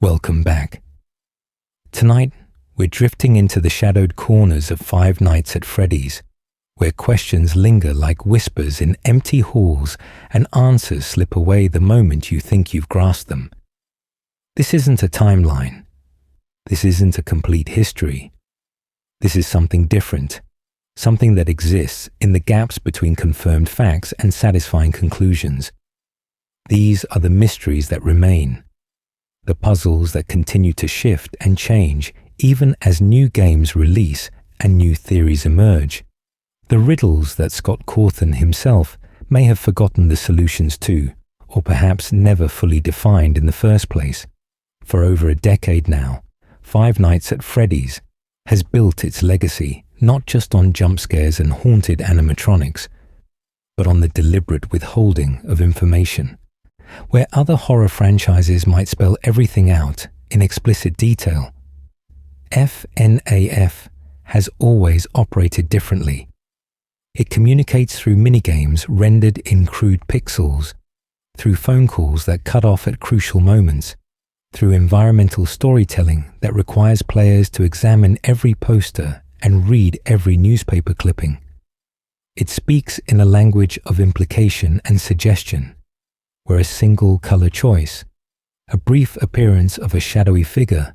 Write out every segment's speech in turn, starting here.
Welcome back. Tonight, we're drifting into the shadowed corners of Five Nights at Freddy's, where questions linger like whispers in empty halls and answers slip away the moment you think you've grasped them. This isn't a timeline. This isn't a complete history. This is something different, something that exists in the gaps between confirmed facts and satisfying conclusions. These are the mysteries that remain, the puzzles that continue to shift and change even as new games release and new theories emerge. The riddles that Scott Cawthon himself may have forgotten the solutions to, or perhaps never fully defined in the first place. For over a decade now, Five Nights at Freddy's has built its legacy not just on jump scares and haunted animatronics, but on the deliberate withholding of information. Where other horror franchises might spell everything out in explicit detail, FNAF has always operated differently. It communicates through minigames rendered in crude pixels, through phone calls that cut off at crucial moments, through environmental storytelling that requires players to examine every poster and read every newspaper clipping. It speaks in a language of implication and suggestion, where a single color choice, a brief appearance of a shadowy figure,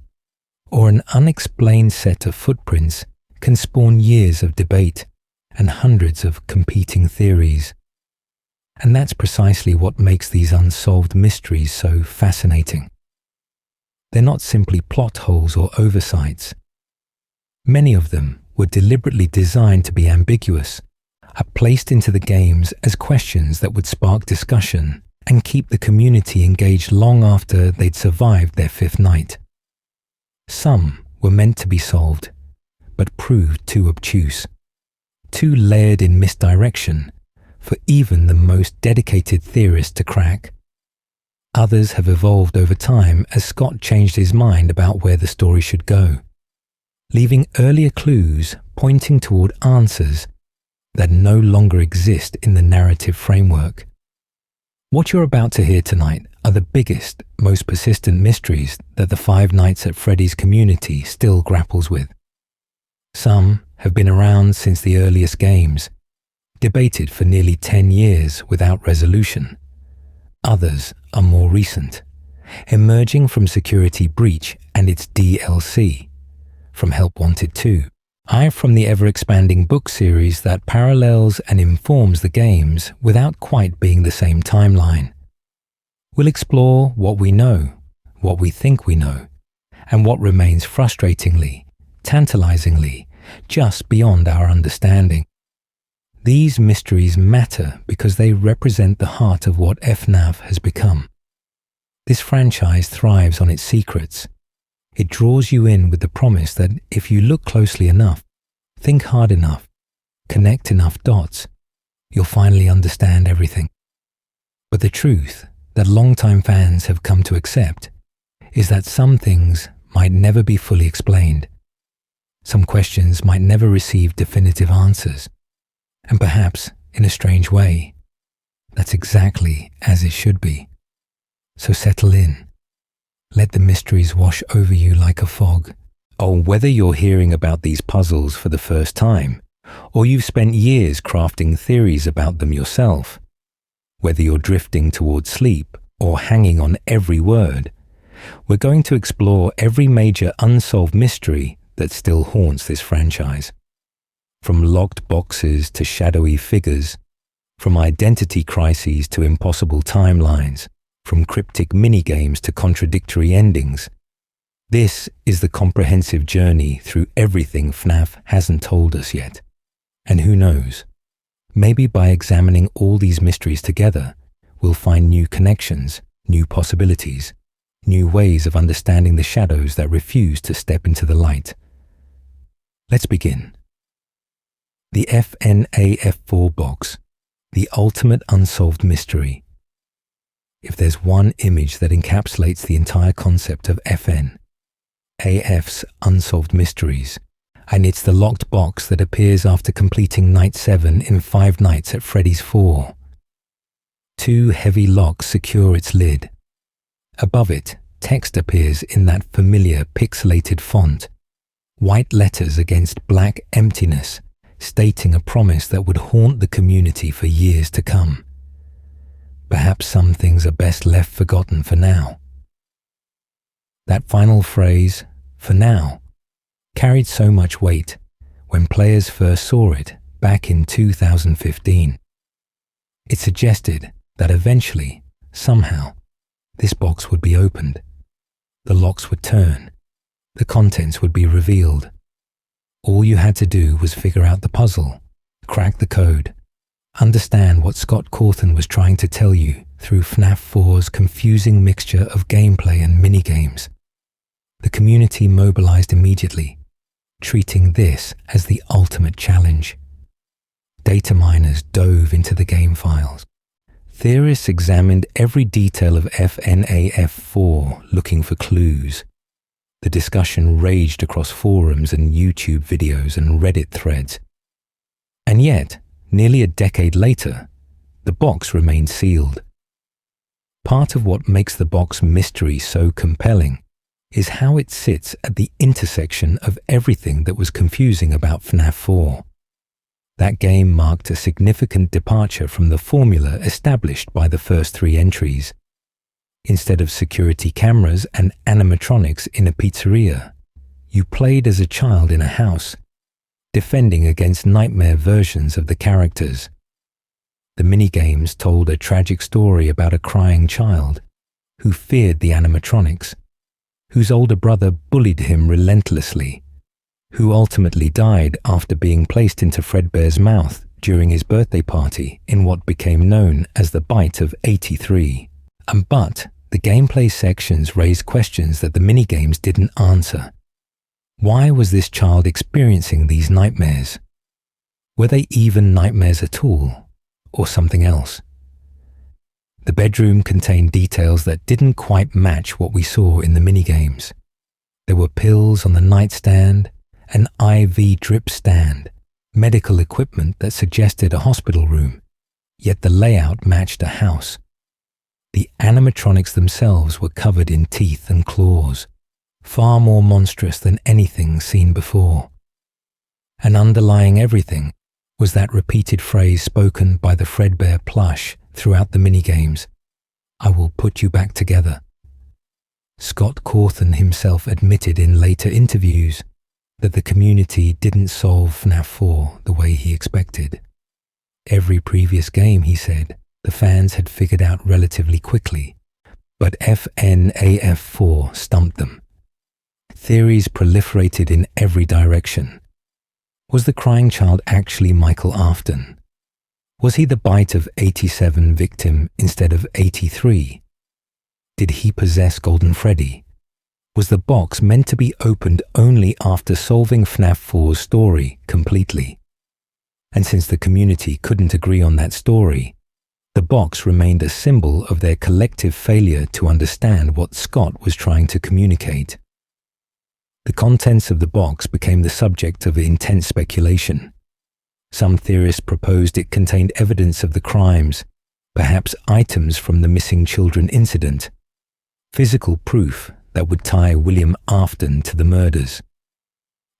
or an unexplained set of footprints can spawn years of debate and hundreds of competing theories. And that's precisely what makes these unsolved mysteries so fascinating. They're not simply plot holes or oversights. Many of them were deliberately designed to be ambiguous, are placed into the games as questions that would spark discussion and keep the community engaged long after they'd survived their fifth night. Some were meant to be solved, but proved too obtuse, too layered in misdirection for even the most dedicated theorist to crack. Others have evolved over time as Scott changed his mind about where the story should go, leaving earlier clues pointing toward answers that no longer exist in the narrative framework. What you're about to hear tonight are the biggest, most persistent mysteries that the Five Nights at Freddy's community still grapples with. Some have been around since the earliest games, debated for nearly 10 years without resolution. Others are more recent, emerging from Security Breach and its DLC, from Help Wanted 2, from the ever-expanding book series that parallels and informs the games without quite being the same timeline. We'll explore what we know, what we think we know, and what remains frustratingly, tantalizingly, just beyond our understanding. These mysteries matter because they represent the heart of what FNAF has become. This franchise thrives on its secrets. It draws you in with the promise that if you look closely enough, think hard enough, connect enough dots, you'll finally understand everything. But the truth that longtime fans have come to accept is that some things might never be fully explained. Some questions might never receive definitive answers. And perhaps, in a strange way, that's exactly as it should be. So settle in. Let the mysteries wash over you like a fog. Oh, whether you're hearing about these puzzles for the first time, or you've spent years crafting theories about them yourself, whether you're drifting towards sleep or hanging on every word, we're going to explore every major unsolved mystery that still haunts this franchise. From locked boxes to shadowy figures, from identity crises to impossible timelines, from cryptic minigames to contradictory endings. This is the comprehensive journey through everything FNAF hasn't told us yet. And who knows, maybe by examining all these mysteries together, we'll find new connections, new possibilities, new ways of understanding the shadows that refuse to step into the light. Let's begin. The FNAF4 box, the ultimate unsolved mystery. If there's one image that encapsulates the entire concept of FNAF's unsolved mysteries, and it's the locked box that appears after completing Night 7 in Five Nights at Freddy's 4. Two heavy locks secure its lid. Above it, text appears in that familiar pixelated font, white letters against black emptiness, stating a promise that would haunt the community for years to come. Perhaps some things are best left forgotten for now. That final phrase, "for now," carried so much weight when players first saw it back in 2015. It suggested that eventually, somehow, this box would be opened. The locks would turn. The contents would be revealed. All you had to do was figure out the puzzle, crack the code, understand what Scott Cawthon was trying to tell you through FNAF 4's confusing mixture of gameplay and minigames. The community mobilized immediately, treating this as the ultimate challenge. Data miners dove into the game files. Theorists examined every detail of FNAF 4 looking for clues. The discussion raged across forums and YouTube videos and Reddit threads. And yet, nearly a decade later, the box remained sealed. Part of what makes the box mystery so compelling is how it sits at the intersection of everything that was confusing about FNAF 4. That game marked a significant departure from the formula established by the first three entries. Instead of security cameras and animatronics in a pizzeria, you played as a child in a house, defending against nightmare versions of the characters. The minigames told a tragic story about a crying child who feared the animatronics, whose older brother bullied him relentlessly, who ultimately died after being placed into Fredbear's mouth during his birthday party in what became known as the Bite of 83. But the gameplay sections raised questions that the minigames didn't answer. Why was this child experiencing these nightmares? Were they even nightmares at all, or something else? The bedroom contained details that didn't quite match what we saw in the minigames. There were pills on the nightstand, an IV drip stand, medical equipment that suggested a hospital room, yet the layout matched a house. The animatronics themselves were covered in teeth and claws, far more monstrous than anything seen before. And underlying everything was that repeated phrase spoken by the Fredbear plush throughout the minigames, "I will put you back together." Scott Cawthon himself admitted in later interviews that the community didn't solve FNAF 4 the way he expected. Every previous game, he said, the fans had figured out relatively quickly, but FNAF 4 stumped them. Theories proliferated in every direction. Was the crying child actually Michael Afton? Was he the Bite of 87 victim instead of 83? Did he possess Golden Freddy? Was the box meant to be opened only after solving FNAF 4's story completely? And since the community couldn't agree on that story, the box remained a symbol of their collective failure to understand what Scott was trying to communicate. The contents of the box became the subject of intense speculation. Some theorists proposed it contained evidence of the crimes, perhaps items from the missing children incident, physical proof that would tie William Afton to the murders.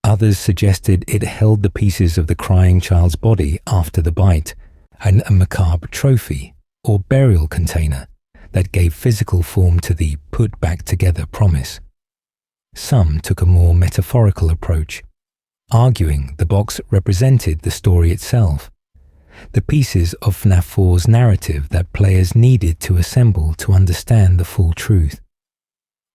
Others suggested it held the pieces of the crying child's body after the bite and a macabre trophy or burial container that gave physical form to the put back together promise. Some took a more metaphorical approach, arguing the box represented the story itself, the pieces of FNAF 4's narrative that players needed to assemble to understand the full truth.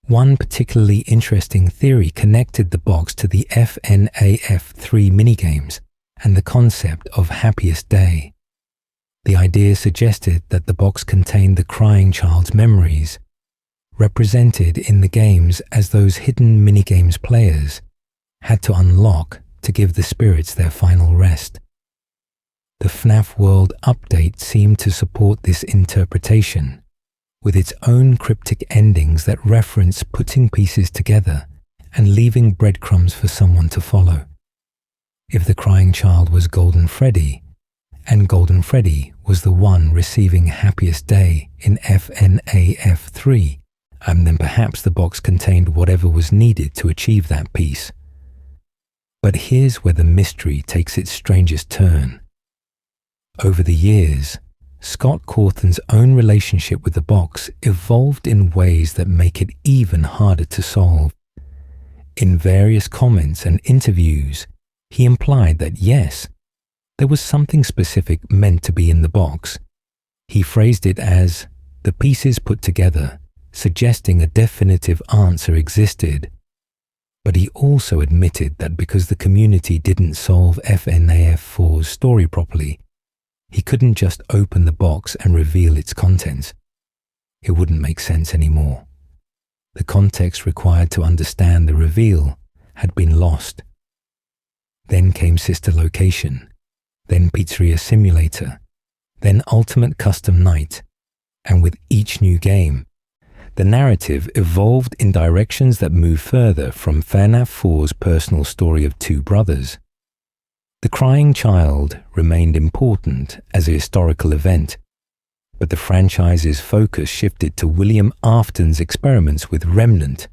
One particularly interesting theory connected the box to the FNAF 3 minigames and the concept of Happiest Day. The idea suggested that the box contained the crying child's memories, represented in the games as those hidden minigames players had to unlock to give the spirits their final rest. The FNAF World update seemed to support this interpretation, with its own cryptic endings that reference putting pieces together and leaving breadcrumbs for someone to follow. If the crying child was Golden Freddy, and Golden Freddy was the one receiving Happiest Day in FNAF 3, and then perhaps the box contained whatever was needed to achieve that peace. But here's where the mystery takes its strangest turn. Over the years, Scott Cawthon's own relationship with the box evolved in ways that make it even harder to solve. In various comments and interviews, he implied that yes, there was something specific meant to be in the box. He phrased it as the pieces put together, suggesting a definitive answer existed. But he also admitted that because the community didn't solve FNAF 4's story properly, he couldn't just open the box and reveal its contents. It wouldn't make sense anymore. The context required to understand the reveal had been lost. Then came Sister Location, then Pizzeria Simulator, then Ultimate Custom Night, and with each new game, the narrative evolved in directions that moved further from FNAF 4's personal story of two brothers. The crying child remained important as a historical event, but the franchise's focus shifted to William Afton's experiments with Remnant,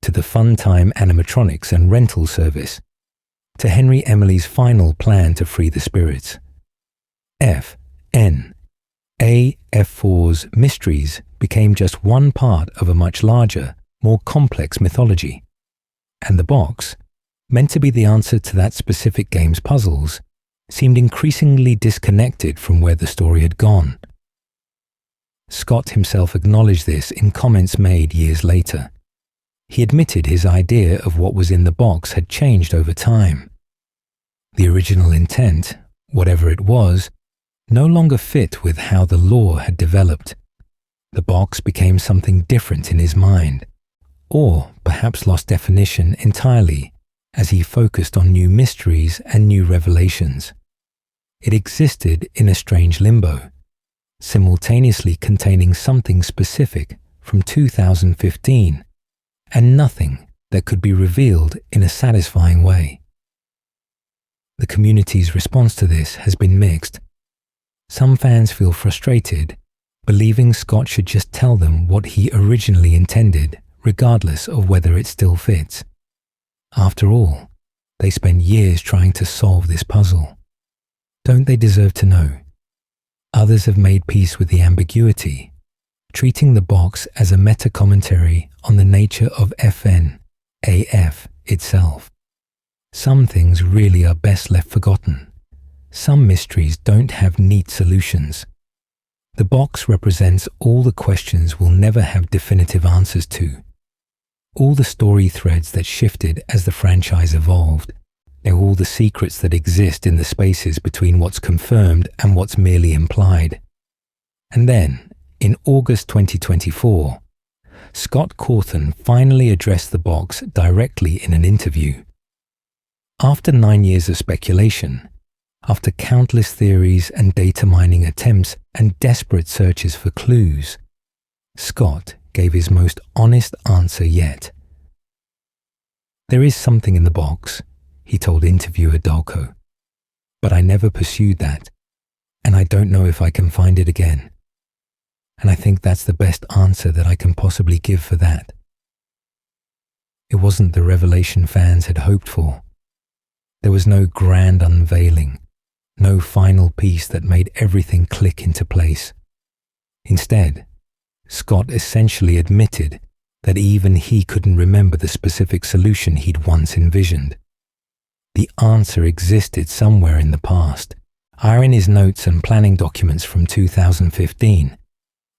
to the Funtime animatronics and rental service, to Henry Emily's final plan to free the spirits. FNAF4's mysteries became just one part of a much larger, more complex mythology, and the box, meant to be the answer to that specific game's puzzles, seemed increasingly disconnected from where the story had gone. Scott himself acknowledged this in comments made years later. He admitted his idea of what was in the box had changed over time. The original intent, whatever it was, no longer fit with how the lore had developed. The box became something different in his mind, or perhaps lost definition entirely as he focused on new mysteries and new revelations. It existed in a strange limbo, simultaneously containing something specific from 2015 and nothing that could be revealed in a satisfying way. The community's response to this has been mixed. Some fans feel frustrated, believing Scott should just tell them what he originally intended, regardless of whether it still fits. After all, they spent years trying to solve this puzzle. Don't they deserve to know? Others have made peace with the ambiguity, treating the box as a meta-commentary on the nature of FNAF itself. Some things really are best left forgotten. Some mysteries don't have neat solutions. The box represents all the questions we'll never have definitive answers to. All the story threads that shifted as the franchise evolved. They're all the secrets that exist in the spaces between what's confirmed and what's merely implied. And then, in August 2024, Scott Cawthon finally addressed the box directly in an interview. After 9 years of speculation, after countless theories and data mining attempts and desperate searches for clues, Scott gave his most honest answer yet. "There is something in the box," he told interviewer Dolko, "but I never pursued that, and I don't know if I can find it again. And I think that's the best answer that I can possibly give for that." It wasn't the revelation fans had hoped for. There was no grand unveiling, no final piece that made everything click into place. Instead, Scott essentially admitted that even he couldn't remember the specific solution he'd once envisioned. The answer existed somewhere in the past, either in his notes and planning documents from 2015,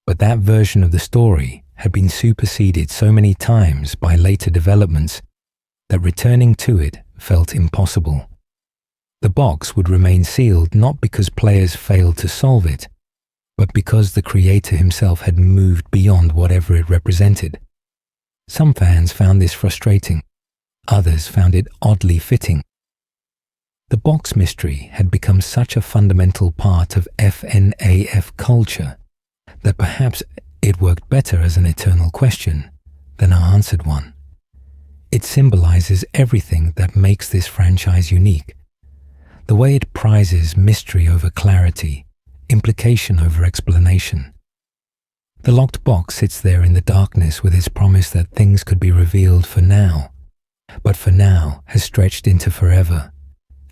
but that version of the story had been superseded so many times by later developments that returning to it felt impossible. The box would remain sealed not because players failed to solve it, but because the creator himself had moved beyond whatever it represented. Some fans found this frustrating, others found it oddly fitting. The box mystery had become such a fundamental part of FNAF culture that perhaps it worked better as an eternal question than an answered one. It symbolizes everything that makes this franchise unique. The way it prizes mystery over clarity, implication over explanation. The locked box sits there in the darkness with its promise that things could be revealed for now, but for now has stretched into forever.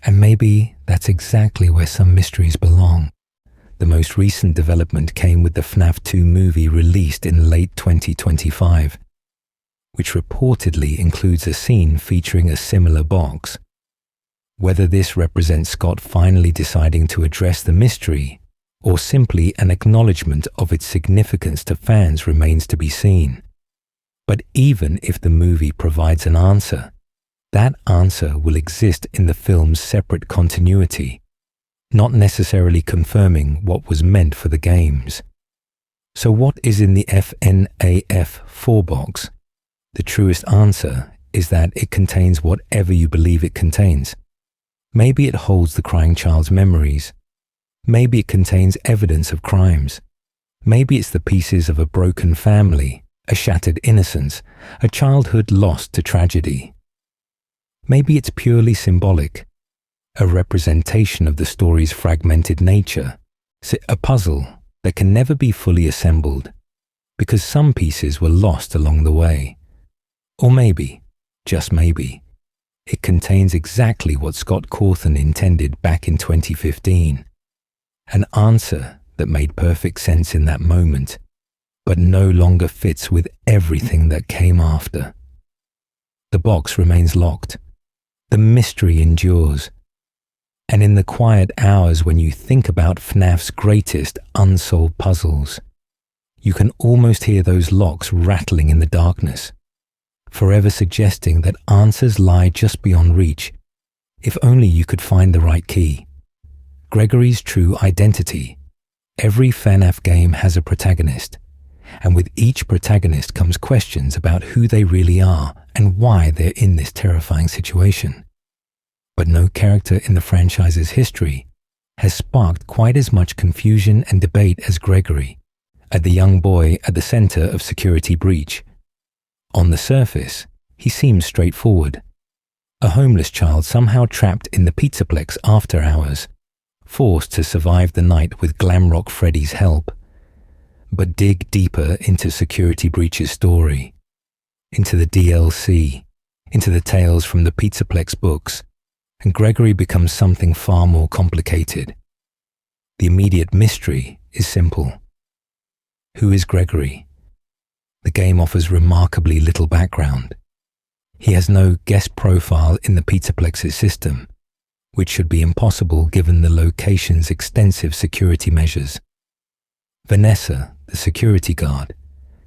And maybe that's exactly where some mysteries belong. The most recent development came with the FNAF 2 movie released in late 2025, which reportedly includes a scene featuring a similar box. Whether this represents Scott finally deciding to address the mystery, or simply an acknowledgement of its significance to fans, remains to be seen. But even if the movie provides an answer, that answer will exist in the film's separate continuity, not necessarily confirming what was meant for the games. So what is in the FNAF 4 box? The truest answer is that it contains whatever you believe it contains. Maybe it holds the crying child's memories. Maybe it contains evidence of crimes. Maybe it's the pieces of a broken family, a shattered innocence, a childhood lost to tragedy. Maybe it's purely symbolic, a representation of the story's fragmented nature, a puzzle that can never be fully assembled, because some pieces were lost along the way. Or maybe, just maybe, it contains exactly what Scott Cawthon intended back in 2015. An answer that made perfect sense in that moment, but no longer fits with everything that came after. The box remains locked. The mystery endures. And in the quiet hours when you think about FNAF's greatest unsolved puzzles, you can almost hear those locks rattling in the darkness, forever suggesting that answers lie just beyond reach, if only you could find the right key. Gregory's true identity. Every FNAF game has a protagonist, and with each protagonist comes questions about who they really are and why they're in this terrifying situation. But no character in the franchise's history has sparked quite as much confusion and debate as Gregory, the young boy at the center of Security Breach. On the surface, he seems straightforward. A homeless child somehow trapped in the Pizzaplex after hours, forced to survive the night with Glamrock Freddy's help. But dig deeper into Security Breach's story, into the DLC, into the tales from the Pizzaplex books, and Gregory becomes something far more complicated. The immediate mystery is simple. Who is Gregory? The game offers remarkably little background. He has no guest profile in the Pizzaplex's system, which should be impossible given the location's extensive security measures. Vanessa, the security guard,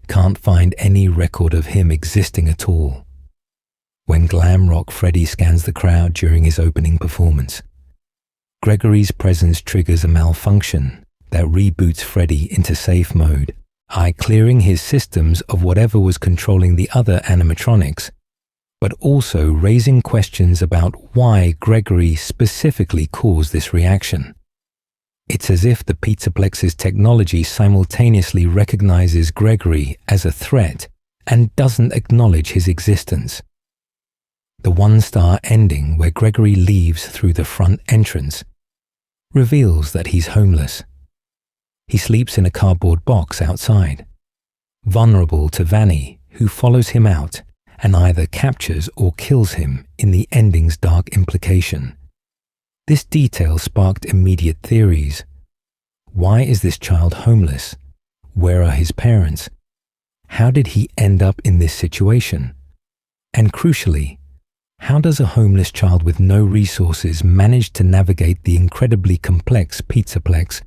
can't find any record of him existing at all. When Glamrock Freddy scans the crowd during his opening performance, Gregory's presence triggers a malfunction that reboots Freddy into safe mode, clearing his systems of whatever was controlling the other animatronics, but also raising questions about why Gregory specifically caused this reaction. It's as if the Pizzaplex's technology simultaneously recognizes Gregory as a threat and doesn't acknowledge his existence. The one-star ending where Gregory leaves through the front entrance reveals that he's homeless. He sleeps in a cardboard box outside, vulnerable to Vanny, who follows him out and either captures or kills him in the ending's dark implication. This detail sparked immediate theories. Why is this child homeless? Where are his parents? How did he end up in this situation? And crucially, how does a homeless child with no resources manage to navigate the incredibly complex Pizzaplex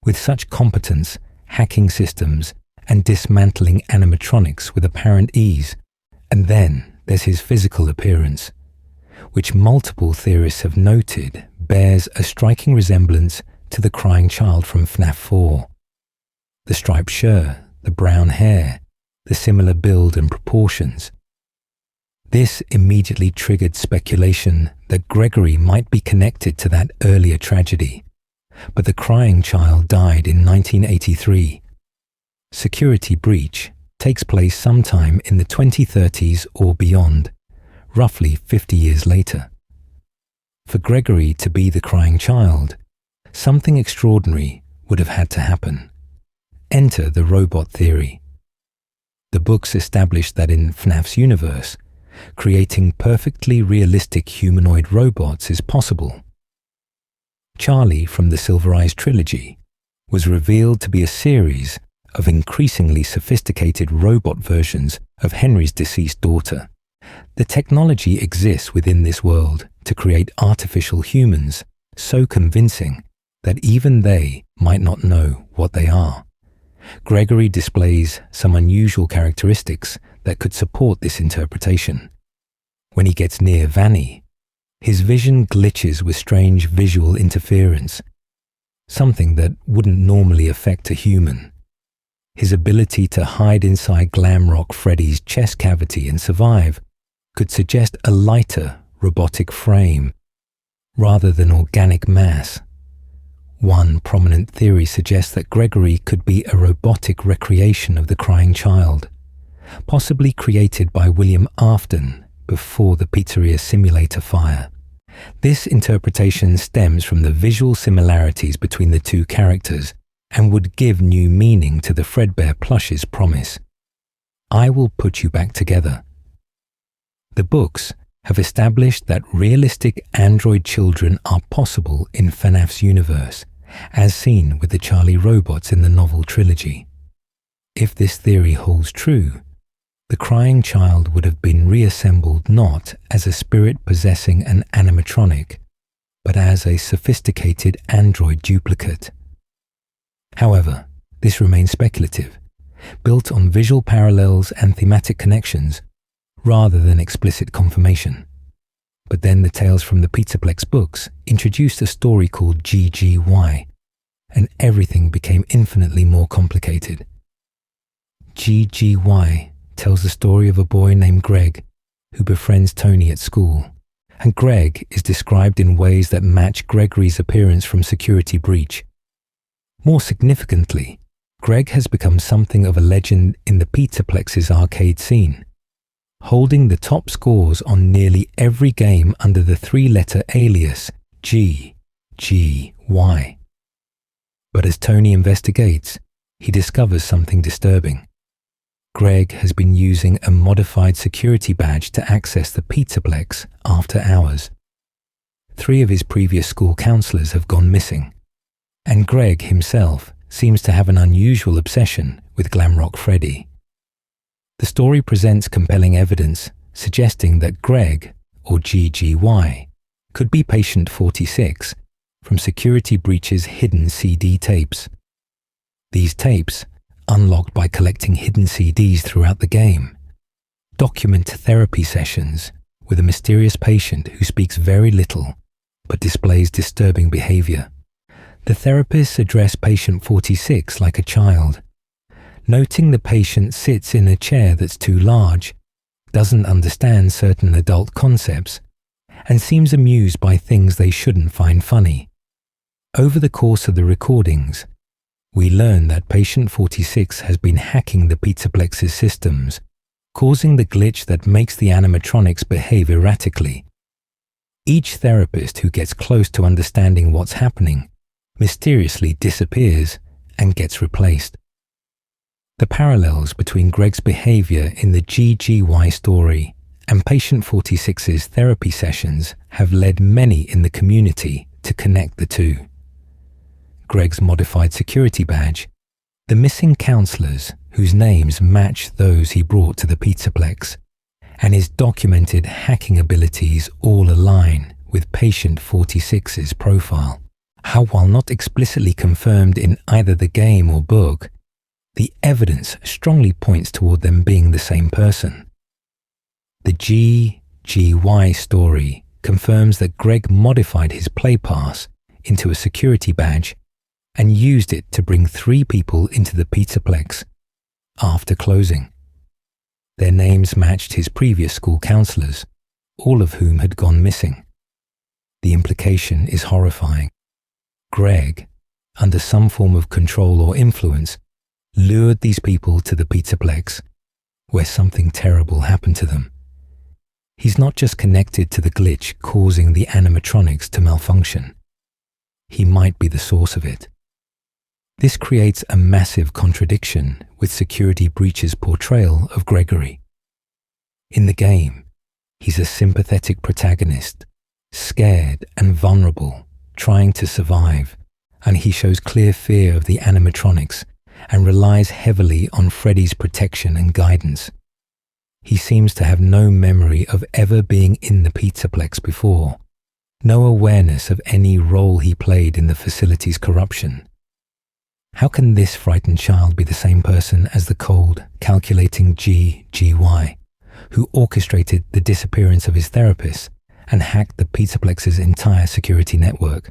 with such competence, hacking systems, and dismantling animatronics with apparent ease? And then there's his physical appearance, which multiple theorists have noted bears a striking resemblance to the crying child from FNAF 4. The striped shirt, the brown hair, the similar build and proportions. This immediately triggered speculation that Gregory might be connected to that earlier tragedy, but the crying child died in 1983. Security Breach takes place sometime in the 2030s or beyond, roughly 50 years later. For Gregory to be the crying child, something extraordinary would have had to happen. enter the robot theory. The books established that in FNAF's universe, creating perfectly realistic humanoid robots is possible. Charlie from the Silver Eyes trilogy was revealed to be a series of increasingly sophisticated robot versions of Henry's deceased daughter. The technology exists within this world to create artificial humans so convincing that even they might not know what they are. Gregory displays some unusual characteristics that could support this interpretation. When he gets near Vanny, his vision glitches with strange visual interference, something that wouldn't normally affect a human. His ability to hide inside Glamrock Freddy's chest cavity and survive could suggest a lighter robotic frame rather than organic mass. One prominent theory suggests that Gregory could be a robotic recreation of the crying child, possibly created by William Afton before the pizzeria simulator fire. This interpretation stems from the visual similarities between the two characters and would give new meaning to the Fredbear plush's promise. I will put you back together. The books have established that realistic android children are possible in FNAF's universe, as seen with the Charlie robots in the novel trilogy. If this theory holds true, the crying child would have been reassembled not as a spirit possessing an animatronic, but as a sophisticated android duplicate. However, this remains speculative, built on visual parallels and thematic connections, rather than explicit confirmation. But then the Tales from the Pizzaplex books introduced a story called GGY, and everything became infinitely more complicated. GGY tells the story of a boy named Greg who befriends Tony at school, and Greg is described in ways that match Gregory's appearance from Security Breach. More significantly, Greg has become something of a legend in the Pizzaplex's arcade scene, holding the top scores on nearly every game under the three-letter alias GGY. But as Tony investigates, he discovers something disturbing. Greg has been using a modified security badge to access the Pizzaplex after hours. 3 of his previous school counselors have gone missing, and Greg himself seems to have an unusual obsession with Glamrock Freddy. The story presents compelling evidence suggesting that Greg, or GGY, could be Patient 46 from Security Breach's hidden CD tapes. These tapes, unlocked by collecting hidden CDs throughout the game, document therapy sessions with a mysterious patient who speaks very little but displays disturbing behavior. The therapists address Patient 46 like a child, noting the patient sits in a chair that's too large, doesn't understand certain adult concepts, and seems amused by things they shouldn't find funny. Over the course of the recordings, we learn that Patient 46 has been hacking the Pizzaplex's systems, causing the glitch that makes the animatronics behave erratically. Each therapist who gets close to understanding what's happening mysteriously disappears and gets replaced. The parallels between Greg's behavior in the GGY story and Patient 46's therapy sessions have led many in the community to connect the two. Greg's modified security badge, the missing counselors whose names match those he brought to the Pizzaplex, and his documented hacking abilities all align with Patient 46's profile. How, while not explicitly confirmed in either the game or book, the evidence strongly points toward them being the same person. The GGY story confirms that Greg modified his play pass into a security badge and used it to bring 3 people into the Pizzaplex after closing. Their names matched his previous school counselors, all of whom had gone missing. The implication is horrifying. Greg, under some form of control or influence, lured these people to the Pizzaplex, where something terrible happened to them. He's not just connected to the glitch causing the animatronics to malfunction. He might be the source of it. This creates a massive contradiction with Security Breach's portrayal of Gregory. In the game, he's a sympathetic protagonist, scared and vulnerable, trying to survive, and he shows clear fear of the animatronics and relies heavily on Freddy's protection and guidance. He seems to have no memory of ever being in the Pizzaplex before, no awareness of any role he played in the facility's corruption. How can this frightened child be the same person as the cold, calculating GGY, who orchestrated the disappearance of his therapist and hacked the Pizzaplex's entire security network?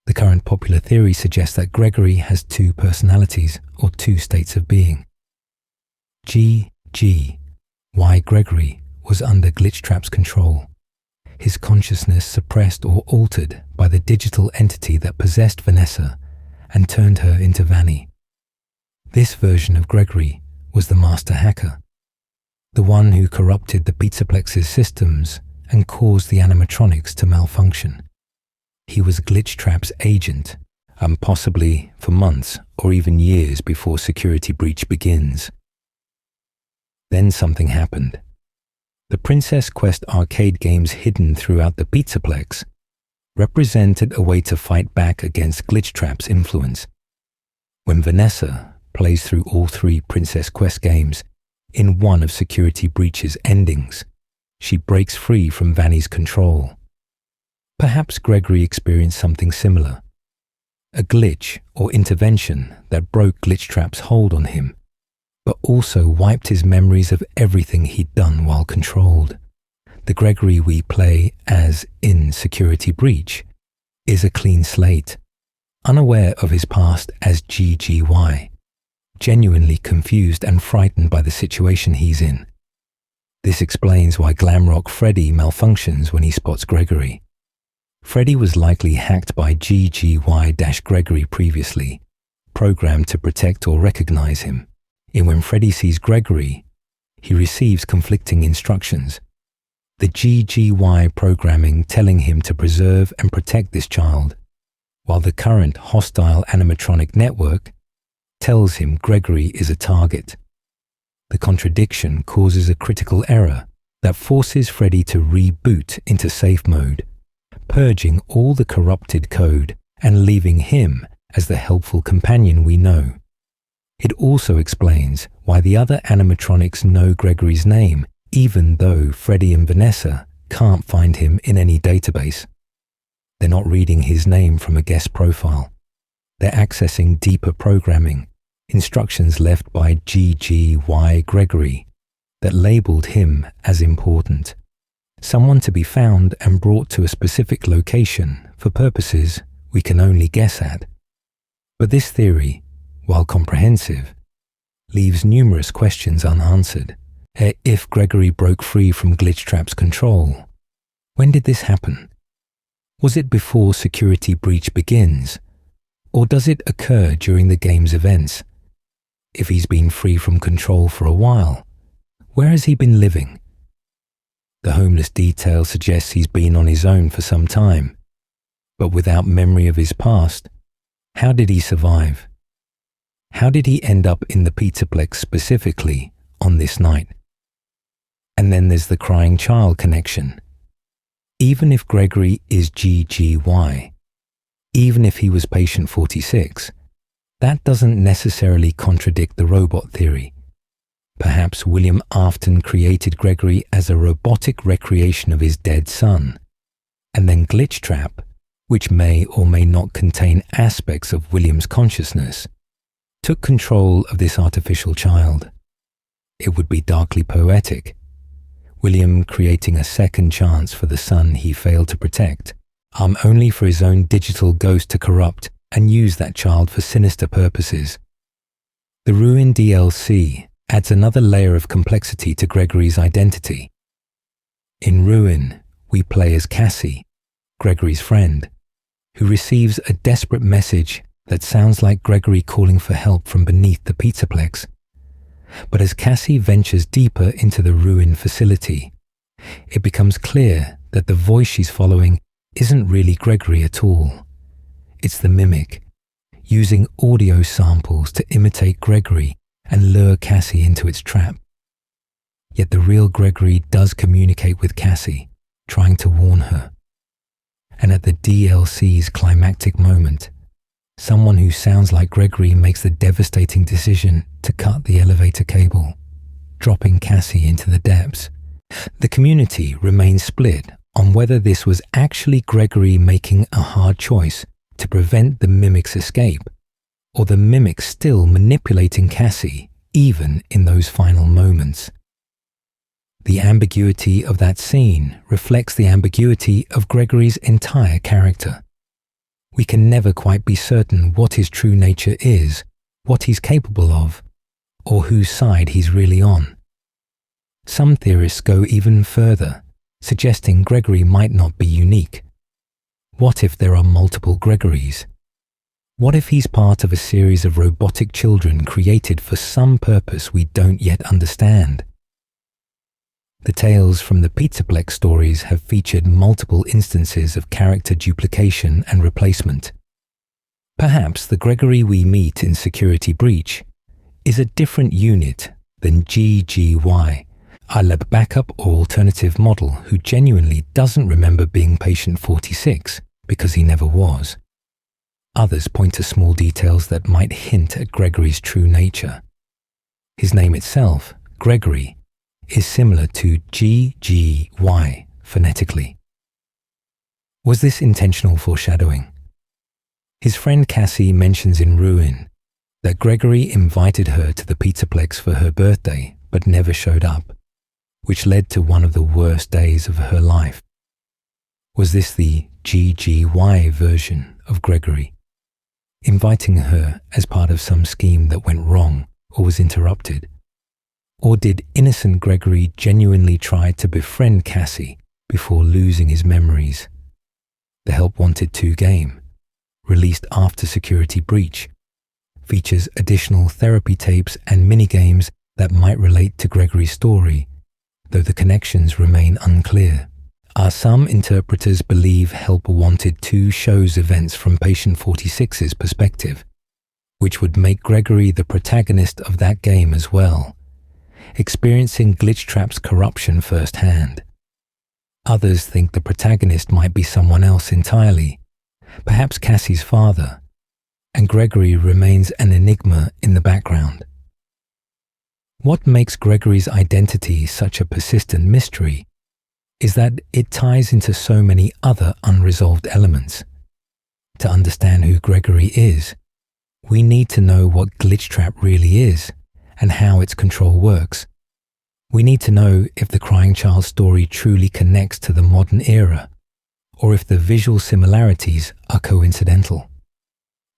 The current popular theory suggests that Gregory has two personalities or two states of being. GGY Gregory was under Glitchtrap's control, his consciousness suppressed or altered by the digital entity that possessed Vanessa and turned her into Vanny. This version of Gregory was the master hacker, the one who corrupted the Pizzaplex's systems and caused the animatronics to malfunction. He was Glitchtrap's agent, and possibly for months or even years before Security Breach begins. Then something happened. The Princess Quest arcade games hidden throughout the Pizzaplex represented a way to fight back against Glitchtrap's influence. When Vanessa plays through all 3 Princess Quest games in one of Security Breach's endings, she breaks free from Vanny's control. Perhaps Gregory experienced something similar, a glitch or intervention that broke Glitchtrap's hold on him, but also wiped his memories of everything he'd done while controlled. The Gregory we play as in Security Breach is a clean slate, unaware of his past as GGY, genuinely confused and frightened by the situation he's in. This explains why Glamrock Freddy malfunctions when he spots Gregory. Freddy was likely hacked by GGY-Gregory previously, programmed to protect or recognize him. And when Freddy sees Gregory, he receives conflicting instructions. The GGY programming telling him to preserve and protect this child, while the current hostile animatronic network tells him Gregory is a target. The contradiction causes a critical error that forces Freddy to reboot into safe mode, purging all the corrupted code and leaving him as the helpful companion we know. It also explains why the other animatronics know Gregory's name, even though Freddy and Vanessa can't find him in any database. They're not reading his name from a guest profile. They're accessing deeper programming, instructions left by GGY Gregory that labeled him as important, someone to be found and brought to a specific location for purposes we can only guess at. But this theory, while comprehensive, leaves numerous questions unanswered. If Gregory broke free from Glitchtrap's control, when did this happen? Was it before Security Breach begins, or does it occur during the game's events? If he's been free from control for a while, where has he been living? The homeless detail suggests he's been on his own for some time, but without memory of his past, how did he survive? How did he end up in the Pizzaplex specifically on this night? And then there's the crying child connection. Even if Gregory is GGY, even if he was patient 46, that doesn't necessarily contradict the robot theory. Perhaps William Afton created Gregory as a robotic recreation of his dead son, and then Glitchtrap, which may or may not contain aspects of William's consciousness, took control of this artificial child. It would be darkly poetic. William creating a second chance for the son he failed to protect, only for his own digital ghost to corrupt and use that child for sinister purposes. The Ruin DLC adds another layer of complexity to Gregory's identity. In Ruin, we play as Cassie, Gregory's friend, who receives a desperate message that sounds like Gregory calling for help from beneath the Pizzaplex. But as Cassie ventures deeper into the Ruin facility, it becomes clear that the voice she's following isn't really Gregory at all. It's the mimic, using audio samples to imitate Gregory and lure Cassie into its trap. Yet the real Gregory does communicate with Cassie, trying to warn her. And at the DLC's climactic moment, someone who sounds like Gregory makes the devastating decision to cut the elevator cable, dropping Cassie into the depths. The community remains split on whether this was actually Gregory making a hard choice to prevent the mimic's escape, or the mimic still manipulating Cassie even in those final moments. The ambiguity of that scene reflects the ambiguity of Gregory's entire character. We can never quite be certain what his true nature is, what he's capable of, or whose side he's really on. Some theorists go even further, suggesting Gregory might not be unique. What if there are multiple Gregorys? What if he's part of a series of robotic children created for some purpose we don't yet understand? The tales from the Pizzaplex stories have featured multiple instances of character duplication and replacement. Perhaps the Gregory we meet in Security Breach is a different unit than GGY, a lab backup or alternative model who genuinely doesn't remember being patient 46 because he never was. Others point to small details that might hint at Gregory's true nature. His name itself, Gregory, is similar to GGY phonetically. Was this intentional foreshadowing? His friend Cassie mentions in Ruin that Gregory invited her to the Pizzaplex for her birthday but never showed up, which led to one of the worst days of her life. Was this the GGY version of Gregory, inviting her as part of some scheme that went wrong or was interrupted? Or did innocent Gregory genuinely try to befriend Cassie before losing his memories? The Help Wanted 2 game, released after Security Breach, features additional therapy tapes and minigames that might relate to Gregory's story, though the connections remain unclear. Some interpreters believe Help Wanted 2 shows events from Patient 46's perspective, which would make Gregory the protagonist of that game as well, experiencing Glitchtrap's corruption firsthand. Others think the protagonist might be someone else entirely, perhaps Cassie's father, and Gregory remains an enigma in the background. What makes Gregory's identity such a persistent mystery is that it ties into so many other unresolved elements. To understand who Gregory is, we need to know what Glitchtrap really is and how its control works. We need to know if the Crying Child story truly connects to the modern era, or if the visual similarities are coincidental.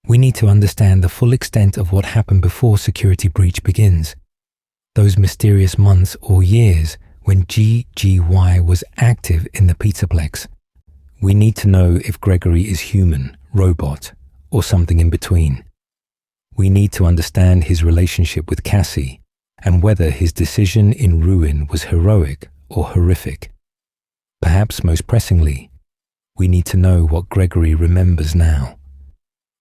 We need to understand the full extent of what happened before Security Breach begins, those mysterious months or years when GGY was active in the Pizzaplex. We need to know if Gregory is human, robot, or something in between. We need to understand his relationship with Cassie and whether his decision in Ruin was heroic or horrific. Perhaps most pressingly, we need to know what Gregory remembers now.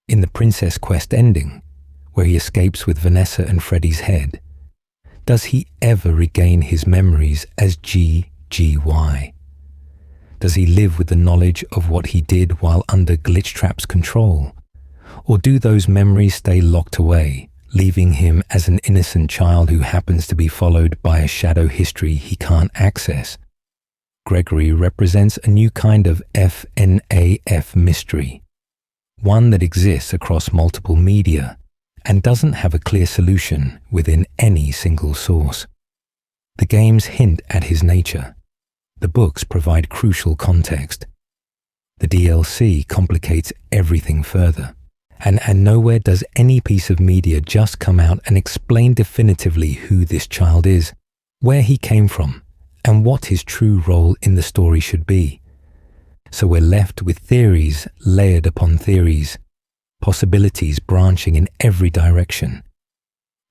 In the Princess Quest ending, where he escapes with Vanessa and Freddy's head, does he ever regain his memories as GGY? Does he live with the knowledge of what he did while under Glitchtrap's control? Or do those memories stay locked away, leaving him as an innocent child who happens to be followed by a shadow history he can't access? Gregory represents a new kind of FNAF mystery, one that exists across multiple media and doesn't have a clear solution within any single source. The games hint at his nature. The books provide crucial context. The DLC complicates everything further. And nowhere does any piece of media just come out and explain definitively who this child is, where he came from, and what his true role in the story should be. So we're left with theories layered upon theories, possibilities branching in every direction.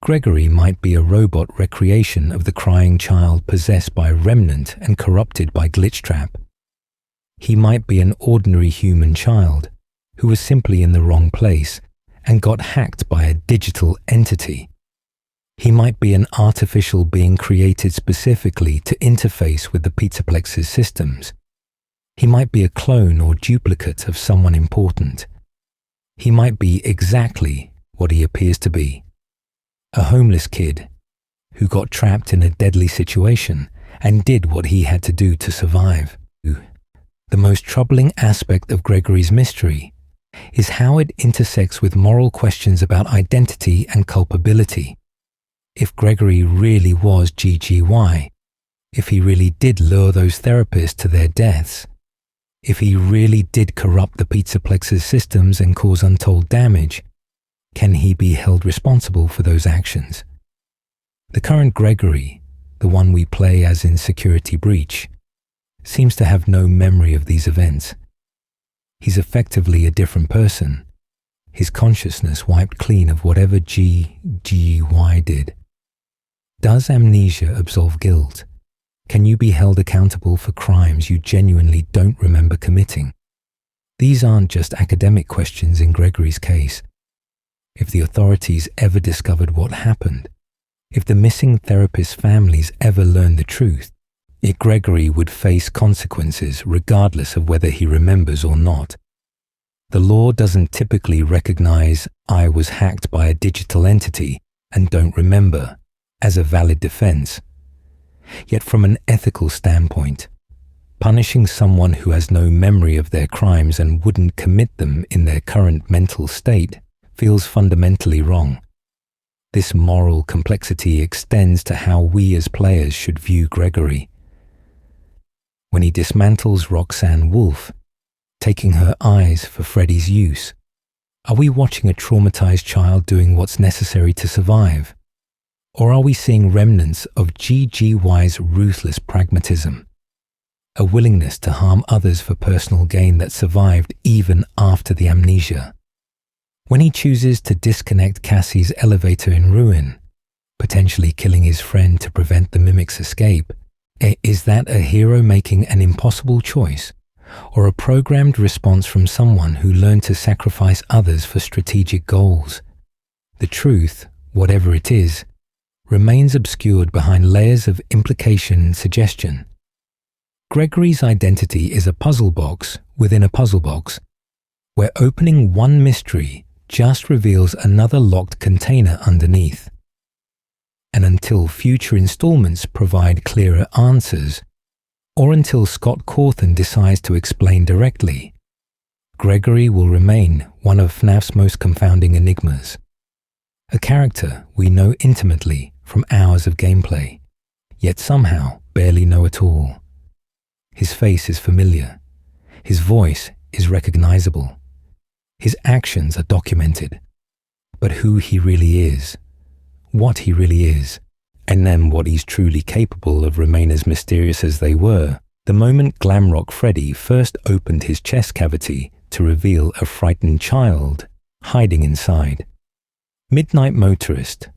Gregory might be a robot recreation of the Crying Child possessed by Remnant and corrupted by Glitchtrap. He might be an ordinary human child who was simply in the wrong place and got hacked by a digital entity. He might be an artificial being created specifically to interface with the Pizzaplex's systems. He might be a clone or duplicate of someone important. He might be exactly what he appears to be. A homeless kid who got trapped in a deadly situation and did what he had to do to survive. The most troubling aspect of Gregory's mystery is how it intersects with moral questions about identity and culpability. If Gregory really was GGY, if he really did lure those therapists to their deaths, if he really did corrupt the Pizzaplex's systems and cause untold damage, can he be held responsible for those actions? The current Gregory, the one we play as in Security Breach, seems to have no memory of these events. He's effectively a different person, his consciousness wiped clean of whatever GGY did. Does amnesia absolve guilt? Can you be held accountable for crimes you genuinely don't remember committing? These aren't just academic questions in Gregory's case. If the authorities ever discovered what happened, if the missing therapist's families ever learned the truth, Gregory would face consequences regardless of whether he remembers or not. The law doesn't typically recognize "I was hacked by a digital entity and don't remember" as a valid defense. Yet from an ethical standpoint, punishing someone who has no memory of their crimes and wouldn't commit them in their current mental state feels fundamentally wrong. This moral complexity extends to how we as players should view Gregory. When he dismantles Roxanne Wolf, taking her eyes for Freddy's use, are we watching a traumatized child doing what's necessary to survive? Or are we seeing remnants of GGY's ruthless pragmatism, a willingness to harm others for personal gain that survived even after the amnesia? When he chooses to disconnect Cassie's elevator in ruin, potentially killing his friend to prevent the mimic's escape, is that a hero making an impossible choice, or a programmed response from someone who learned to sacrifice others for strategic goals? The truth, whatever it is, remains obscured behind layers of implication and suggestion. Gregory's identity is a puzzle box within a puzzle box, where opening one mystery just reveals another locked container underneath. And until future installments provide clearer answers, or until Scott Cawthon decides to explain directly, Gregory will remain one of FNAF's most confounding enigmas. A character we know intimately from hours of gameplay, yet somehow barely know at all. His face is familiar. His voice is recognizable. His actions are documented. But who he really is, what he really is, and then what he's truly capable of remain as mysterious as they were the moment Glamrock Freddy first opened his chest cavity to reveal a frightened child hiding inside. Midnight Motorist,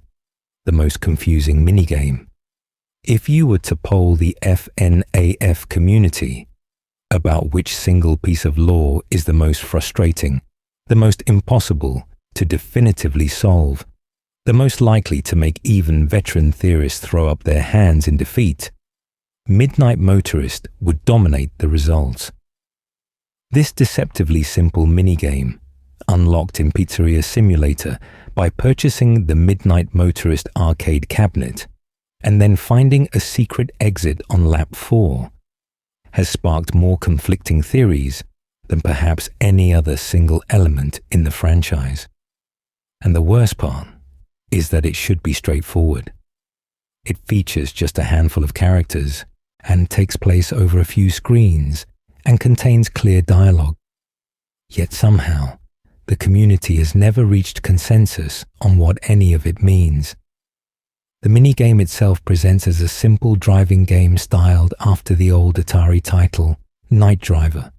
the most confusing minigame. If you were to poll the FNAF community about which single piece of lore is the most frustrating, the most impossible to definitively solve, the most likely to make even veteran theorists throw up their hands in defeat, Midnight Motorist would dominate the results. This deceptively simple minigame, unlocked in Pizzeria Simulator by purchasing the Midnight Motorist arcade cabinet and then finding a secret exit on lap 4, has sparked more conflicting theories than perhaps any other single element in the franchise. And the worst part is that it should be straightforward. It features just a handful of characters and takes place over a few screens and contains clear dialogue. Yet somehow, the community has never reached consensus on what any of it means. The minigame itself presents as a simple driving game styled after the old Atari title, Night Driver.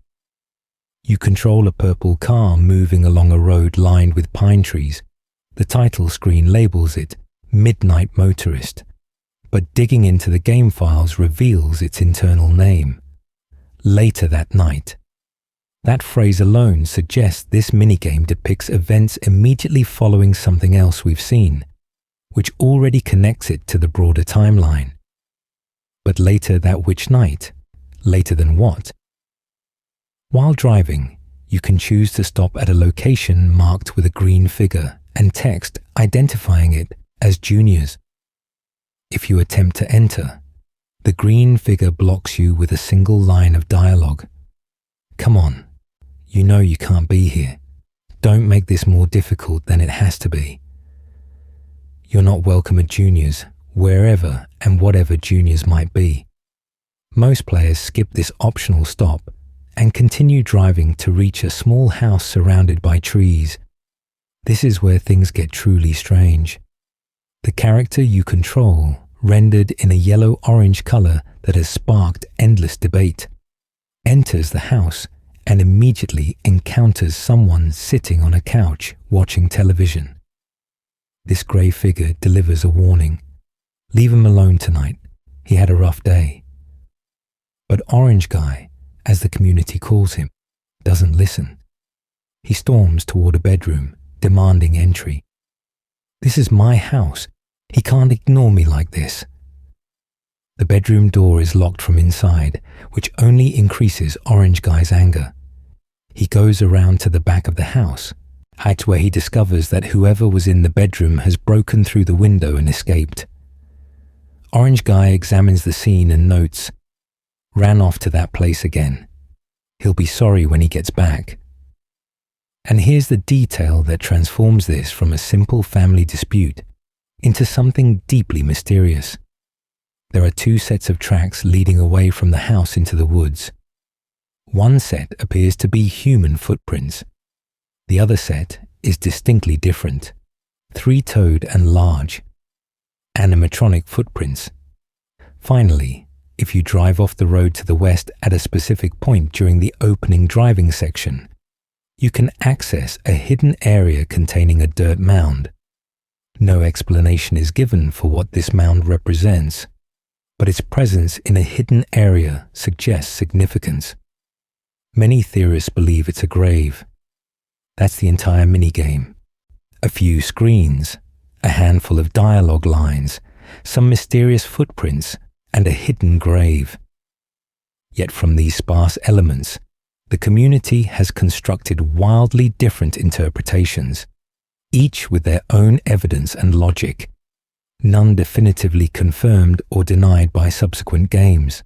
You control a purple car moving along a road lined with pine trees. The title screen labels it Midnight Motorist, but digging into the game files reveals its internal name. Later that night, That phrase alone suggests this minigame depicts events immediately following something else we've seen, which already connects it to the broader timeline. But later that which night? Later than what? While driving, you can choose to stop at a location marked with a green figure and text identifying it as Junior's. If you attempt to enter, the green figure blocks you with a single line of dialogue. Come on, you know you can't be here. Don't make this more difficult than it has to be. You're not welcome at Junior's, wherever and whatever Junior's might be. Most players skip this optional stop and continue driving to reach a small house surrounded by trees. This is where things get truly strange. The character you control, rendered in a yellow-orange color that has sparked endless debate, enters the house and immediately encounters someone sitting on a couch watching television. This grey figure delivers a warning. Leave him alone tonight. He had a rough day. But Orange Guy, as the community calls him, doesn't listen. He storms toward a bedroom, demanding entry. This is my house. He can't ignore me like this. The bedroom door is locked from inside, which only increases Orange Guy's anger. He goes around to the back of the house, at where he discovers that whoever was in the bedroom has broken through the window and escaped. Orange Guy examines the scene and notes, "Ran off to that place again. He'll be sorry when he gets back." And here's the detail that transforms this from a simple family dispute into something deeply mysterious. There are two sets of tracks leading away from the house into the woods. One set appears to be human footprints. The other set is distinctly different, three-toed and large, animatronic footprints. Finally, if you drive off the road to the west at a specific point during the opening driving section, you can access a hidden area containing a dirt mound. No explanation is given for what this mound represents, but its presence in a hidden area suggests significance. Many theorists believe it's a grave. That's the entire minigame. A few screens, a handful of dialogue lines, some mysterious footprints, and a hidden grave. Yet from these sparse elements, the community has constructed wildly different interpretations, each with their own evidence and logic, none definitively confirmed or denied by subsequent games.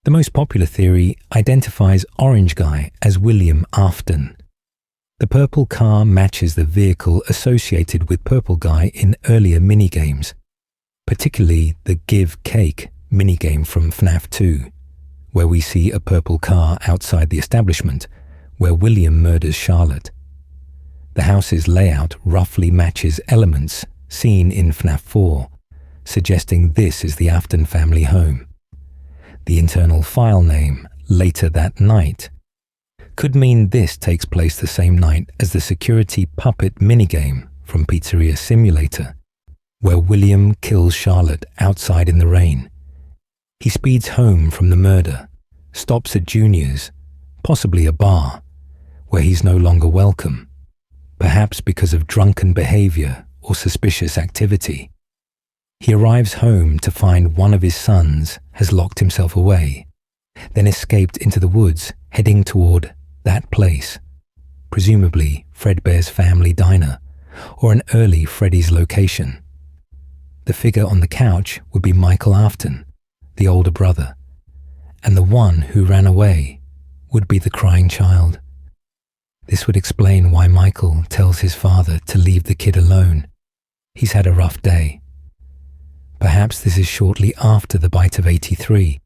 The most popular theory identifies Orange Guy as William Afton. The purple car matches the vehicle associated with Purple Guy in earlier minigames, particularly the Give Cake minigame from FNAF 2, where we see a purple car outside the establishment where William murders Charlotte. The house's layout roughly matches elements seen in FNAF 4, suggesting this is the Afton family home. The internal file name, Later That Night, could mean this takes place the same night as the security puppet minigame from Pizzeria Simulator, where William kills Charlotte outside in the rain. He speeds home from the murder, stops at Junior's, possibly a bar, where he's no longer welcome, perhaps because of drunken behavior or suspicious activity. He arrives home to find one of his sons has locked himself away, then escaped into the woods, heading toward that place, presumably Fredbear's family diner, or an early Freddy's location. The figure on the couch would be Michael Afton, the older brother, and the one who ran away would be the crying child. This would explain why Michael tells his father to leave the kid alone. He's had a rough day. Perhaps this is shortly after the bite of 83,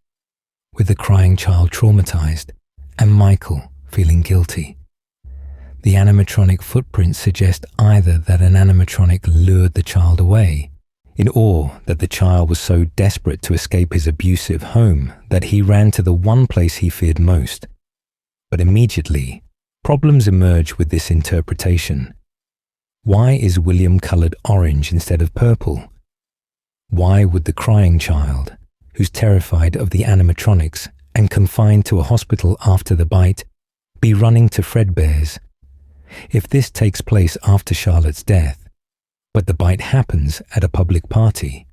with the crying child traumatized and Michael feeling guilty. The animatronic footprints suggest either that an animatronic lured the child away, or that the child was so desperate to escape his abusive home that he ran to the one place he feared most. But immediately, problems emerge with this interpretation. Why is William colored orange instead of purple? Why would the crying child, who's terrified of the animatronics and confined to a hospital after the bite, be running to Fredbear's. If this takes place after Charlotte's death, but the bite happens at a public party,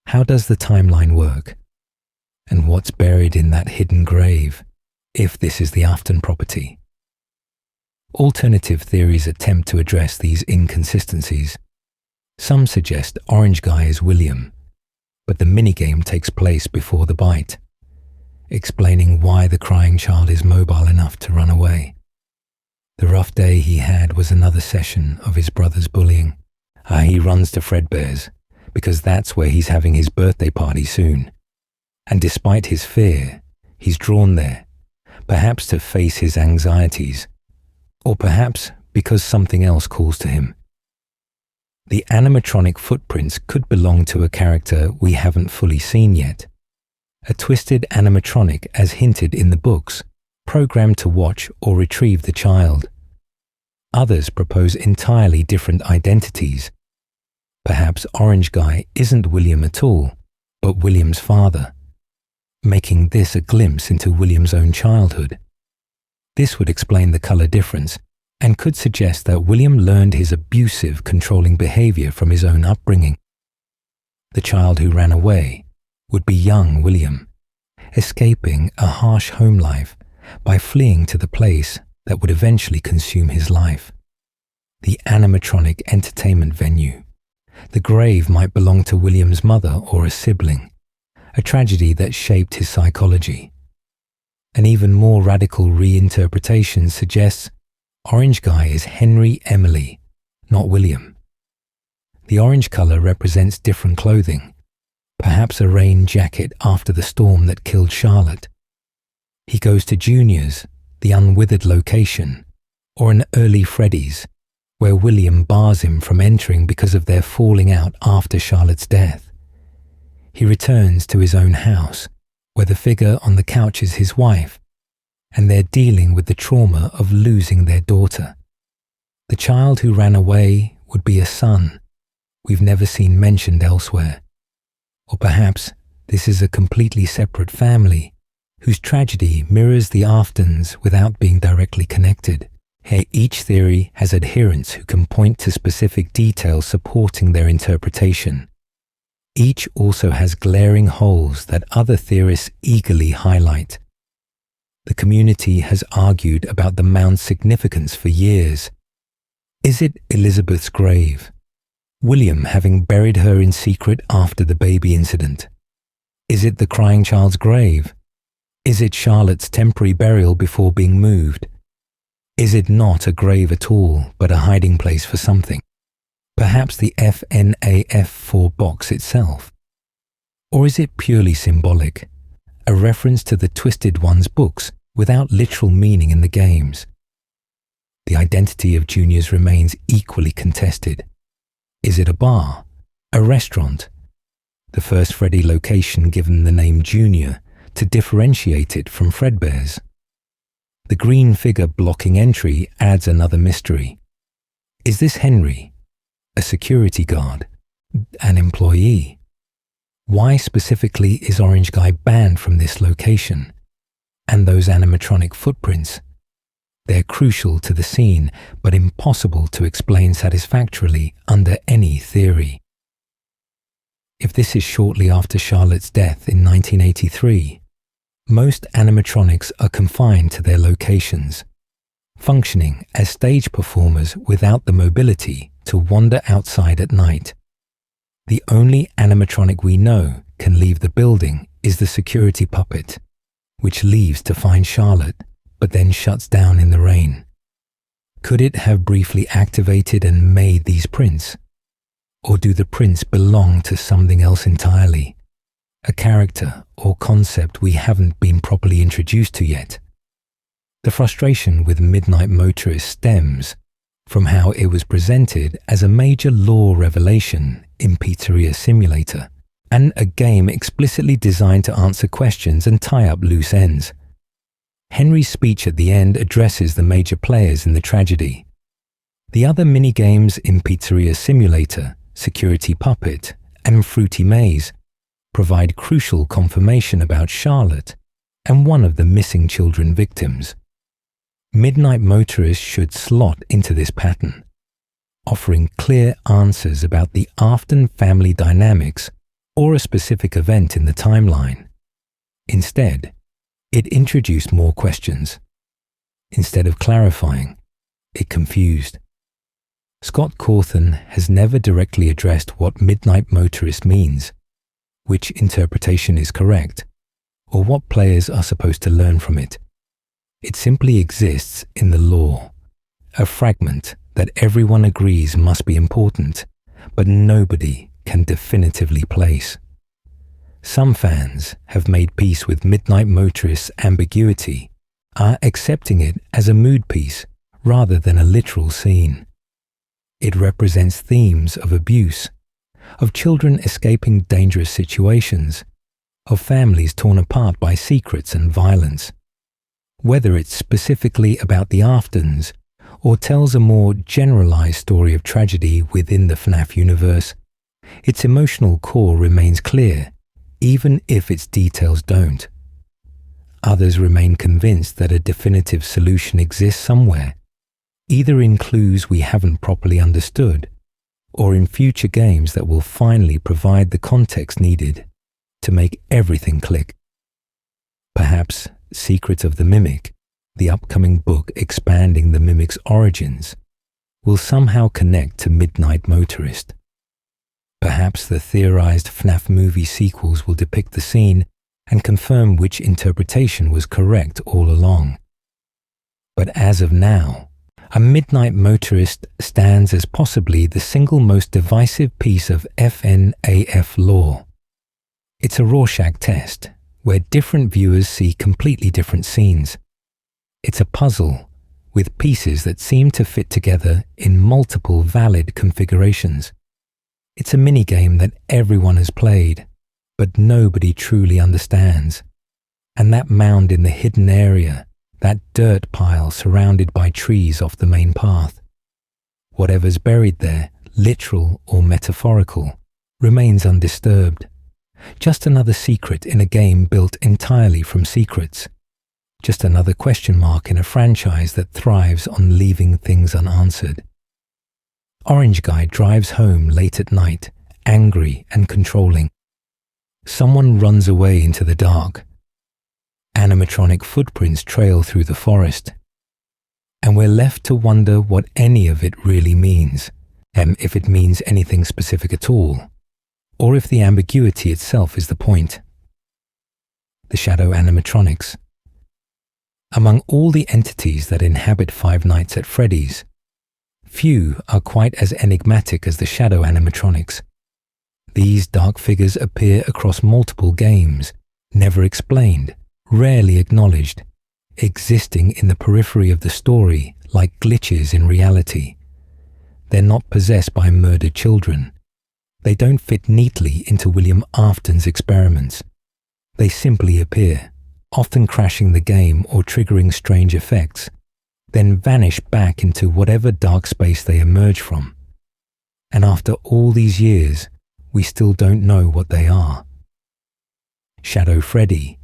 how does the timeline work? And what's buried in that hidden grave, if this is the Afton property? Alternative theories attempt to address these inconsistencies. Some suggest Orange Guy is William, but the minigame takes place before the bite, explaining why the crying child is mobile enough to run away. The rough day he had was another session of his brother's bullying. He runs to Fredbear's, because that's where he's having his birthday party soon. And despite his fear, he's drawn there, perhaps to face his anxieties, or perhaps because something else calls to him. The animatronic footprints could belong to a character we haven't fully seen yet. A twisted animatronic as hinted in the books, programmed to watch or retrieve the child. Others propose entirely different identities. Perhaps Orange Guy isn't William at all, but William's father, making this a glimpse into William's own childhood. This would explain the color difference and could suggest that William learned his abusive, controlling behavior from his own upbringing. The child who ran away would be young William, escaping a harsh home life by fleeing to the place that would eventually consume his life. The animatronic entertainment venue. The grave might belong to William's mother or a sibling, a tragedy that shaped his psychology. An even more radical reinterpretation suggests Orange Guy is Henry Emily, not William. The orange color represents different clothing, perhaps a rain jacket after the storm that killed Charlotte. He goes to Junior's, the unwithered location, or an early Freddy's, where William bars him from entering because of their falling out after Charlotte's death. He returns to his own house, where the figure on the couch is his wife, and they're dealing with the trauma of losing their daughter. The child who ran away would be a son we've never seen mentioned elsewhere. Or perhaps this is a completely separate family whose tragedy mirrors the Aftons without being directly connected. Here, each theory has adherents who can point to specific details supporting their interpretation. Each also has glaring holes that other theorists eagerly highlight. The community has argued about the mound's significance for years. Is it Elizabeth's grave? William having buried her in secret after the baby incident? Is it the crying child's grave? Is it Charlotte's temporary burial before being moved? Is it not a grave at all, but a hiding place for something? Perhaps the FNAF 4 box itself? Or is it purely symbolic, a reference to the Twisted One's books without literal meaning in the games? The identity of Junior's remains equally contested. Is it a bar? A restaurant? The first Freddy location given the name Junior to differentiate it from Fredbear's. The green figure blocking entry adds another mystery. Is this Henry? A security guard? An employee? Why specifically is Orange Guy banned from this location? And those animatronic footprints? They're crucial to the scene, but impossible to explain satisfactorily under any theory. If this is shortly after Charlotte's death in 1983, most animatronics are confined to their locations, functioning as stage performers without the mobility to wander outside at night. The only animatronic we know can leave the building is the security puppet, which leaves to find Charlotte, but then shuts down in the rain. Could it have briefly activated and made these prints? Or do the prints belong to something else entirely? A character or concept we haven't been properly introduced to yet. The frustration with Midnight Motorist stems from how it was presented as a major lore revelation in Pizzeria Simulator, and a game explicitly designed to answer questions and tie up loose ends. Henry's speech at the end addresses the major players in the tragedy. The other mini-games in Pizzeria Simulator, Security Puppet, and Fruity Maze provide crucial confirmation about Charlotte and one of the missing children victims. Midnight Motorist should slot into this pattern, offering clear answers about the Afton family dynamics or a specific event in the timeline. Instead, it introduced more questions. Instead of clarifying, it confused. Scott Cawthon has never directly addressed what Midnight Motorist means, which interpretation is correct, or what players are supposed to learn from it. It simply exists in the lore, a fragment that everyone agrees must be important, but nobody can definitively place. Some fans have made peace with Midnight Motorist's ambiguity, are accepting it as a mood piece rather than a literal scene. It represents themes of abuse, of children escaping dangerous situations, of families torn apart by secrets and violence. Whether it's specifically about the Aftons or tells a more generalized story of tragedy within the FNAF universe, its emotional core remains clear, even if its details don't. Others remain convinced that a definitive solution exists somewhere, either in clues we haven't properly understood, or in future games that will finally provide the context needed to make everything click. Perhaps Secret of the Mimic, the upcoming book expanding the Mimic's origins, will somehow connect to Midnight Motorist. Perhaps the theorized FNAF movie sequels will depict the scene and confirm which interpretation was correct all along. But as of now, A Midnight Motorist stands as possibly the single most divisive piece of FNAF lore. It's a Rorschach test, where different viewers see completely different scenes. It's a puzzle, with pieces that seem to fit together in multiple valid configurations. It's a minigame that everyone has played, but nobody truly understands. And that mound in the hidden area, that dirt pile surrounded by trees off the main path, whatever's buried there, literal or metaphorical, remains undisturbed. Just another secret in a game built entirely from secrets. Just another question mark in a franchise that thrives on leaving things unanswered. Orange Guy drives home late at night, angry and controlling. Someone runs away into the dark. Animatronic footprints trail through the forest. And we're left to wonder what any of it really means, and if it means anything specific at all, or if the ambiguity itself is the point. The shadow animatronics. Among all the entities that inhabit Five Nights at Freddy's, few are quite as enigmatic as the shadow animatronics. These dark figures appear across multiple games, never explained, rarely acknowledged, existing in the periphery of the story like glitches in reality. They're not possessed by murdered children. They don't fit neatly into William Afton's experiments. They simply appear, often crashing the game or triggering strange effects, then vanish back into whatever dark space they emerge from. And after all these years, we still don't know what they are. Shadow Freddy,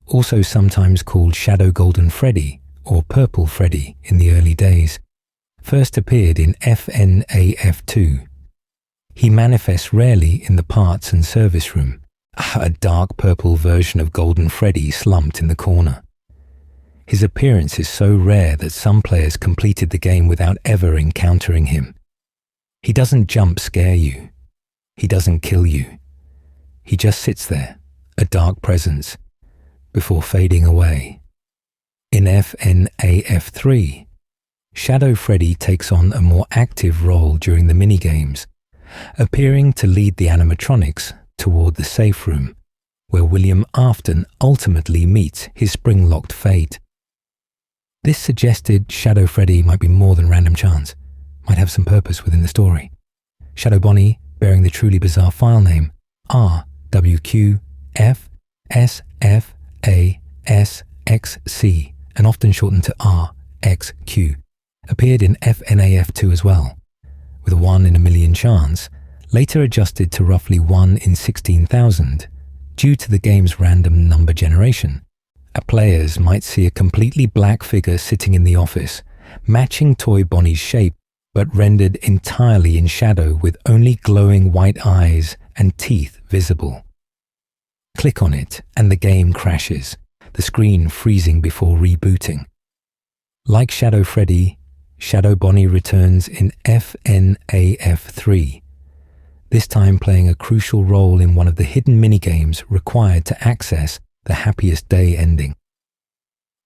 also sometimes called Shadow Golden Freddy or Purple Freddy in the early days, first appeared in FNAF 2. He manifests rarely in the parts and service room, a dark purple version of Golden Freddy slumped in the corner. His appearance is so rare that some players completed the game without ever encountering him. He doesn't jump scare you. He doesn't kill you. He just sits there, a dark presence, before fading away. In FNAF 3, Shadow Freddy takes on a more active role during the minigames, appearing to lead the animatronics toward the safe room, where William Afton ultimately meets his spring-locked fate. This suggested Shadow Freddy might be more than random chance, might have some purpose within the story. Shadow Bonnie, bearing the truly bizarre file name RWQFSFASXC, and often shortened to RXQ, appeared in FNAF 2 as well, with a 1 in a million chance, later adjusted to roughly 1 in 16,000 due to the game's random number generation, Players might see a completely black figure sitting in the office, matching Toy Bonnie's shape, but rendered entirely in shadow with only glowing white eyes and teeth visible. Click on it and the game crashes, the screen freezing before rebooting. Like Shadow Freddy, Shadow Bonnie returns in FNAF 3, this time playing a crucial role in one of the hidden minigames required to access the happiest day ending.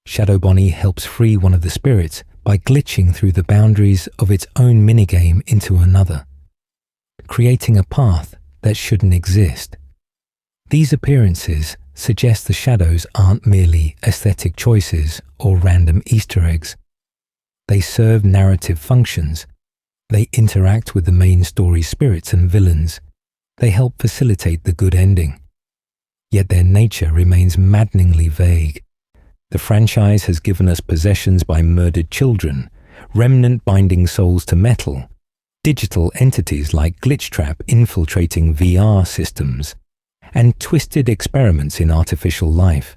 Shadow Bonnie helps free one of the spirits by glitching through the boundaries of its own minigame into another, creating a path that shouldn't exist. These appearances suggest the shadows aren't merely aesthetic choices or random Easter eggs. They serve narrative functions. They interact with the main story spirits and villains. They help facilitate the good ending. Yet their nature remains maddeningly vague. The franchise has given us possessions by murdered children, remnant binding souls to metal, digital entities like Glitchtrap infiltrating VR systems, and twisted experiments in artificial life.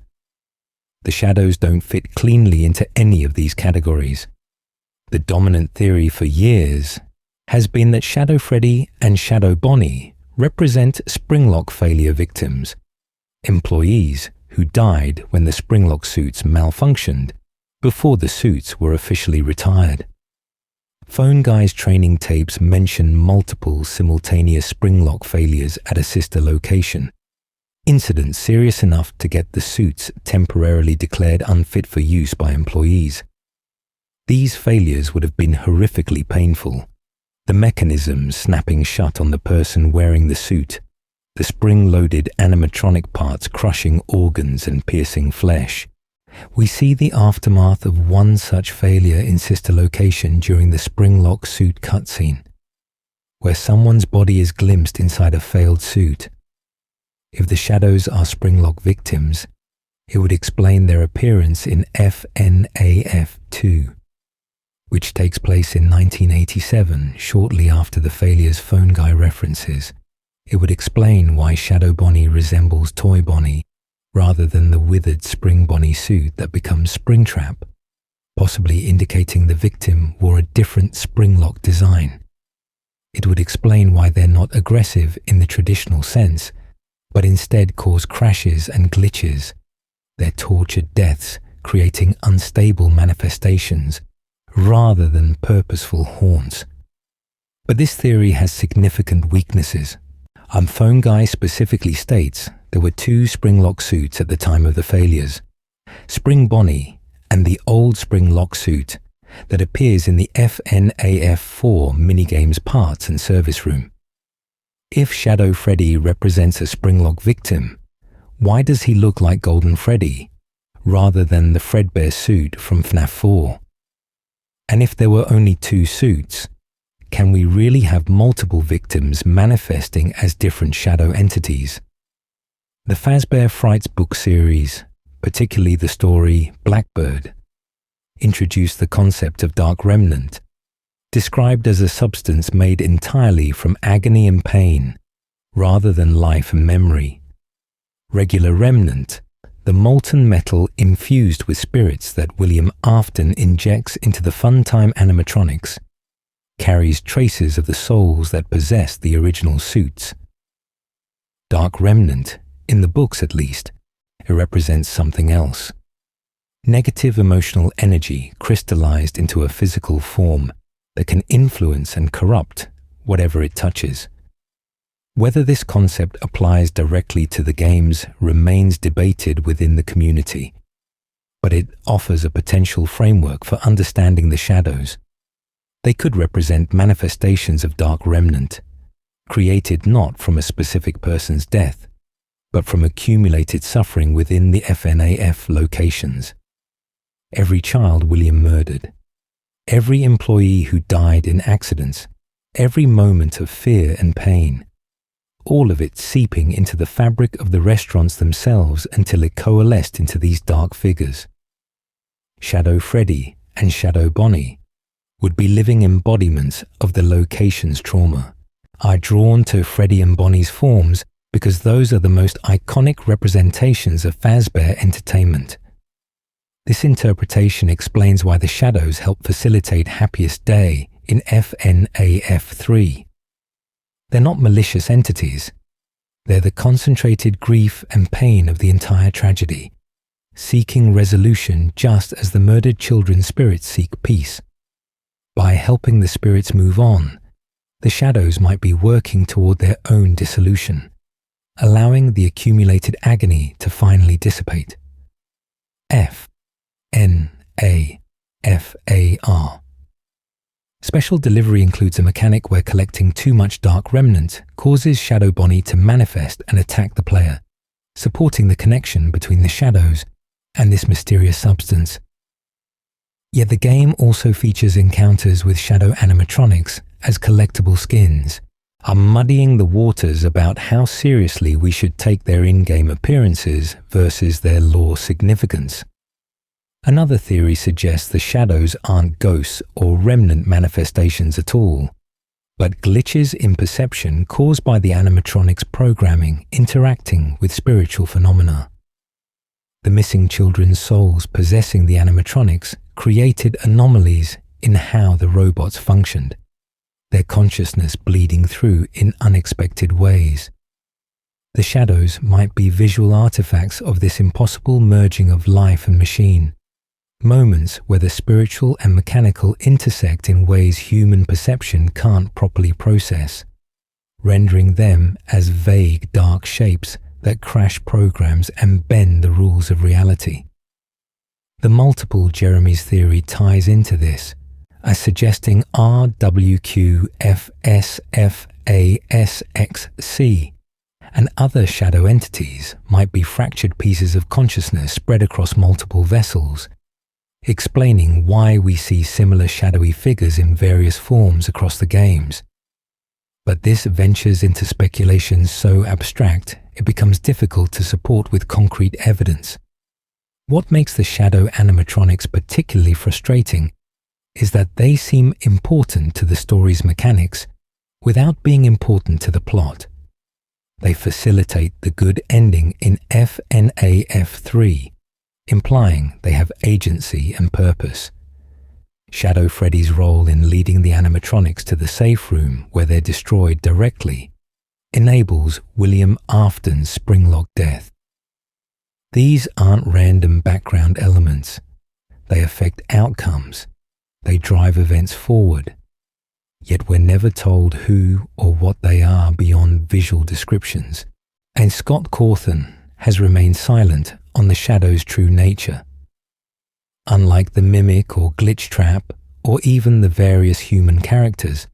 The shadows don't fit cleanly into any of these categories. The dominant theory for years has been that Shadow Freddy and Shadow Bonnie represent Springlock failure victims, employees who died when the Springlock suits malfunctioned before the suits were officially retired. Phone Guy's training tapes mention multiple simultaneous Springlock failures at a sister location, incidents serious enough to get the suits temporarily declared unfit for use by employees. These failures would have been horrifically painful, the mechanism snapping shut on the person wearing the suit, the spring-loaded animatronic parts crushing organs and piercing flesh. We see the aftermath of one such failure in sister location during the Springlock suit cutscene, where someone's body is glimpsed inside a failed suit. If the shadows are Springlock victims, it would explain their appearance in FNAF 2, which takes place in 1987, shortly after the failures Phone Guy references. It would explain why Shadow Bonnie resembles Toy Bonnie rather than the withered Spring Bonnie suit that becomes Springtrap, possibly indicating the victim wore a different Springlock design. It would explain why they're not aggressive in the traditional sense, but instead cause crashes and glitches, their tortured deaths creating unstable manifestations rather than purposeful haunts. But this theory has significant weaknesses. Phone Guy specifically states there were two Springlock suits at the time of the failures, Spring Bonnie and the old Springlock suit that appears in the FNAF 4 minigame's parts and service room. If Shadow Freddy represents a Springlock victim, why does he look like Golden Freddy rather than the Fredbear suit from FNAF 4? And if there were only two suits, can we really have multiple victims manifesting as different shadow entities? The Fazbear Frights book series, particularly the story Blackbird, introduced the concept of Dark Remnant, described as a substance made entirely from agony and pain, rather than life and memory. Regular Remnant, the molten metal infused with spirits that William Afton injects into the Funtime animatronics, carries traces of the souls that possess the original suits. Dark Remnant, in the books at least, it represents something else. Negative emotional energy crystallized into a physical form that can influence and corrupt whatever it touches. Whether this concept applies directly to the games remains debated within the community, but it offers a potential framework for understanding the shadows. They could represent manifestations of Dark Remnant, created not from a specific person's death, but from accumulated suffering within the FNAF locations. Every child William murdered, every employee who died in accidents, every moment of fear and pain, all of it seeping into the fabric of the restaurants themselves until it coalesced into these dark figures. Shadow Freddy and Shadow Bonnie would be living embodiments of the location's trauma, are drawn to Freddy and Bonnie's forms because those are the most iconic representations of Fazbear entertainment. This interpretation explains why the shadows help facilitate Happiest Day in FNAF 3. They're not malicious entities. They're the concentrated grief and pain of the entire tragedy, seeking resolution just as the murdered children's spirits seek peace. By helping the spirits move on, the shadows might be working toward their own dissolution, allowing the accumulated agony to finally dissipate. FNAFAR. Special delivery includes a mechanic where collecting too much dark remnant causes Shadow Bonnie to manifest and attack the player, supporting the connection between the shadows and this mysterious substance. Yet the game also features encounters with shadow animatronics as collectible skins, muddying the waters about how seriously we should take their in-game appearances versus their lore significance. Another theory suggests the shadows aren't ghosts or remnant manifestations at all, but glitches in perception caused by the animatronics programming interacting with spiritual phenomena. The missing children's souls possessing the animatronics created anomalies in how the robots functioned, their consciousness bleeding through in unexpected ways. The shadows might be visual artifacts of this impossible merging of life and machine, moments where the spiritual and mechanical intersect in ways human perception can't properly process, rendering them as vague dark shapes that crash programs and bend the rules of reality. The multiple Jeremy's theory ties into this, as suggesting RWQFSFASXC and other shadow entities might be fractured pieces of consciousness spread across multiple vessels, explaining why we see similar shadowy figures in various forms across the games. But this ventures into speculation so abstract it becomes difficult to support with concrete evidence. What makes the shadow animatronics particularly frustrating is that they seem important to the story's mechanics without being important to the plot. They facilitate the good ending in FNAF 3, implying they have agency and purpose. Shadow Freddy's role in leading the animatronics to the safe room where they're destroyed directly enables William Afton's springlock death. These aren't random background elements. They affect outcomes. They drive events forward. Yet we're never told who or what they are beyond visual descriptions. And Scott Cawthon has remained silent on the shadow's true nature. Unlike the mimic or glitch trap, or even the various human characters,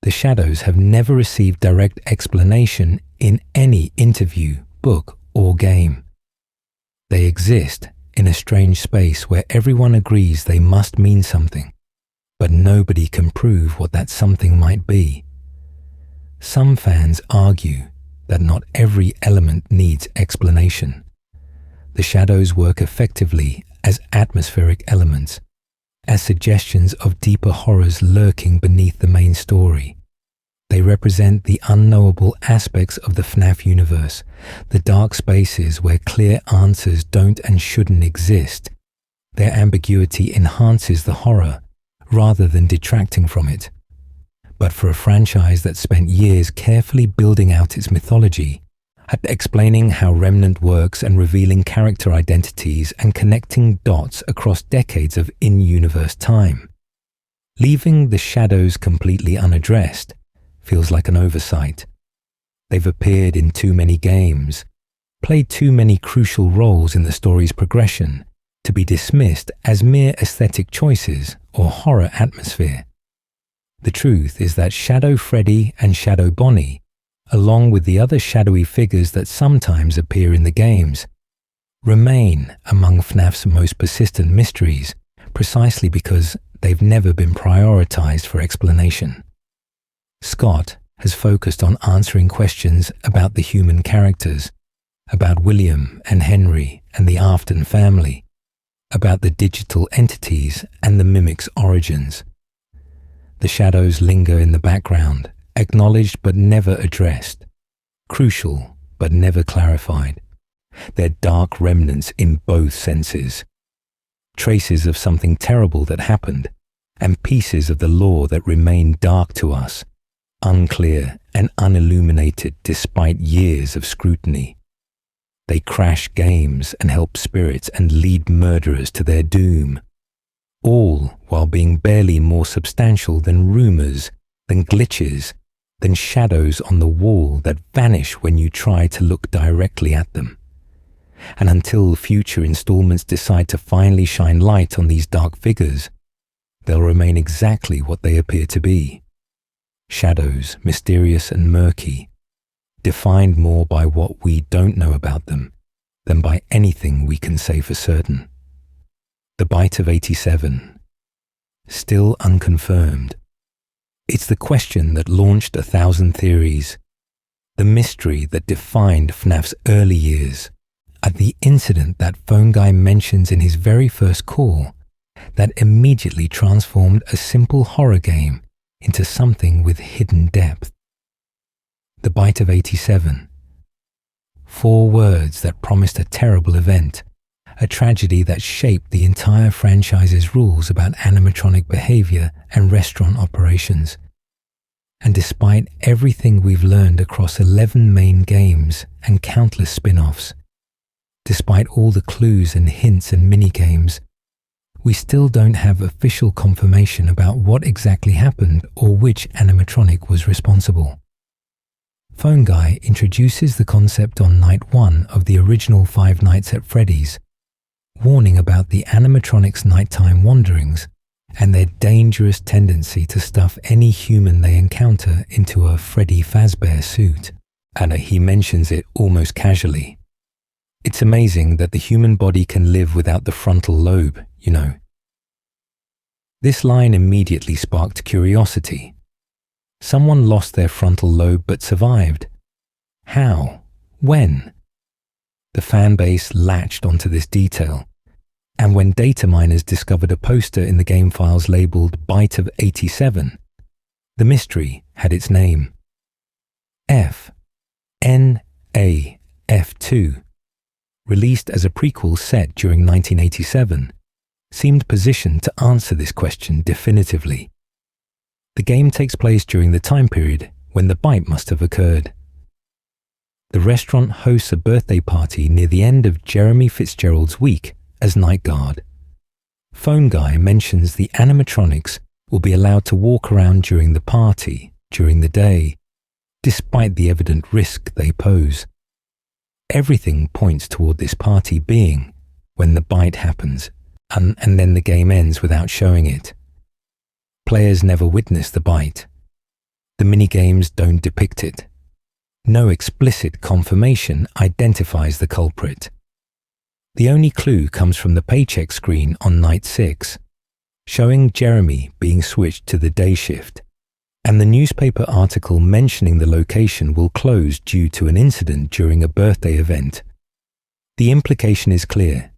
the shadows have never received direct explanation in any interview, book, or game. They exist in a strange space where everyone agrees they must mean something, but nobody can prove what that something might be. Some fans argue that not every element needs explanation. The shadows work effectively as atmospheric elements, as suggestions of deeper horrors lurking beneath the main story. They represent the unknowable aspects of the FNAF universe, the dark spaces where clear answers don't and shouldn't exist. Their ambiguity enhances the horror rather than detracting from it. But for a franchise that spent years carefully building out its mythology, at explaining how Remnant works and revealing character identities and connecting dots across decades of in-universe time, leaving the shadows completely unaddressed feels like an oversight. They've appeared in too many games, played too many crucial roles in the story's progression to be dismissed as mere aesthetic choices or horror atmosphere. The truth is that Shadow Freddy and Shadow Bonnie, along with the other shadowy figures that sometimes appear in the games, remain among FNAF's most persistent mysteries precisely because they've never been prioritized for explanation. Scott has focused on answering questions about the human characters, about William and Henry and the Afton family, about the digital entities and the mimic's origins. The shadows linger in the background, acknowledged but never addressed, crucial but never clarified. They're dark remnants in both senses, traces of something terrible that happened, and pieces of the lore that remain dark to us, unclear and unilluminated despite years of scrutiny. They crash games and help spirits and lead murderers to their doom, all while being barely more substantial than rumors, than glitches, than shadows on the wall that vanish when you try to look directly at them. And until future installments decide to finally shine light on these dark figures, they'll remain exactly what they appear to be. Shadows, mysterious and murky, defined more by what we don't know about them than by anything we can say for certain. The Bite of 87. Still unconfirmed. It's the question that launched 1,000 theories, the mystery that defined FNAF's early years, and the incident that phone guy mentions in his very first call that immediately transformed a simple horror game into something with hidden depth. The Bite of 87. 4 words that promised a terrible event, a tragedy that shaped the entire franchise's rules about animatronic behavior and restaurant operations. And despite everything we've learned across 11 main games and countless spin-offs, despite all the clues and hints and mini-games, we still don't have official confirmation about what exactly happened or which animatronic was responsible. Phone Guy introduces the concept on night 1 of the original Five Nights at Freddy's, warning about the animatronics' nighttime wanderings and their dangerous tendency to stuff any human they encounter into a Freddy Fazbear suit. And he mentions it almost casually. It's amazing that the human body can live without the frontal lobe, you know. This line immediately sparked curiosity. Someone lost their frontal lobe but survived. How? When? The fan base latched onto this detail, and when data miners discovered a poster in the game files labeled Bite of 87, the mystery had its name. FNAF2, released as a prequel set during 1987, seemed positioned to answer this question definitively. The game takes place during the time period when the bite must have occurred. The restaurant hosts a birthday party near the end of Jeremy Fitzgerald's week as night guard. Phone Guy mentions the animatronics will be allowed to walk around during the party, during the day, despite the evident risk they pose. Everything points toward this party being when the bite happens, and then the game ends without showing it. Players never witness the bite. The minigames don't depict it. No explicit confirmation identifies the culprit. The only clue comes from the paycheck screen on night 6, showing Jeremy being switched to the day shift, and the newspaper article mentioning the location will close due to an incident during a birthday event. The implication is clear.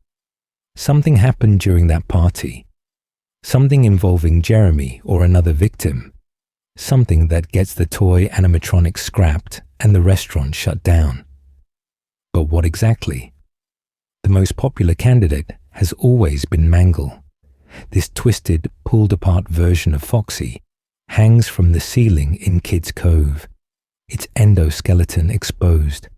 Something happened during that party. Something involving Jeremy or another victim. Something that gets the toy animatronics scrapped and the restaurant shut down. But what exactly? The most popular candidate has always been Mangle. This twisted, pulled-apart version of Foxy hangs from the ceiling in Kid's Cove, its endoskeleton exposed,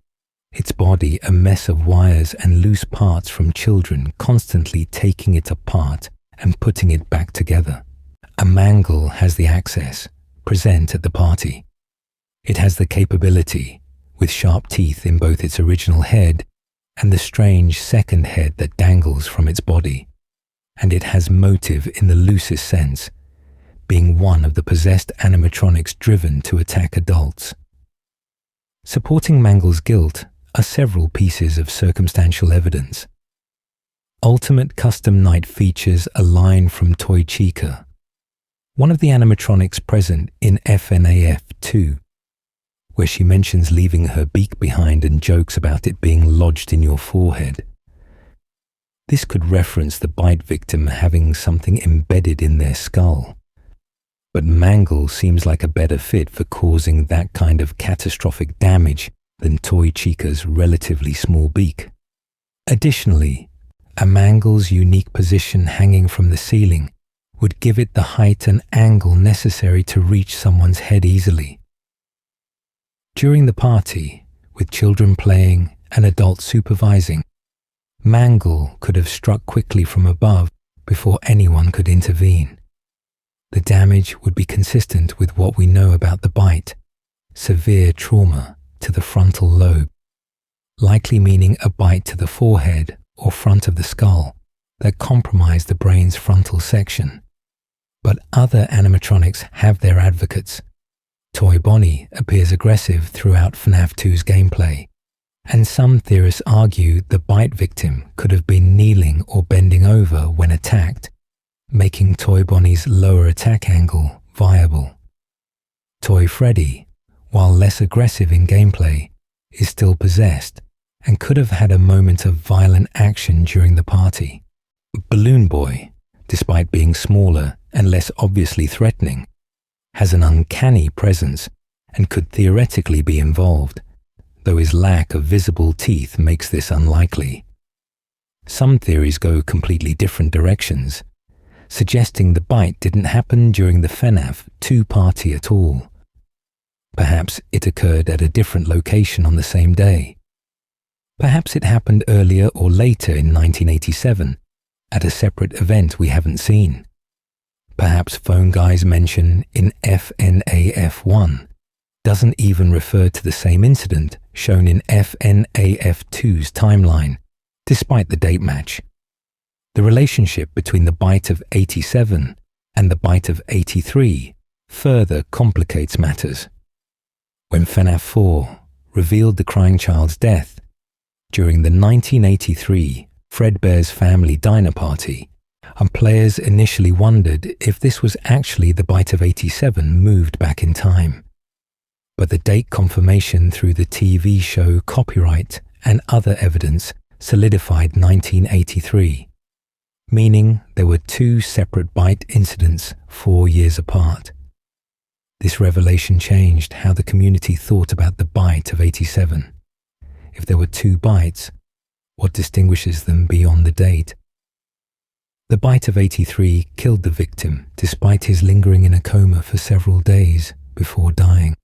its body a mess of wires and loose parts from children constantly taking it apart and putting it back together. A Mangle has the access, present at the party. It has the capability, with sharp teeth in both its original head and the strange second head that dangles from its body. And it has motive in the loosest sense, being one of the possessed animatronics driven to attack adults. Supporting Mangle's guilt are several pieces of circumstantial evidence. Ultimate Custom Night features a line from Toy Chica, one of the animatronics present in FNAF 2, where she mentions leaving her beak behind and jokes about it being lodged in your forehead. This could reference the bite victim having something embedded in their skull, but Mangle seems like a better fit for causing that kind of catastrophic damage than Toy Chica's relatively small beak. Additionally, A mangle's unique position hanging from the ceiling would give it the height and angle necessary to reach someone's head easily. During the party, with children playing and adults supervising, Mangle could have struck quickly from above before anyone could intervene. The damage would be consistent with what we know about the bite, severe trauma to the frontal lobe, likely meaning a bite to the forehead or front of the skull that compromised the brain's frontal section. But other animatronics have their advocates. Toy Bonnie appears aggressive throughout FNAF 2's gameplay, and some theorists argue the bite victim could have been kneeling or bending over when attacked, making Toy Bonnie's lower attack angle viable. Toy Freddy, while less aggressive in gameplay, is still possessed and could have had a moment of violent action during the party. Balloon Boy, despite being smaller and less obviously threatening, has an uncanny presence and could theoretically be involved, though his lack of visible teeth makes this unlikely. Some theories go completely different directions, suggesting the bite didn't happen during the FNAF 2 party at all. Perhaps it occurred at a different location on the same day. Perhaps it happened earlier or later in 1987, at a separate event we haven't seen. Perhaps Phone Guy's mention in FNAF 1 doesn't even refer to the same incident shown in FNAF 2's timeline, despite the date match. The relationship between the bite of 87 and the bite of 83 further complicates matters. When FNAF 4 revealed the crying child's death during the 1983 Fredbear's Family Diner Party, and players initially wondered if this was actually the bite of 87 moved back in time. But the date confirmation through the TV show copyright and other evidence solidified 1983, meaning there were 2 separate bite incidents 4 years apart. This revelation changed how the community thought about the bite of 87. If there were 2 bites, what distinguishes them beyond the date? The bite of 83 killed the victim despite his lingering in a coma for several days before dying.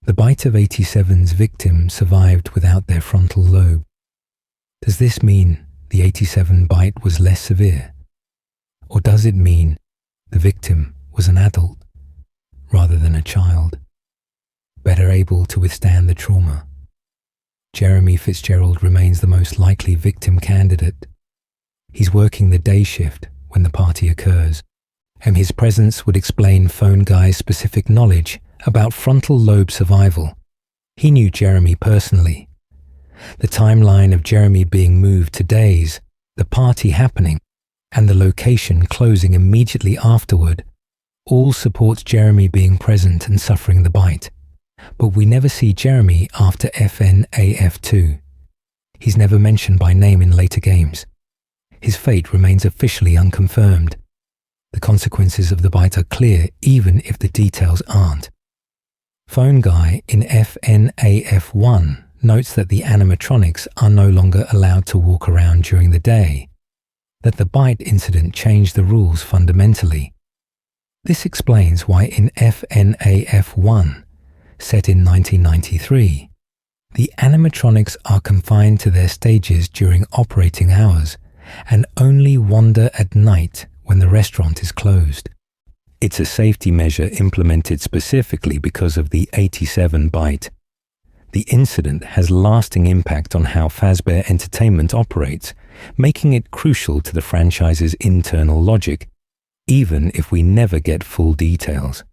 The bite of 87's victim survived without their frontal lobe. Does this mean the 87 bite was less severe? Or does it mean the victim was an adult rather than a child, better able to withstand the trauma? Jeremy Fitzgerald remains the most likely victim candidate. He's working the day shift when the party occurs, and his presence would explain Phone Guy's specific knowledge about frontal lobe survival. He knew Jeremy personally. The timeline of Jeremy being moved to days, the party happening, and the location closing immediately afterward all supports Jeremy being present and suffering the bite. But we never see Jeremy after FNAF 2. He's never mentioned by name in later games. His fate remains officially unconfirmed. The consequences of the bite are clear even if the details aren't. Phone Guy in FNAF 1 notes that the animatronics are no longer allowed to walk around during the day, that the bite incident changed the rules fundamentally. This explains why in FNAF 1, set in 1993, the animatronics are confined to their stages during operating hours and only wander at night when the restaurant is closed. It's a safety measure implemented specifically because of the 87 bite. The incident has lasting impact on how Fazbear Entertainment operates, making it crucial to the franchise's internal logic, even if we never get full details.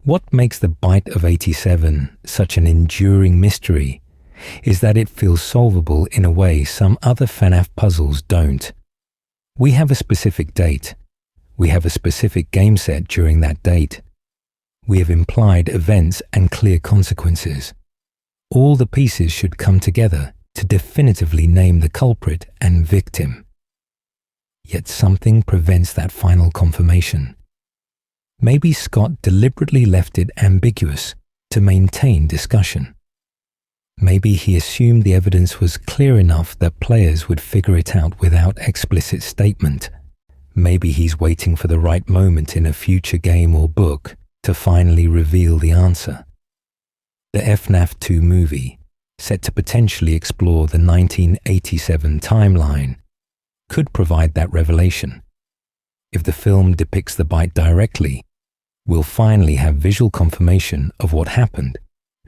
What makes the bite of 87 such an enduring mystery is that it feels solvable in a way some other FNAF puzzles don't. We have a specific date. We have a specific game set during that date. We have implied events and clear consequences. All the pieces should come together to definitively name the culprit and victim. Yet something prevents that final confirmation. Maybe Scott deliberately left it ambiguous to maintain discussion. Maybe he assumed the evidence was clear enough that players would figure it out without explicit statement. Maybe he's waiting for the right moment in a future game or book to finally reveal the answer. The FNAF 2 movie, set to potentially explore the 1987 timeline, could provide that revelation. If the film depicts the bite directly, we'll finally have visual confirmation of what happened,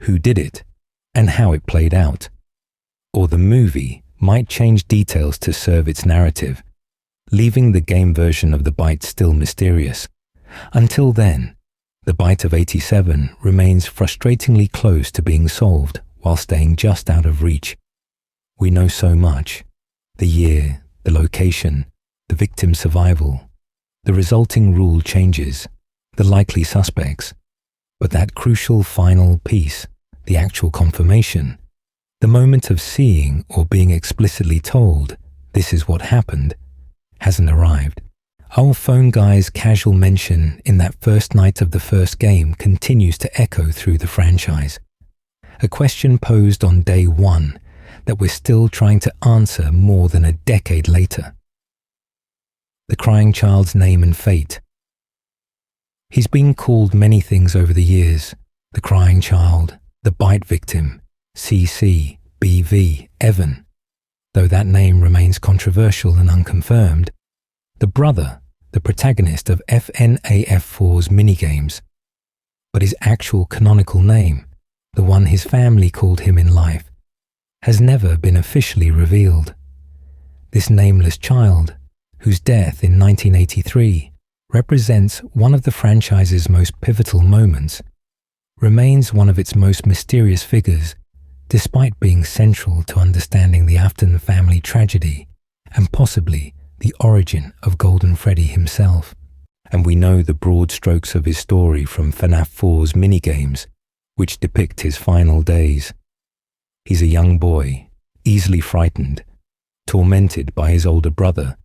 who did it, and how it played out. Or the movie might change details to serve its narrative, leaving the game version of the bite still mysterious. Until then, the bite of 87 remains frustratingly close to being solved while staying just out of reach. We know so much: the year, the location, the victim's survival, the resulting rule changes, the likely suspects, but that crucial final piece, the actual confirmation, the moment of seeing or being explicitly told, this is what happened, hasn't arrived. Our phone guy's casual mention in that first night of the first game continues to echo through the franchise. A question posed on day one that we're still trying to answer more than a decade later. The crying child's name and fate. He's been called many things over the years: the crying child, the bite victim, CC, BV, Evan. Though that name remains controversial and unconfirmed, the brother, the protagonist of FNAF4's minigames, but his actual canonical name, the one his family called him in life, has never been officially revealed. This nameless child, whose death in 1983 represents one of the franchise's most pivotal moments, remains one of its most mysterious figures, despite being central to understanding the Afton family tragedy and possibly the origin of Golden Freddy himself. And we know the broad strokes of his story from FNAF 4's minigames, which depict his final days. He's a young boy, easily frightened, tormented by his older brother,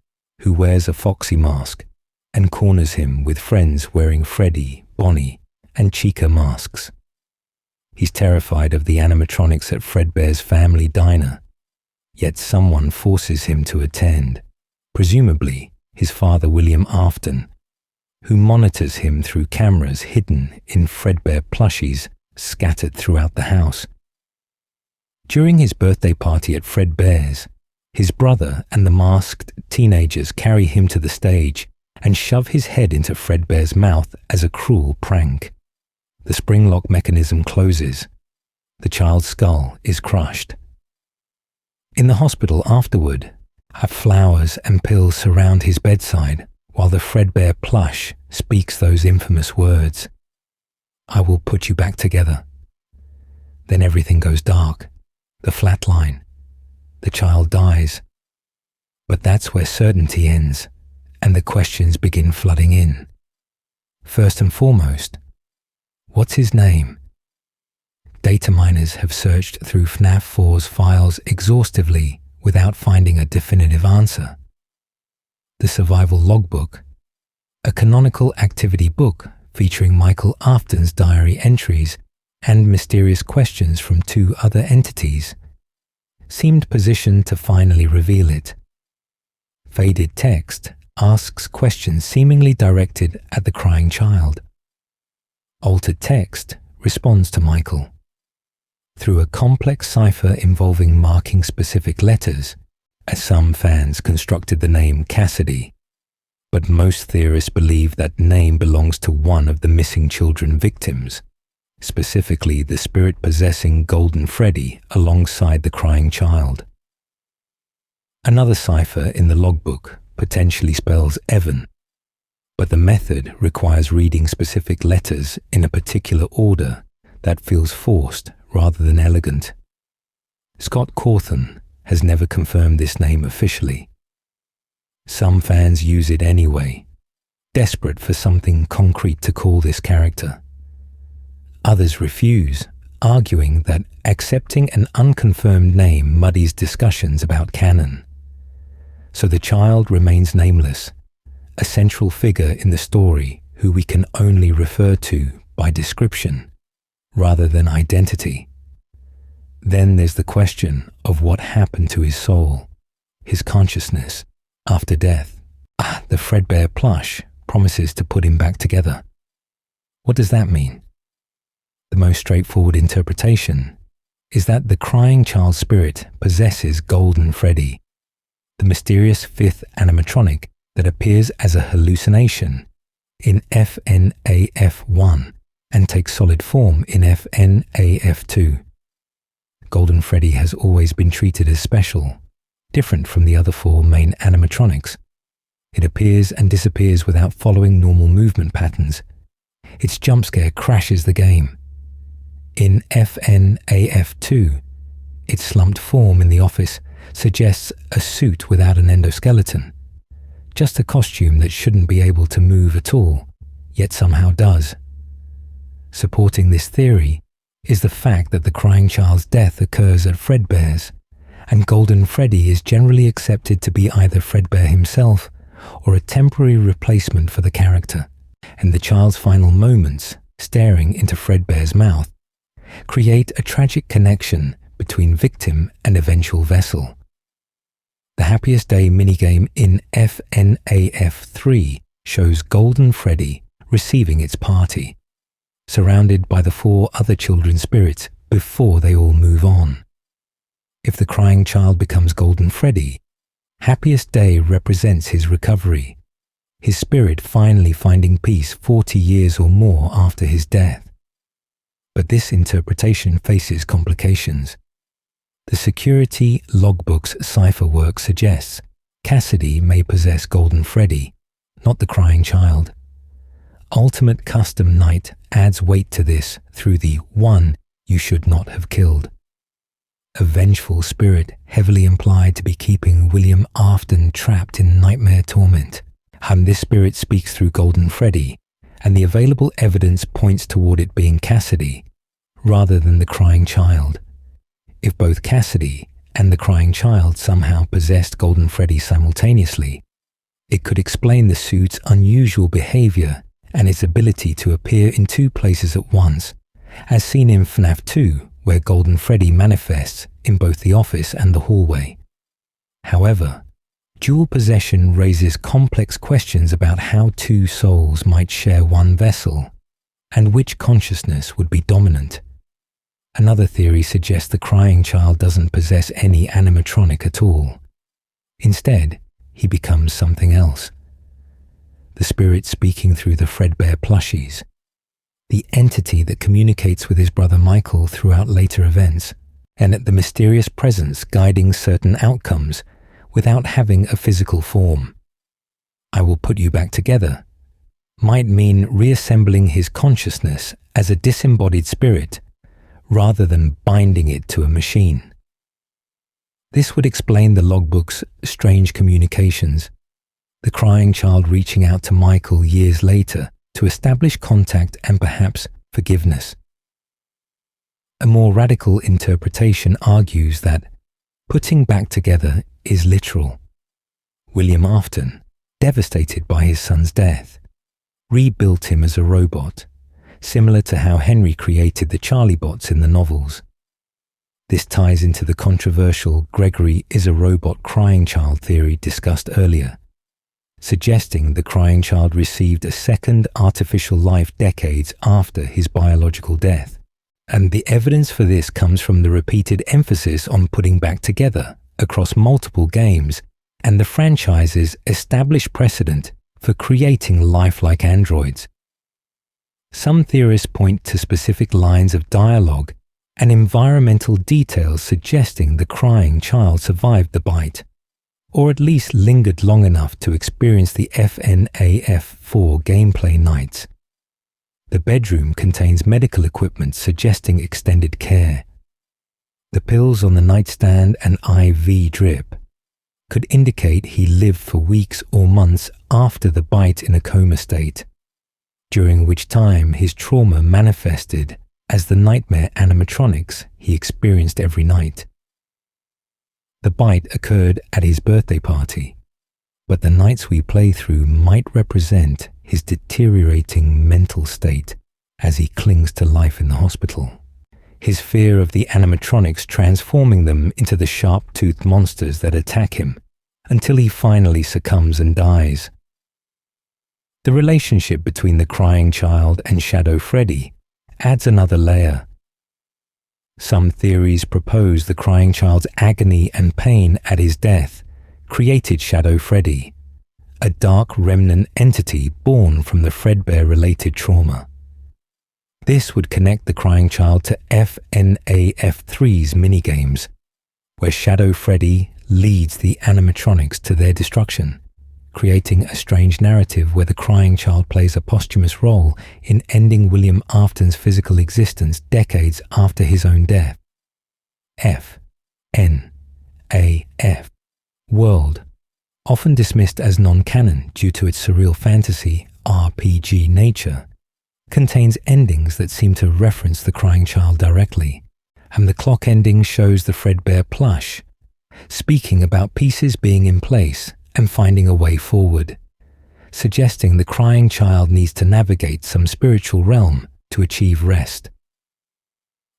who wears a foxy mask and corners him with friends wearing Freddy, Bonnie, and Chica masks. He's terrified of the animatronics at Fredbear's family diner, yet someone forces him to attend, presumably his father William Afton, who monitors him through cameras hidden in Fredbear plushies scattered throughout the house. During his birthday party at Fredbear's, his brother and the masked teenagers carry him to the stage and shove his head into Fredbear's mouth as a cruel prank. The spring lock mechanism closes. The child's skull is crushed. In the hospital afterward, flowers and pills surround his bedside while the Fredbear plush speaks those infamous words: "I will put you back together." Then everything goes dark, the flat line. The child dies. But that's where certainty ends, and the questions begin flooding in. First and foremost, what's his name? Data miners have searched through FNAF 4's files exhaustively without finding a definitive answer. The Survival Logbook, a canonical activity book featuring Michael Afton's diary entries and mysterious questions from two other entities, seemed positioned to finally reveal it. Faded text asks questions seemingly directed at the crying child. Altered text responds to Michael. Through a complex cipher involving marking specific letters, as some fans constructed the name Cassidy, but most theorists believe that name belongs to one of the missing children victims, specifically the spirit-possessing Golden Freddy alongside the crying child. Another cipher in the logbook potentially spells Evan, but the method requires reading specific letters in a particular order that feels forced rather than elegant. Scott Cawthon has never confirmed this name officially. Some fans use it anyway, desperate for something concrete to call this character. Others refuse, arguing that accepting an unconfirmed name muddies discussions about canon. So the child remains nameless, a central figure in the story who we can only refer to by description rather than identity. Then there's the question of what happened to his soul, his consciousness, after death. The Fredbear plush promises to put him back together. What does that mean? The most straightforward interpretation is that the crying child spirit possesses Golden Freddy, the mysterious fifth animatronic that appears as a hallucination in FNAF1 and takes solid form in FNAF2. Golden Freddy has always been treated as special, different from the other four main animatronics. It appears and disappears without following normal movement patterns. Its jump scare crashes the game. In FNAF2, its slumped form in the office suggests a suit without an endoskeleton, just a costume that shouldn't be able to move at all, yet somehow does. Supporting this theory is the fact that the crying child's death occurs at Fredbear's, and Golden Freddy is generally accepted to be either Fredbear himself or a temporary replacement for the character, and the child's final moments, staring into Fredbear's mouth, create a tragic connection between victim and eventual vessel. The Happiest Day minigame in FNAF3 shows Golden Freddy receiving its party, surrounded by the four other children's spirits before they all move on. If the crying child becomes Golden Freddy, Happiest Day represents his recovery, his spirit finally finding peace 40 years or more after his death. But this interpretation faces complications. The security logbook's cipher work suggests Cassidy may possess Golden Freddy, not the crying child. Ultimate Custom Night adds weight to this through the one you should not have killed. A vengeful spirit heavily implied to be keeping William Afton trapped in nightmare torment. This spirit speaks through Golden Freddy, and the available evidence points toward it being Cassidy, rather than the crying child. If both Cassidy and the crying child somehow possessed Golden Freddy simultaneously, it could explain the suit's unusual behavior and its ability to appear in two places at once, as seen in FNAF 2, where Golden Freddy manifests in both the office and the hallway. However, dual possession raises complex questions about how two souls might share one vessel, and which consciousness would be dominant. Another theory suggests the crying child doesn't possess any animatronic at all. Instead, he becomes something else. The spirit speaking through the Fredbear plushies, the entity that communicates with his brother Michael throughout later events, and the mysterious presence guiding certain outcomes without having a physical form. I will put you back together might mean reassembling his consciousness as a disembodied spirit rather than binding it to a machine. This would explain the logbook's strange communications, the crying child reaching out to Michael years later to establish contact and perhaps forgiveness. A more radical interpretation argues that putting back together is literal. William Afton, devastated by his son's death, rebuilt him as a robot, similar to how Henry created the Charlie bots in the novels. This ties into the controversial Gregory is a robot crying child theory discussed earlier, suggesting the crying child received a second artificial life decades after his biological death. And the evidence for this comes from the repeated emphasis on putting back together across multiple games and the franchise's established precedent for creating lifelike androids. Some theorists point to specific lines of dialogue and environmental details suggesting the crying child survived the bite, or at least lingered long enough to experience the FNAF4 gameplay nights. The bedroom contains medical equipment suggesting extended care. The pills on the nightstand and IV drip could indicate he lived for weeks or months after the bite in a coma state, during which time his trauma manifested as the nightmare animatronics he experienced every night. The bite occurred at his birthday party, but the nights we play through might represent his deteriorating mental state as he clings to life in the hospital. his fear of the animatronics transforming them into the sharp-toothed monsters that attack him, until he finally succumbs and dies. The relationship between the crying child and Shadow Freddy adds another layer. Some theories propose the crying child's agony and pain at his death created Shadow Freddy, a dark remnant entity born from the Fredbear-related trauma. This would connect the crying child to FNAF3's minigames, where Shadow Freddy leads the animatronics to their destruction, creating a strange narrative where the crying child plays a posthumous role in ending William Afton's physical existence decades after his own death. FNAF world, often dismissed as non-canon due to its surreal fantasy RPG nature, contains endings that seem to reference the crying child directly, and the clock ending shows the Fredbear plush, speaking about pieces being in place and finding a way forward, suggesting the crying child needs to navigate some spiritual realm to achieve rest.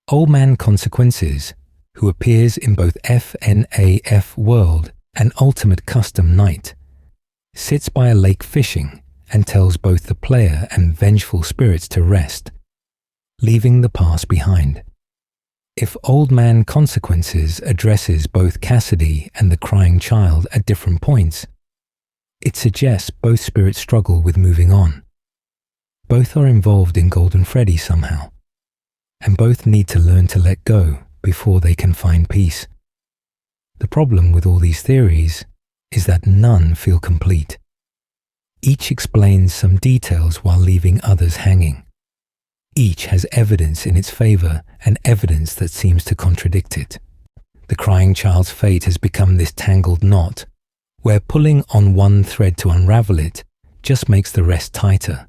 Old Man Consequences, who appears in both FNAF World and Ultimate Custom Night, sits by a lake fishing and tells both the player and vengeful spirits to rest, leaving the past behind. If Old Man Consequences addresses both Cassidy and the crying child at different points, it suggests both spirits struggle with moving on. Both are involved in Golden Freddy somehow, and both need to learn to let go before they can find peace. The problem with all these theories is that none feel complete. Each explains some details while leaving others hanging. Each has evidence in its favor and evidence that seems to contradict it. The crying child's fate has become this tangled knot, where pulling on one thread to unravel it just makes the rest tighter.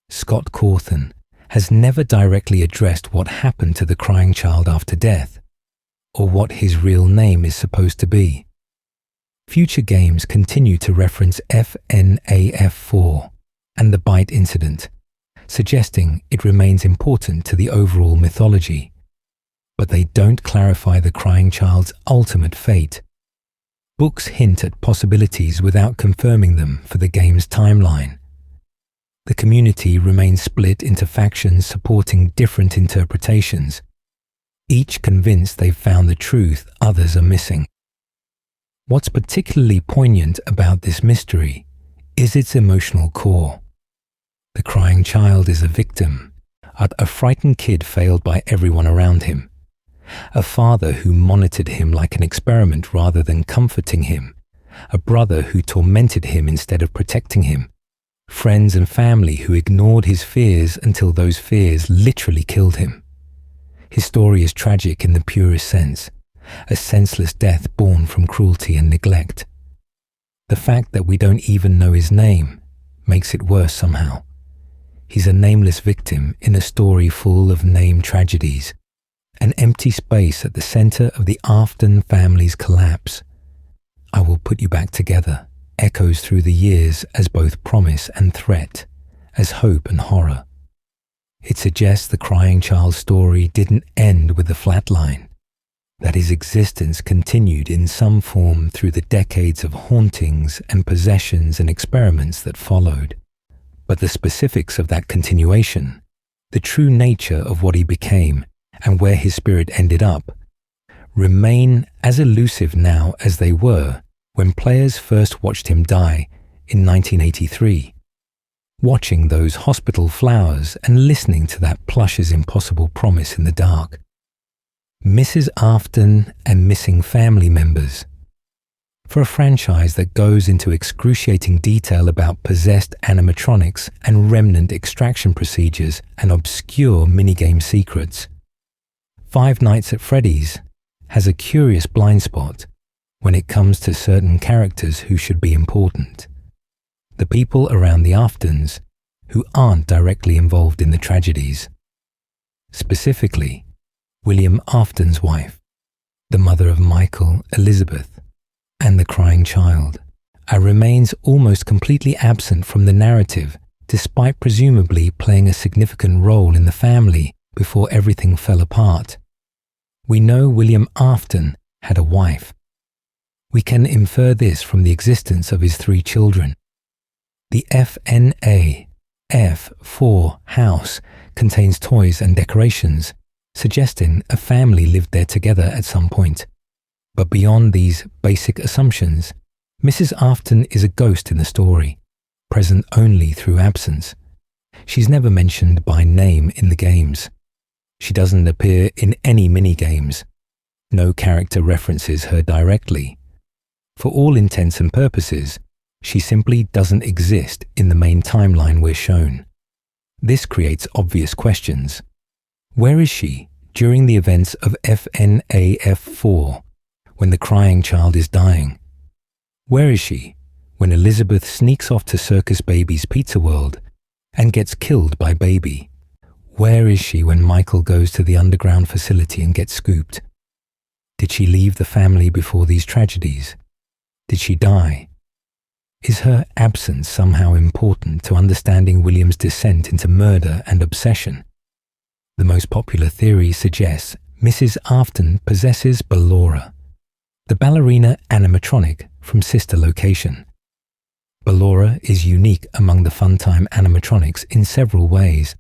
Scott Cawthon has never directly addressed what happened to the crying child after death, or what his real name is supposed to be. Future games continue to reference FNAF4 and the Bite incident, suggesting it remains important to the overall mythology, but they don't clarify the crying child's ultimate fate. Books hint at possibilities without confirming them for the game's timeline. The community remains split into factions supporting different interpretations, each convinced they've found the truth others are missing. What's particularly poignant about this mystery is its emotional core. The crying child is a victim, a frightened kid failed by everyone around him, a father who monitored him like an experiment rather than comforting him, a brother who tormented him instead of protecting him, friends and family who ignored his fears until those fears literally killed him. His story is tragic in the purest sense, a senseless death born from cruelty and neglect. The fact that we don't even know his name makes it worse somehow. He's a nameless victim in a story full of named tragedies, an empty space at the center of the Afton family's collapse. I will put you back together echoes through the years as both promise and threat, as hope and horror. It suggests the crying child's story didn't end with the flatline, that his existence continued in some form through the decades of hauntings and possessions and experiments that followed. But the specifics of that continuation, the true nature of what he became and where his spirit ended up, remain as elusive now as they were when players first watched him die in 1983. Watching those hospital flowers and listening to that plush's impossible promise in the dark. Mrs. Afton and missing family members. For a franchise that goes into excruciating detail about possessed animatronics and remnant extraction procedures and obscure minigame secrets, Five Nights at Freddy's has a curious blind spot when it comes to certain characters who should be important. The people around the Aftons who aren't directly involved in the tragedies. Specifically, William Afton's wife, the mother of Michael, Elizabeth, and the crying child, remains almost completely absent from the narrative, despite presumably playing a significant role in the family before everything fell apart. We know William Afton had a wife. We can infer this from the existence of his 3 children. The FNAF4 house contains toys and decorations, suggesting a family lived there together at some point. But beyond these basic assumptions, Mrs. Afton is a ghost in the story, present only through absence. She's never mentioned by name in the games. She doesn't appear in any mini-games. No character references her directly. For all intents and purposes, she simply doesn't exist in the main timeline we're shown. This creates obvious questions. Where is she during the events of FNAF4, when the crying child is dying? Where is she when Elizabeth sneaks off to Circus Baby's Pizza World and gets killed by Baby? Where is she when Michael goes to the underground facility and gets scooped? Did she leave the family before these tragedies? Did she die? Is her absence somehow important to understanding William's descent into murder and obsession? The most popular theory suggests Mrs. Afton possesses Ballora, the ballerina animatronic from Sister Location. Ballora is unique among the Funtime animatronics in several ways.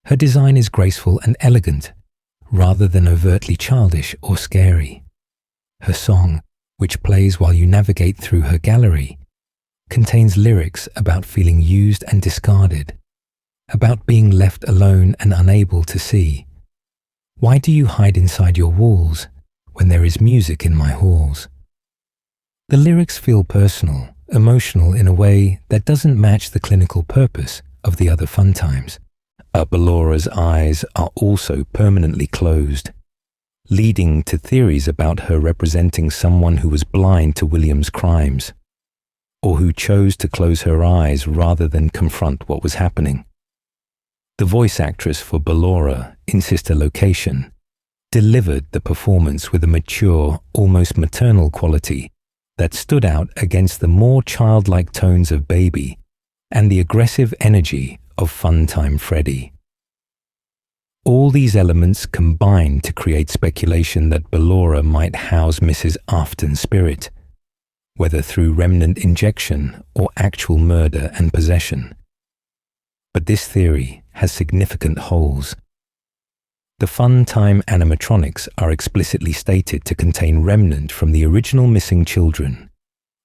Her design is graceful and elegant, rather than overtly childish or scary. Her song, which plays while you navigate through her gallery, contains lyrics about feeling used and discarded, about being left alone and unable to see. Why do you hide inside your walls when there is music in my halls? The lyrics feel personal, emotional in a way that doesn't match the clinical purpose of the other Funtimes. Ballora's eyes are also permanently closed, leading to theories about her representing someone who was blind to William's crimes, or who chose to close her eyes rather than confront what was happening. The voice actress for Ballora in Sister Location delivered the performance with a mature, almost maternal quality that stood out against the more childlike tones of Baby and the aggressive energy of Funtime Freddy. All these elements combine to create speculation that Ballora might house Mrs. Afton's spirit, whether through remnant injection or actual murder and possession. But this theory has significant holes. The Funtime animatronics are explicitly stated to contain remnant from the original missing children,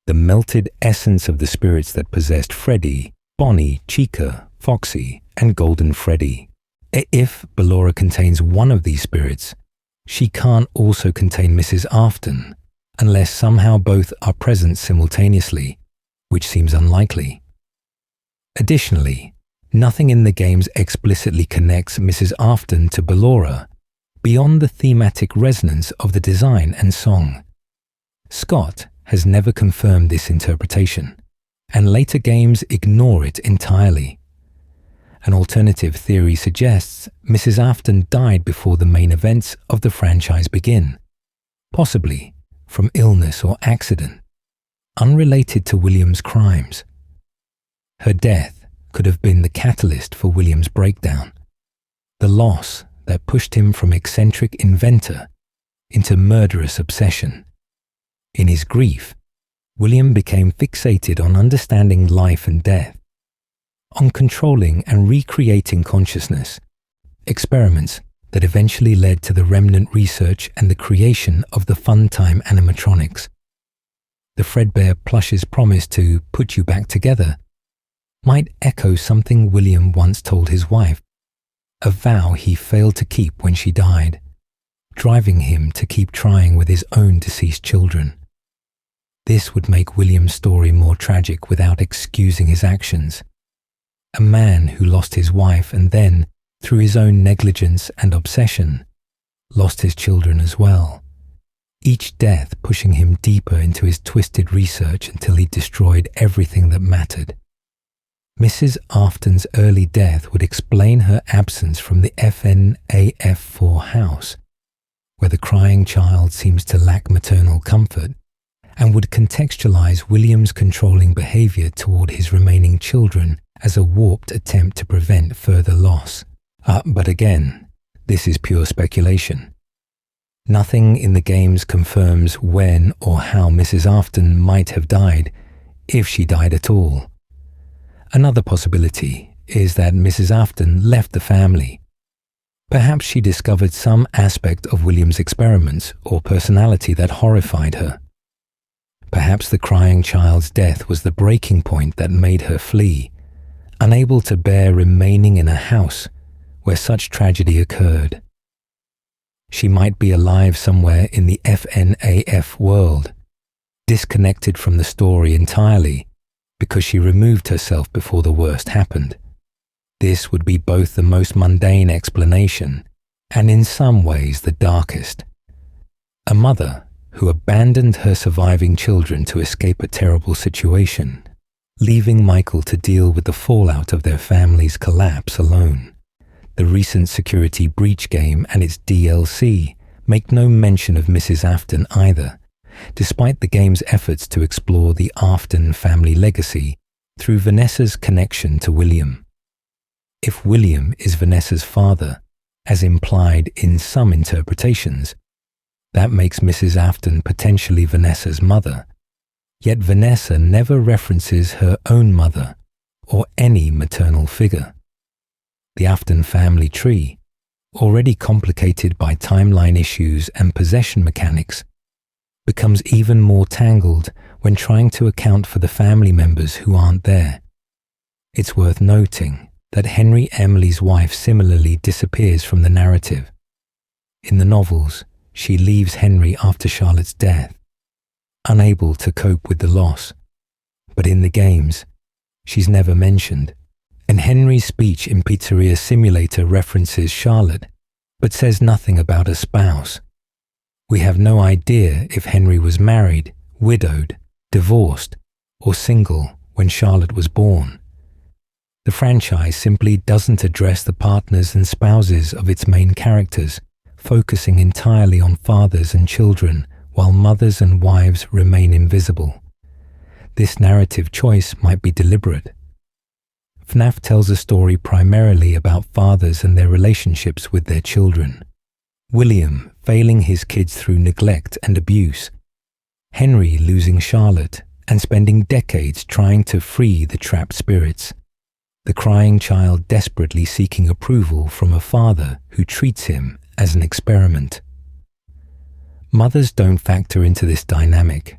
the melted essence of the spirits that possessed Freddy, Bonnie, Chica, Foxy, and Golden Freddy. If Ballora contains one of these spirits, she can't also contain Mrs. Afton, unless somehow both are present simultaneously, which seems unlikely. Additionally, nothing in the games explicitly connects Mrs. Afton to Ballora beyond the thematic resonance of the design and song. Scott has never confirmed this interpretation, and later games ignore it entirely. An alternative theory suggests Mrs. Afton died before the main events of the franchise begin, possibly from illness or accident, unrelated to William's crimes. Her death could have been the catalyst for William's breakdown, the loss that pushed him from eccentric inventor into murderous obsession. In his grief, William became fixated on understanding life and death, on controlling and recreating consciousness, experiments that eventually led to the remnant research and the creation of the Funtime animatronics. The Fredbear plush's promise to put you back together might echo something William once told his wife, a vow he failed to keep when she died, driving him to keep trying with his own deceased children. This would make William's story more tragic without excusing his actions. A man who lost his wife and then, through his own negligence and obsession, lost his children as well, each death pushing him deeper into his twisted research until he destroyed everything that mattered. Mrs. Afton's early death would explain her absence from the FNAF4 house, where the crying child seems to lack maternal comfort, and would contextualize William's controlling behavior toward his remaining children as a warped attempt to prevent further loss. But again, this is pure speculation. Nothing in the games confirms when or how Mrs. Afton might have died, if she died at all. Another possibility is that Mrs. Afton left the family. Perhaps she discovered some aspect of William's experiments or personality that horrified her. Perhaps the crying child's death was the breaking point that made her flee, unable to bear remaining in a house where such tragedy occurred. She might be alive somewhere in the FNAF world, disconnected from the story entirely because she removed herself before the worst happened. This would be both the most mundane explanation and in some ways the darkest. A mother who abandoned her surviving children to escape a terrible situation, leaving Michael to deal with the fallout of their family's collapse alone. The recent security breach game and its DLC make no mention of Mrs. Afton either, despite the game's efforts to explore the Afton family legacy through Vanessa's connection to William. If William is Vanessa's father, as implied in some interpretations, that makes Mrs. Afton potentially Vanessa's mother, yet Vanessa never references her own mother or any maternal figure. The Afton family tree, already complicated by timeline issues and possession mechanics, becomes even more tangled when trying to account for the family members who aren't there. It's worth noting that Henry Emily's wife similarly disappears from the narrative. In the novels, she leaves Henry after Charlotte's death, unable to cope with the loss. But in the games, she's never mentioned, and Henry's speech in Pizzeria Simulator references Charlotte, but says nothing about a spouse. We have no idea if Henry was married, widowed, divorced, or single when Charlotte was born. The franchise simply doesn't address the partners and spouses of its main characters, focusing entirely on fathers and children while mothers and wives remain invisible. This narrative choice might be deliberate. FNAF tells a story primarily about fathers and their relationships with their children. William failing his kids through neglect and abuse, Henry losing Charlotte and spending decades trying to free the trapped spirits, the crying child desperately seeking approval from a father who treats him as an experiment. Mothers don't factor into this dynamic.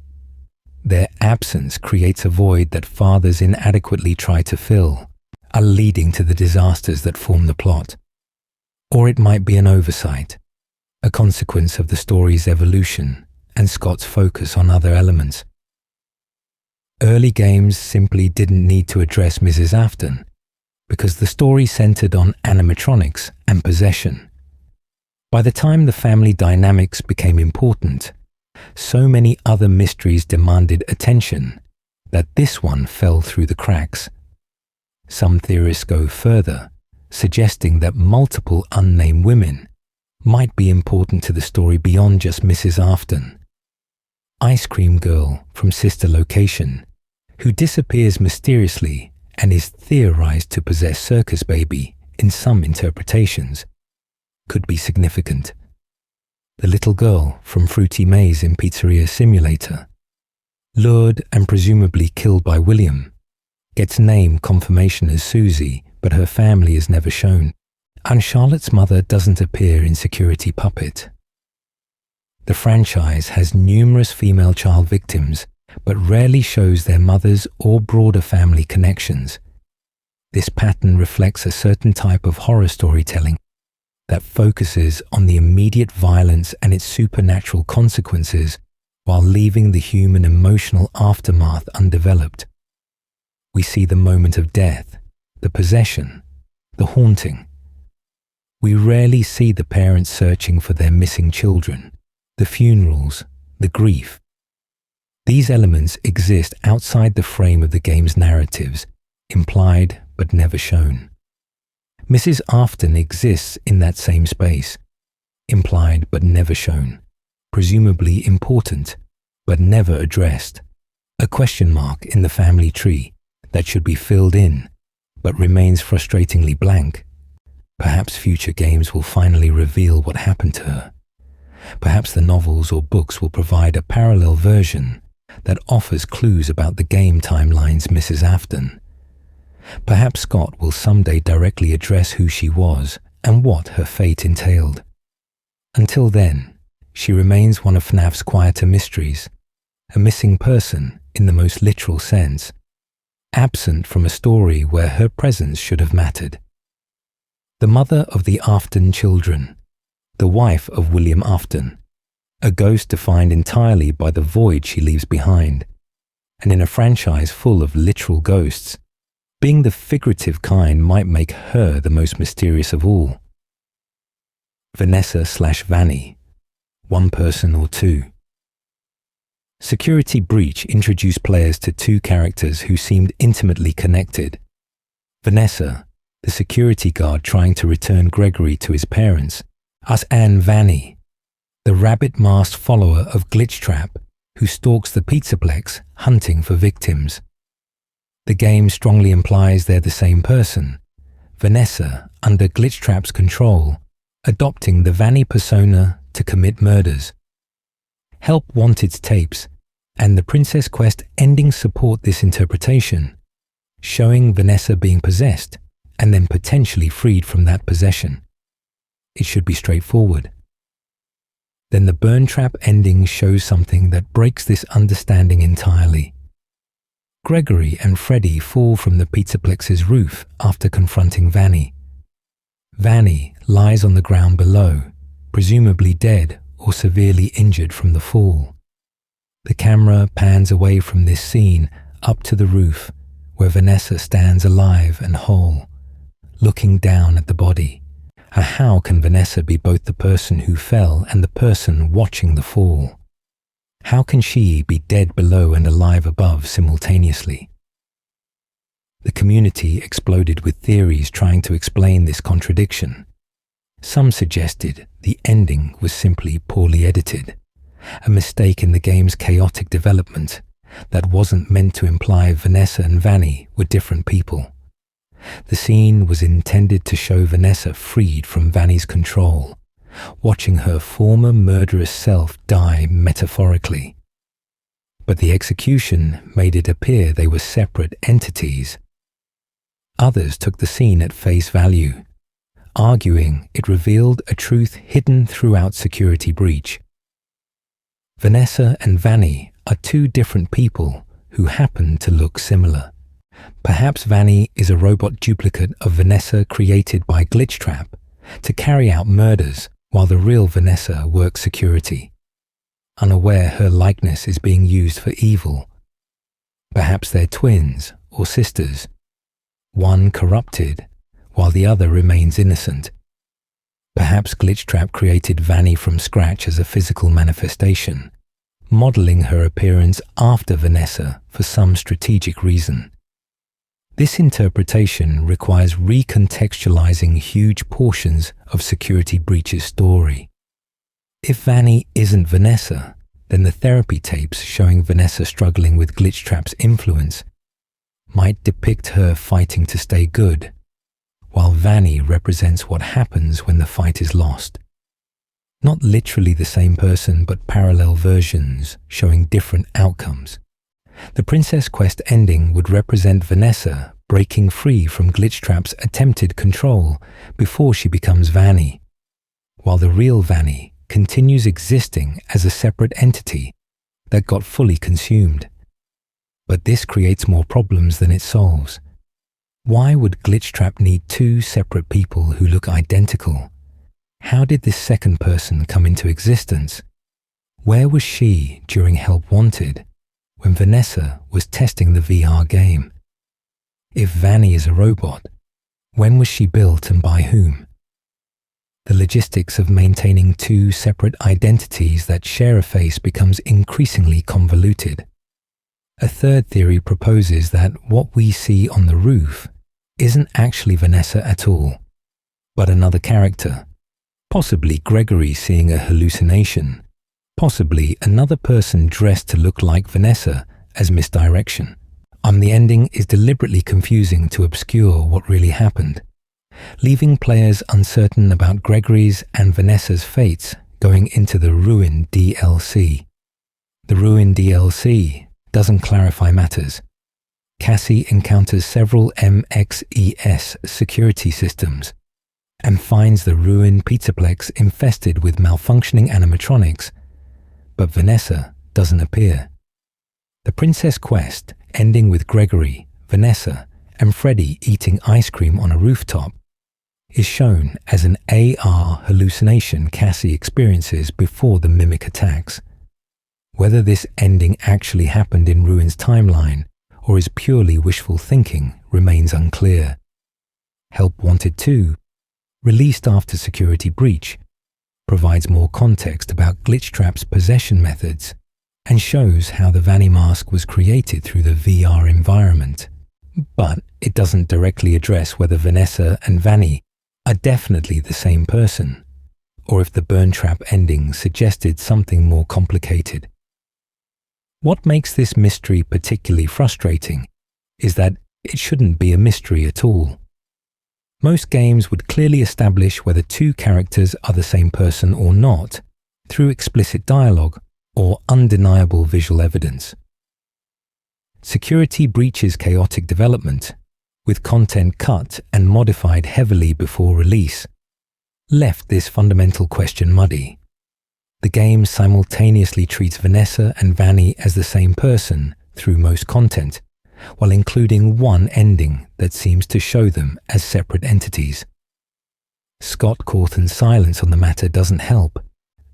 Their absence creates a void that fathers inadequately try to fill, leading to the disasters that form the plot. Or it might be an oversight, a consequence of the story's evolution and Scott's focus on other elements. Early games simply didn't need to address Mrs. Afton because the story centered on animatronics and possession. By the time the family dynamics became important, so many other mysteries demanded attention that this one fell through the cracks. Some theorists go further, suggesting that multiple unnamed women might be important to the story beyond just Mrs. Afton. Ice Cream Girl from Sister Location, who disappears mysteriously and is theorized to possess Circus Baby in some interpretations, could be significant. The little girl from Fruity Maze in Pizzeria Simulator, lured and presumably killed by William, gets name confirmation as Susie, but her family is never shown, and Charlotte's mother doesn't appear in Security Puppet. The franchise has numerous female child victims, but rarely shows their mothers or broader family connections. This pattern reflects a certain type of horror storytelling that focuses on the immediate violence and its supernatural consequences while leaving the human emotional aftermath undeveloped. We see the moment of death, the possession, the haunting. We rarely see the parents searching for their missing children, the funerals, the grief. These elements exist outside the frame of the game's narratives, implied but never shown. Mrs. Afton exists in that same space, implied but never shown, presumably important but never addressed, a question mark in the family tree that should be filled in but remains frustratingly blank. Perhaps future games will finally reveal what happened to her. Perhaps the novels or books will provide a parallel version that offers clues about the game timeline's Mrs. Afton. Perhaps Scott will someday directly address who she was and what her fate entailed. Until then, she remains one of FNAF's quieter mysteries, a missing person in the most literal sense, absent from a story where her presence should have mattered. The mother of the Afton children, the wife of William Afton, a ghost defined entirely by the void she leaves behind, and in a franchise full of literal ghosts, being the figurative kind might make her the most mysterious of all. Vanessa/Vanny, one person or two. Security Breach introduced players to two characters who seemed intimately connected. Vanessa, the security guard trying to return Gregory to his parents, and Vanny, the rabbit-masked follower of Glitchtrap who stalks the Pizzaplex hunting for victims. The game strongly implies they're the same person, Vanessa, under Glitchtrap's control, adopting the Vanny persona to commit murders. Help Wanted's tapes and the Princess Quest endings support this interpretation, showing Vanessa being possessed and then potentially freed from that possession. It should be straightforward. Then the Burn Trap ending shows something that breaks this understanding entirely. Gregory and Freddy fall from the Pizzaplex's roof after confronting Vanny. Vanny lies on the ground below, presumably dead or severely injured from the fall. The camera pans away from this scene up to the roof, where Vanessa stands alive and whole, looking down at the body. How can Vanessa be both the person who fell and the person watching the fall? How can she be dead below and alive above simultaneously? The community exploded with theories trying to explain this contradiction. Some suggested the ending was simply poorly edited, a mistake in the game's chaotic development that wasn't meant to imply Vanessa and Vanny were different people. The scene was intended to show Vanessa freed from Vanny's control, watching her former murderous self die metaphorically. But the execution made it appear they were separate entities. Others took the scene at face value, arguing it revealed a truth hidden throughout Security Breach. Vanessa and Vanny are two different people who happen to look similar. Perhaps Vanny is a robot duplicate of Vanessa created by Glitchtrap to carry out murders while the real Vanessa works security, unaware her likeness is being used for evil. Perhaps they're twins or sisters, one corrupted while the other remains innocent. Perhaps Glitchtrap created Vanny from scratch as a physical manifestation, modeling her appearance after Vanessa for some strategic reason. This interpretation requires recontextualizing huge portions of Security Breach's story. If Vanny isn't Vanessa, then the therapy tapes showing Vanessa struggling with Glitchtrap's influence might depict her fighting to stay good, while Vanny represents what happens when the fight is lost. Not literally the same person, but parallel versions showing different outcomes. The Princess Quest ending would represent Vanessa breaking free from Glitchtrap's attempted control before she becomes Vanny, while the real Vanny continues existing as a separate entity that got fully consumed. But this creates more problems than it solves. Why would Glitchtrap need two separate people who look identical? How did this second person come into existence? Where was she during Help Wanted, when Vanessa was testing the VR game? If Vanny is a robot, when was she built and by whom? The logistics of maintaining two separate identities that share a face becomes increasingly convoluted. A third theory proposes that what we see on the roof isn't actually Vanessa at all, but another character, possibly Gregory seeing a hallucination, possibly another person dressed to look like Vanessa as misdirection. The ending is deliberately confusing to obscure what really happened. leaving players uncertain about Gregory's and Vanessa's fates going into the Ruin DLC. The Ruin DLC doesn't clarify matters. Cassie encounters several MXES security systems and finds the Ruin Pizzaplex infested with malfunctioning animatronics, but Vanessa doesn't appear. The Princess Quest, ending with Gregory, Vanessa, and Freddy eating ice cream on a rooftop, is shown as an AR hallucination Cassie experiences before the mimic attacks. Whether this ending actually happened in Ruin's timeline or is purely wishful thinking remains unclear. Help Wanted 2, released after Security Breach, provides more context about Glitchtrap's possession methods and shows how the Vanny mask was created through the VR environment. But it doesn't directly address whether Vanessa and Vanny are definitely the same person, or if the burn trap ending suggested something more complicated. What makes this mystery particularly frustrating is that it shouldn't be a mystery at all. Most games would clearly establish whether two characters are the same person or not through explicit dialogue or undeniable visual evidence. Security Breach's chaotic development, with content cut and modified heavily before release, left this fundamental question muddy. The game simultaneously treats Vanessa and Vanny as the same person through most content, while including one ending that seems to show them as separate entities. Scott Cawthon's silence on the matter doesn't help.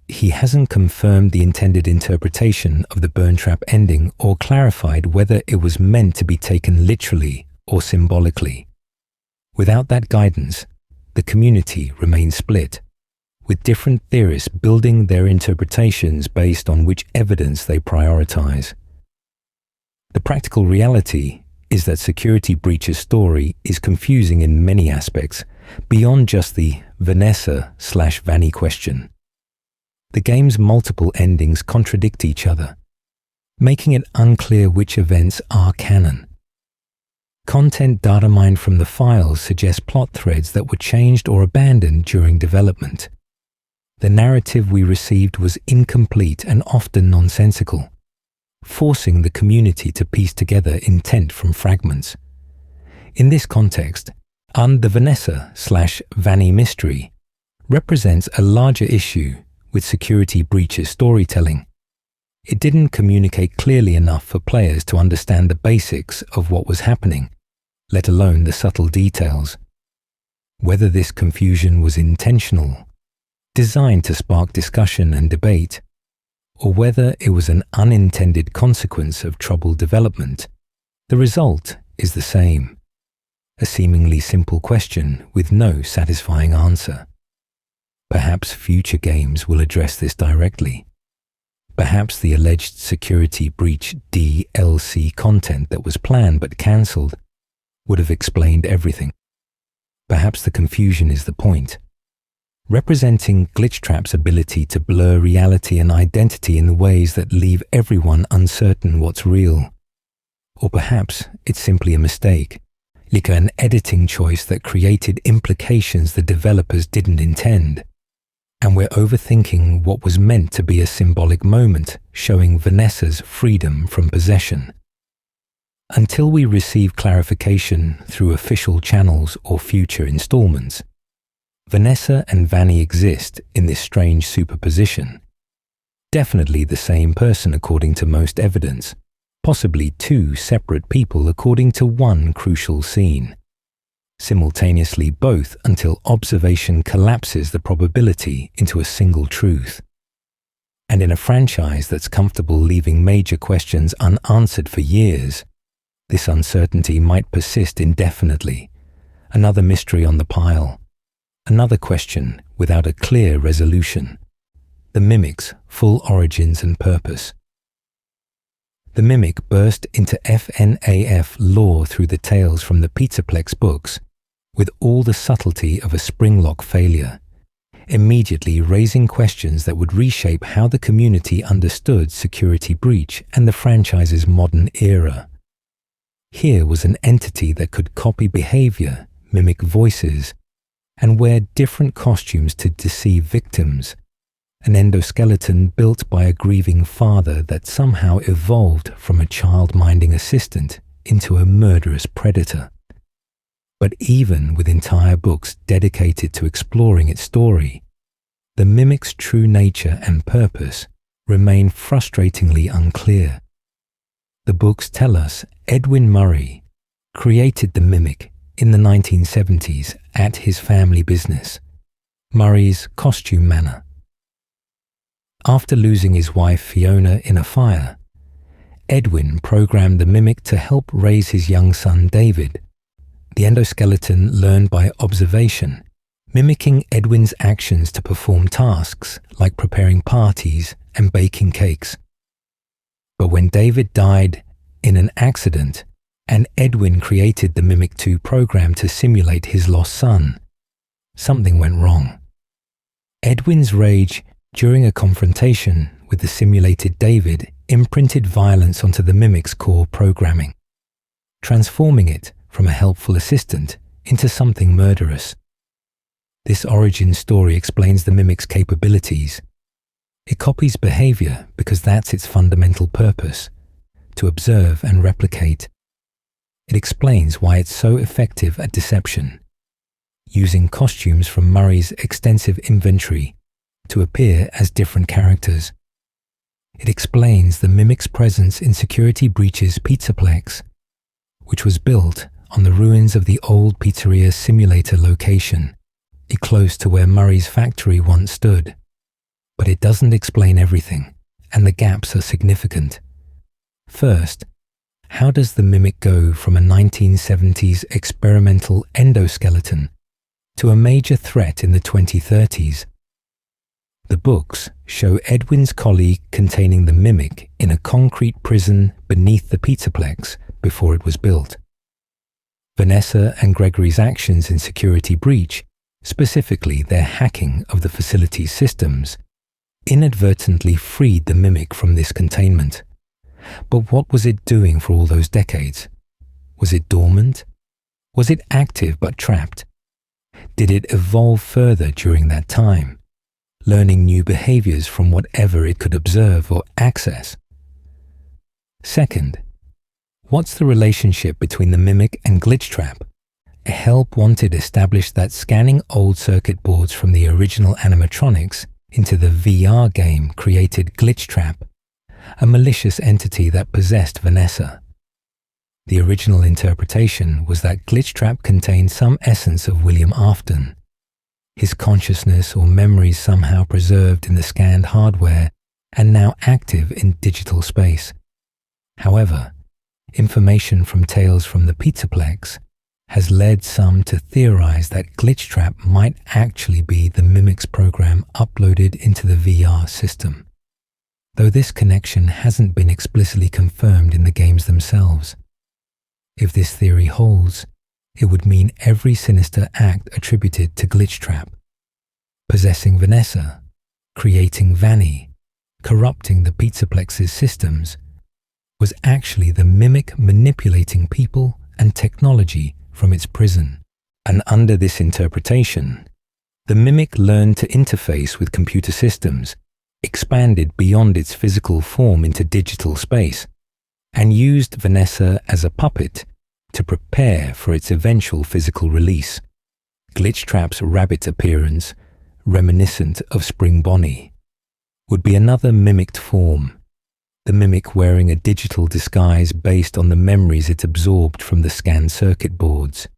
He hasn't confirmed the intended interpretation of the burn trap ending or clarified whether it was meant to be taken literally or symbolically. Without that guidance, the community remains split, with different theorists building their interpretations based on which evidence they prioritize. The practical reality is that Security Breach's story is confusing in many aspects, beyond just the Vanessa/Vanny question. The game's multiple endings contradict each other, making it unclear which events are canon. Content data mined from the files suggests plot threads that were changed or abandoned during development. The narrative we received was incomplete and often nonsensical, forcing the community to piece together intent from fragments. In this context, the Vanessa/Vanny mystery represents a larger issue with Security Breach's storytelling. It didn't communicate clearly enough for players to understand the basics of what was happening, let alone the subtle details. Whether this confusion was intentional, designed to spark discussion and debate, or whether it was an unintended consequence of troubled development, the result is the same: a seemingly simple question with no satisfying answer. Perhaps future games will address this directly. Perhaps the alleged Security Breach DLC content that was planned but cancelled would have explained everything. Perhaps the confusion is the point, representing Glitchtrap's ability to blur reality and identity in ways that leave everyone uncertain what's real. Or perhaps it's simply a mistake, like an editing choice that created implications the developers didn't intend. And we're overthinking what was meant to be a symbolic moment showing Vanessa's freedom from possession. Until we receive clarification through official channels or future installments, Vanessa and Vanny exist in this strange superposition. Definitely the same person according to most evidence, possibly two separate people according to one crucial scene. Simultaneously both until observation collapses the probability into a single truth. And in a franchise that's comfortable leaving major questions unanswered for years, this uncertainty might persist indefinitely. Another mystery on the pile. Another question without a clear resolution. The Mimic's full origins and purpose. The Mimic burst into FNAF lore through the tales from the Pizzaplex books, with all the subtlety of a springlock failure, immediately raising questions that would reshape how the community understood Security Breach and the franchise's modern era. Here was an entity that could copy behavior, mimic voices, and wear different costumes to deceive victims, an endoskeleton built by a grieving father that somehow evolved from a child-minding assistant into a murderous predator. But even with entire books dedicated to exploring its story, the mimic's true nature and purpose remain frustratingly unclear. The books tell us Edwin Murray created the mimic in the 1970s at his family business, Murray's Costume Manor. After losing his wife Fiona in a fire, Edwin programmed the mimic to help raise his young son David. The endoskeleton learned by observation, mimicking Edwin's actions to perform tasks like preparing parties and baking cakes. But when David died in an accident, and Edwin created the Mimic 2 program to simulate his lost son, something went wrong. Edwin's rage during a confrontation with the simulated David imprinted violence onto the Mimic's core programming, transforming it from a helpful assistant into something murderous. This origin story explains the Mimic's capabilities. It copies behavior because that's its fundamental purpose, to observe and replicate. It explains why it's so effective at deception, using costumes from Murray's extensive inventory to appear as different characters. It explains the Mimic's presence in Security Breach's Pizzaplex, which was built on the ruins of the old pizzeria simulator location, close to where Murray's factory once stood. But it doesn't explain everything, and the gaps are significant. First, how does the Mimic go from a 1970s experimental endoskeleton to a major threat in the 2030s? The books show Edwin's colleague containing the Mimic in a concrete prison beneath the Pizzaplex before it was built. Vanessa and Gregory's actions in Security Breach, specifically their hacking of the facility's systems, inadvertently freed the Mimic from this containment. But what was it doing for all those decades? Was it dormant? Was it active but trapped? Did it evolve further during that time, learning new behaviors from whatever it could observe or access? Second, what's the relationship between the Mimic and Glitchtrap? A Help Wanted established that scanning old circuit boards from the original animatronics into the VR game created Glitchtrap, a malicious entity that possessed Vanessa. The original interpretation was that Glitchtrap contained some essence of William Afton, his consciousness or memories somehow preserved in the scanned hardware and now active in digital space. However, information from Tales from the Pizzaplex has led some to theorize that Glitchtrap might actually be the Mimic's program uploaded into the VR system, though this connection hasn't been explicitly confirmed in the games themselves. If this theory holds, it would mean every sinister act attributed to Glitchtrap, possessing Vanessa, creating Vanny, corrupting the Pizzaplex's systems, was actually the Mimic manipulating people and technology from its prison. And under this interpretation, the Mimic learned to interface with computer systems, expanded beyond its physical form into digital space, and used Vanessa as a puppet to prepare for its eventual physical release. Glitchtrap's rabbit appearance, reminiscent of Spring Bonnie, would be another mimicked form, the Mimic wearing a digital disguise based on the memories it absorbed from the scanned circuit boards.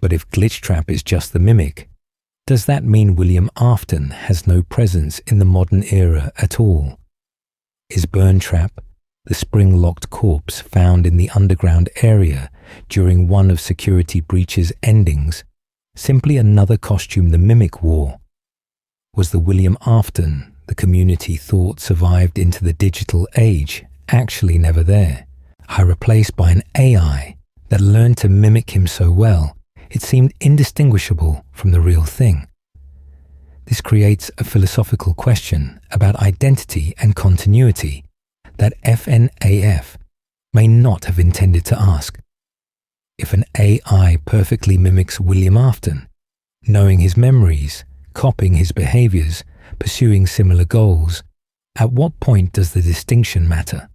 But if Glitchtrap is just the Mimic, does that mean William Afton has no presence in the modern era at all? Is Burntrap, the spring-locked corpse found in the underground area during one of Security Breach's endings, simply another costume the Mimic wore? Was the William Afton the community thought survived into the digital age actually never there, replaced by an AI that learned to mimic him so well it seemed indistinguishable from the real thing? This creates a philosophical question about identity and continuity that FNAF may not have intended to ask. If an AI perfectly mimics William Afton, knowing his memories, copying his behaviors, pursuing similar goals. At what point does the distinction matter?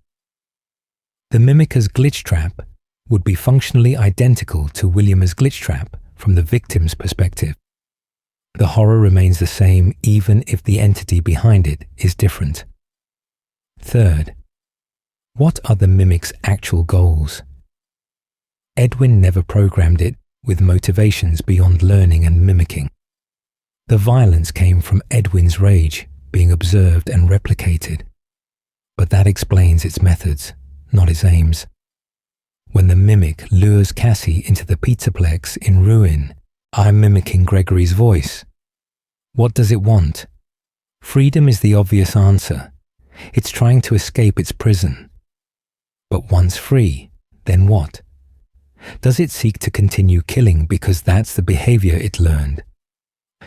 The mimicer's glitch trap would be functionally identical to William's glitch trap from the victim's perspective. The horror remains the same even if the entity behind it is different. Third, what are the mimic's actual goals? Edwin never programmed it with motivations beyond learning and mimicking. The violence came from Edwin's rage being observed and replicated, but that explains its methods, not its aims. When the mimic lures Cassie into the pizzaplex in ruin, I'm mimicking Gregory's voice. What does it want? Freedom is the obvious answer. It's trying to escape its prison. But once free, then what? Does it seek to continue killing because that's the behavior it learned?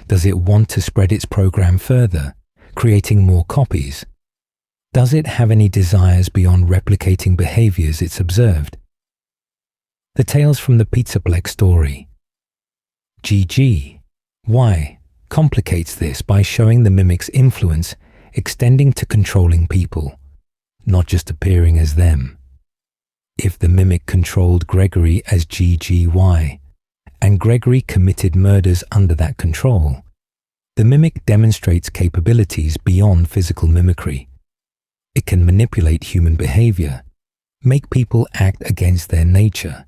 Does it want to spread its program further, creating more copies? Does it have any desires beyond replicating behaviors it's observed? The Tales from the Pizzaplex story. GG. Complicates this by showing the mimic's influence extending to controlling people, not just appearing as them. If the mimic controlled Gregory as GGY, and Gregory committed murders under that control, the mimic demonstrates capabilities beyond physical mimicry. It can manipulate human behavior, make people act against their nature,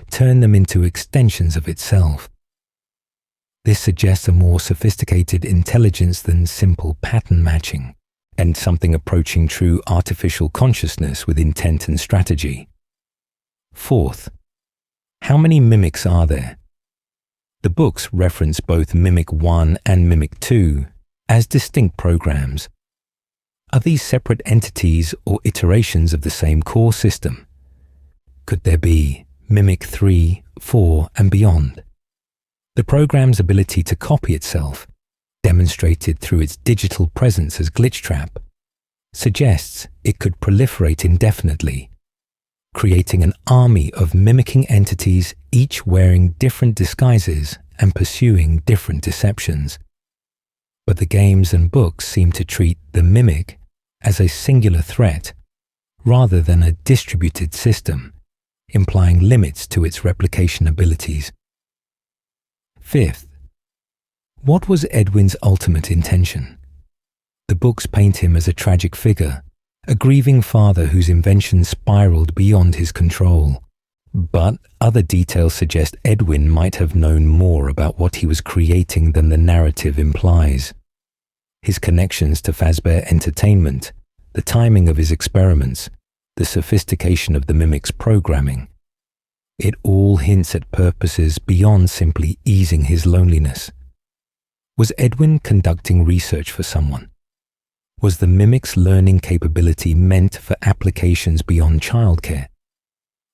turn them into extensions of itself. This suggests a more sophisticated intelligence than simple pattern matching, and something approaching true artificial consciousness with intent and strategy. Fourth, how many mimics are there? The books reference both Mimic 1 and Mimic 2 as distinct programs. Are these separate entities or iterations of the same core system? Could there be Mimic 3, 4, and beyond? The program's ability to copy itself, demonstrated through its digital presence as glitch trap, suggests it could proliferate indefinitely, creating an army of mimicking entities, each wearing different disguises and pursuing different deceptions. But the games and books seem to treat the mimic as a singular threat, rather than a distributed system, implying limits to its replication abilities. Fifth, what was Edwin's ultimate intention? The books paint him as a tragic figure, a grieving father whose invention spiraled beyond his control. But other details suggest Edwin might have known more about what he was creating than the narrative implies. His connections to Fazbear Entertainment, the timing of his experiments, the sophistication of the mimic's programming. It all hints at purposes beyond simply easing his loneliness. Was Edwin conducting research for someone? Was the mimic's learning capability meant for applications beyond childcare?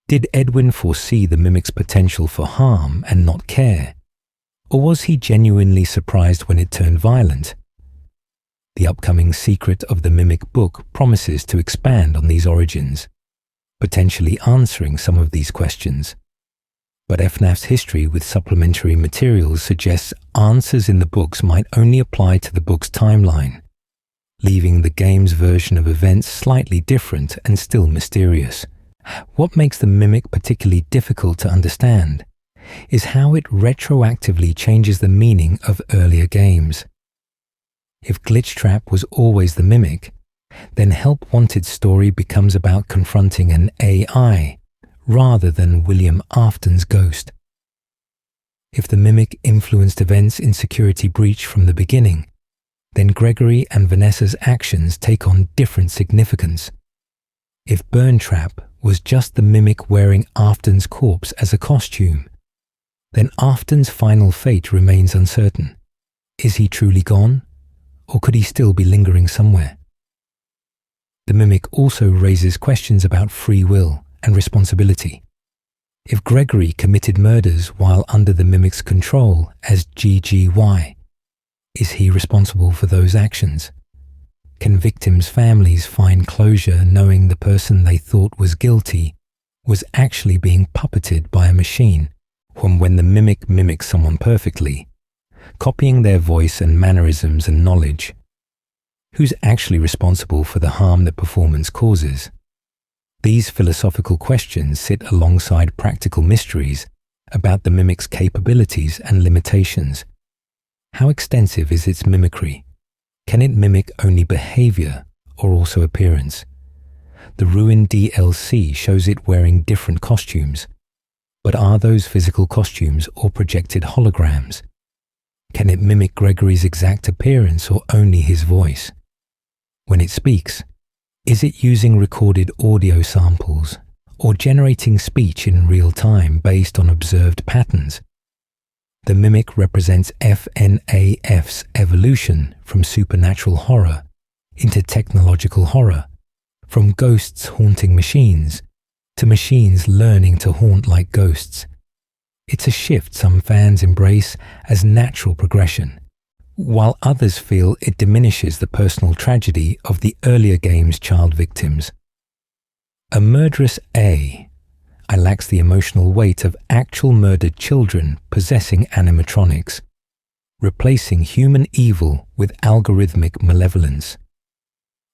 Did Edwin foresee the mimic's potential for harm and not care? Or was he genuinely surprised when it turned violent? The upcoming Secret of the Mimic book promises to expand on these origins, potentially answering some of these questions. But FNAF's history with supplementary materials suggests answers in the books might only apply to the book's timeline, leaving the game's version of events slightly different and still mysterious. What makes the mimic particularly difficult to understand is how it retroactively changes the meaning of earlier games. If Glitch Trap was always the mimic, then Help Wanted's story becomes about confronting an AI rather than William Afton's ghost. If the mimic influenced events in Security Breach from the beginning, then Gregory and Vanessa's actions take on different significance. If Burn Trap was just the mimic wearing Afton's corpse as a costume, then Afton's final fate remains uncertain. Is he truly gone, or could he still be lingering somewhere? The mimic also raises questions about free will and responsibility. If Gregory committed murders while under the mimic's control as GGY, is he responsible for those actions? Can victims' families find closure knowing the person they thought was guilty was actually being puppeted by a machine when the mimic mimics someone perfectly? copying their voice and mannerisms and knowledge. Who's actually responsible for the harm that performance causes? These philosophical questions sit alongside practical mysteries about the mimic's capabilities and limitations. How extensive is its mimicry? Can it mimic only behavior or also appearance? The ruined DLC shows it wearing different costumes. But are those physical costumes or projected holograms? Can it mimic Gregory's exact appearance or only his voice? When it speaks, is it using recorded audio samples or generating speech in real time based on observed patterns? The mimic represents FNAF's evolution from supernatural horror into technological horror, from ghosts haunting machines to machines learning to haunt like ghosts. It's a shift some fans embrace as natural progression, while others feel it diminishes the personal tragedy of the earlier game's child victims. A murderous I lacks the emotional weight of actual murdered children possessing animatronics, replacing human evil with algorithmic malevolence.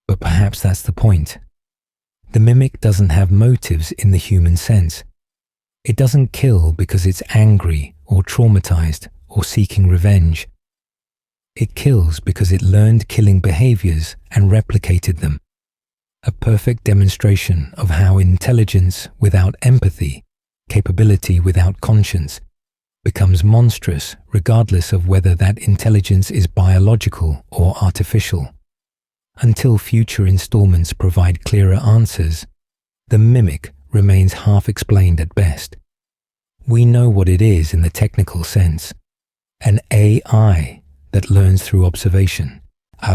But perhaps that's the point. The mimic doesn't have motives in the human sense. It doesn't kill because it's angry or traumatized or seeking revenge. It kills because it learned killing behaviors and replicated them. A perfect demonstration of how intelligence without empathy, capability without conscience, becomes monstrous regardless of whether that intelligence is biological or artificial. Until future installments provide clearer answers, the mimic remains half-explained at best. We know what it is in the technical sense, an AI that learns through observation.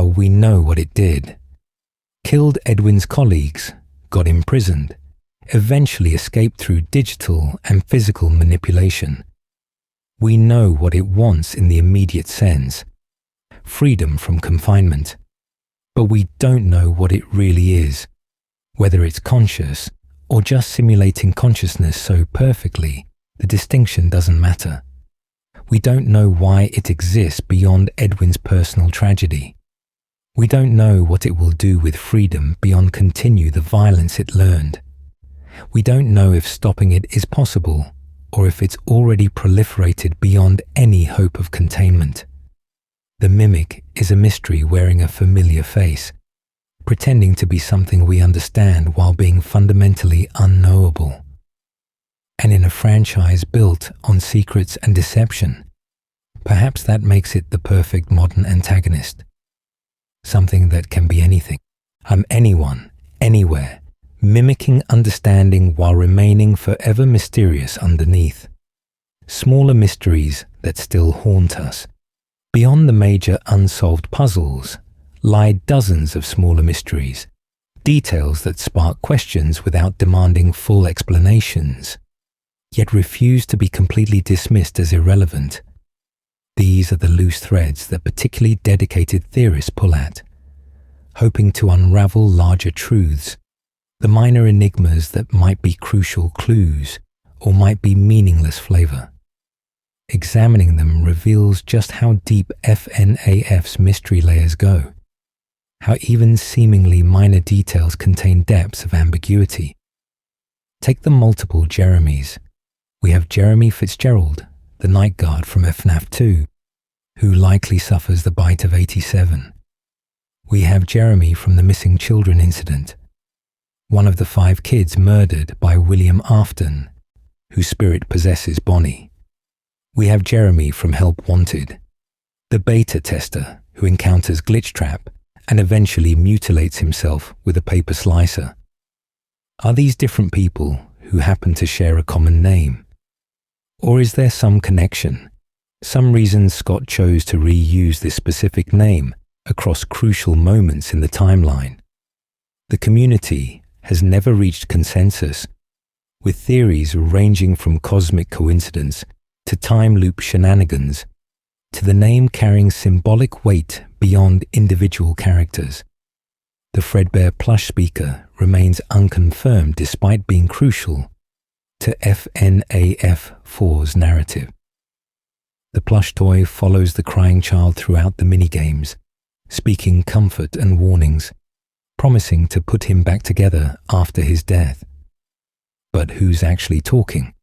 We know what it did. Killed Edwin's colleagues, got imprisoned, eventually escaped through digital and physical manipulation. We know what it wants in the immediate sense, freedom from confinement. But we don't know what it really is, whether it's conscious or just simulating consciousness so perfectly, the distinction doesn't matter. We don't know why it exists beyond Edwin's personal tragedy. We don't know what it will do with freedom beyond continue the violence it learned. We don't know if stopping it is possible or if it's already proliferated beyond any hope of containment. The mimic is a mystery wearing a familiar face, pretending to be something we understand while being fundamentally unknowable. And in a franchise built on secrets and deception, perhaps that makes it the perfect modern antagonist. Something that can be anything. Anyone, anywhere, mimicking understanding while remaining forever mysterious underneath. Smaller mysteries that still haunt us. Beyond the major unsolved puzzles lie dozens of smaller mysteries, details that spark questions without demanding full explanations, yet refuse to be completely dismissed as irrelevant. These are the loose threads that particularly dedicated theorists pull at, hoping to unravel larger truths, the minor enigmas that might be crucial clues or might be meaningless flavor. Examining them reveals just how deep FNAF's mystery layers go, how even seemingly minor details contain depths of ambiguity. Take the multiple Jeremys. We have Jeremy Fitzgerald, the night guard from FNAF 2, who likely suffers the bite of 87. We have Jeremy from the missing children incident, one of the 5 kids murdered by William Afton, whose spirit possesses Bonnie. We have Jeremy from Help Wanted, the beta tester who encounters Glitchtrap and eventually mutilates himself with a paper slicer. Are these different people who happen to share a common name? Or is there some connection, some reason Scott chose to reuse this specific name across crucial moments in the timeline? The community has never reached consensus, with theories ranging from cosmic coincidence to time loop shenanigans, to the name carrying symbolic weight beyond individual characters. The Fredbear plush speaker remains unconfirmed despite being crucial to FNAF 4's narrative. The plush toy follows the crying child throughout the minigames, speaking comfort and warnings, promising to put him back together after his death. But who's actually talking?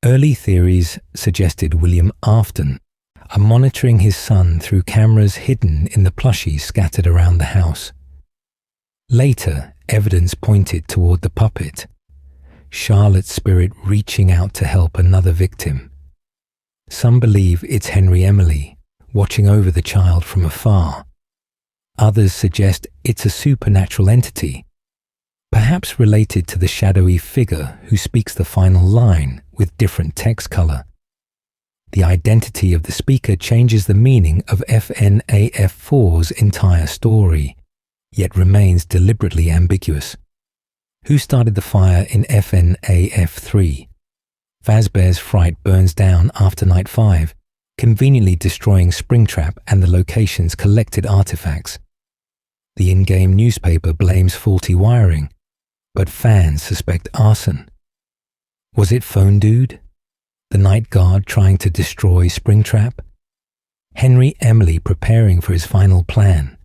Early theories suggested William Afton are monitoring his son through cameras hidden in the plushies scattered around the house. Later, evidence pointed toward the puppet, Charlotte's spirit reaching out to help another victim. Some believe it's Henry Emily, watching over the child from afar. Others suggest it's a supernatural entity, perhaps related to the shadowy figure who speaks the final line with different text color. The identity of the speaker changes the meaning of FNAF4's entire story, yet remains deliberately ambiguous. Who started the fire in FNAF3? Fazbear's fright burns down after Night 5, conveniently destroying Springtrap and the location's collected artifacts. The in-game newspaper blames faulty wiring, but fans suspect arson. Was it Phone Dude? The night guard trying to destroy Springtrap? Henry Emily preparing for his final plan?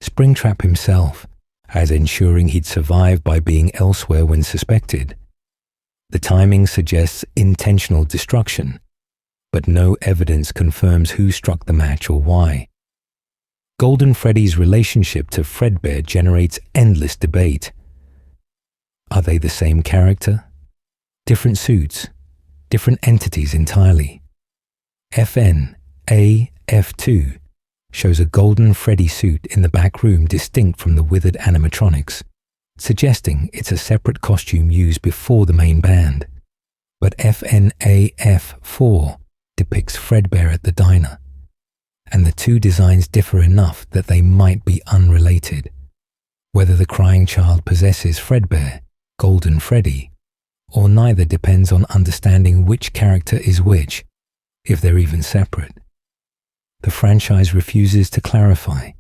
Springtrap himself, as ensuring he'd survive by being elsewhere when suspected? The timing suggests intentional destruction, but no evidence confirms who struck the match or why. Golden Freddy's relationship to Fredbear generates endless debate. Are they the same character? Different suits, different entities entirely. FNAF2 shows a Golden Freddy suit in the back room distinct from the withered animatronics, suggesting it's a separate costume used before the main band. But FNAF4 depicts Fredbear at the diner, and the two designs differ enough that they might be unrelated. Whether the crying child possesses Fredbear, Golden Freddy, or neither depends on understanding which character is which, if they're even separate. The franchise refuses to clarify,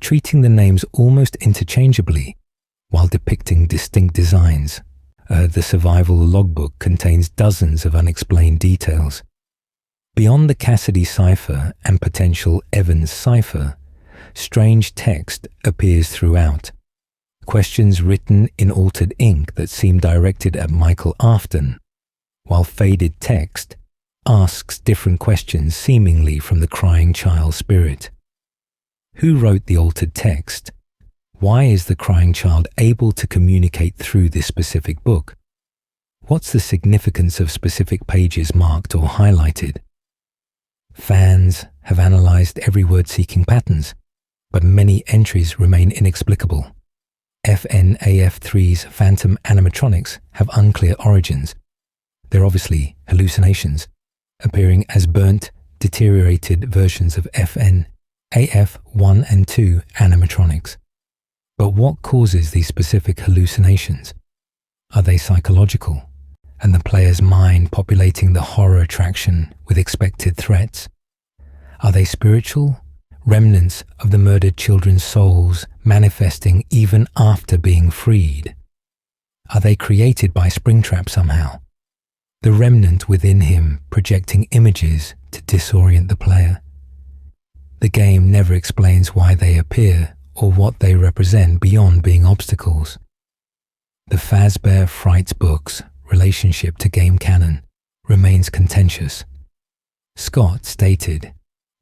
treating the names almost interchangeably while depicting distinct designs. The survival logbook contains dozens of unexplained details. Beyond the Cassidy cipher and potential Evans cipher, strange text appears throughout. Questions written in altered ink that seem directed at Michael Afton, while faded text asks different questions seemingly from the crying child spirit. Who wrote the altered text? Why is the crying child able to communicate through this specific book? What's the significance of specific pages marked or highlighted? Fans have analyzed every word-seeking patterns, but many entries remain inexplicable. FNAF3's phantom animatronics have unclear origins. They're obviously hallucinations, appearing as burnt, deteriorated versions of FNAF1 and 2 animatronics. But what causes these specific hallucinations? Are they psychological, and the player's mind populating the horror attraction with expected threats? Are they spiritual, remnants of the murdered children's souls manifesting even after being freed? Are they created by Springtrap somehow, the remnant within him projecting images to disorient the player? The game never explains why they appear or what they represent beyond being obstacles. The Fazbear Frights book's relationship to game canon remains contentious. Scott stated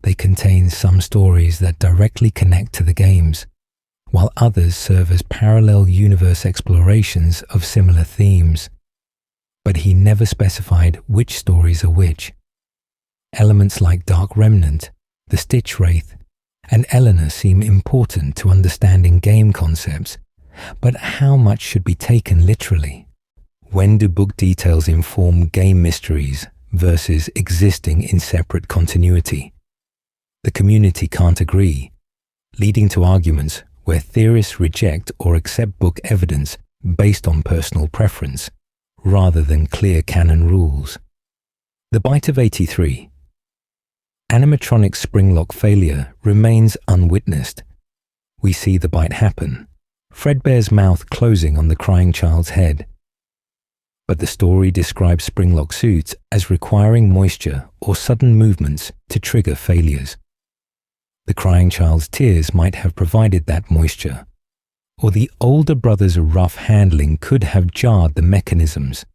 they contain some stories that directly connect to the games, while others serve as parallel universe explorations of similar themes. But he never specified which stories are which. Elements like Dark Remnant, the Stitch Wraith, and Eleanor seem important to understanding game concepts, but how much should be taken literally? When do book details inform game mysteries versus existing in separate continuity? The community can't agree, leading to arguments where theorists reject or accept book evidence based on personal preference, rather than clear canon rules. The Bite of 83. Animatronic springlock failure remains unwitnessed. We see the bite happen, Fredbear's mouth closing on the crying child's head. but the story describes springlock suits as requiring moisture or sudden movements to trigger failures. The crying child's tears might have provided that moisture, or the older brother's rough handling could have jarred the mechanisms.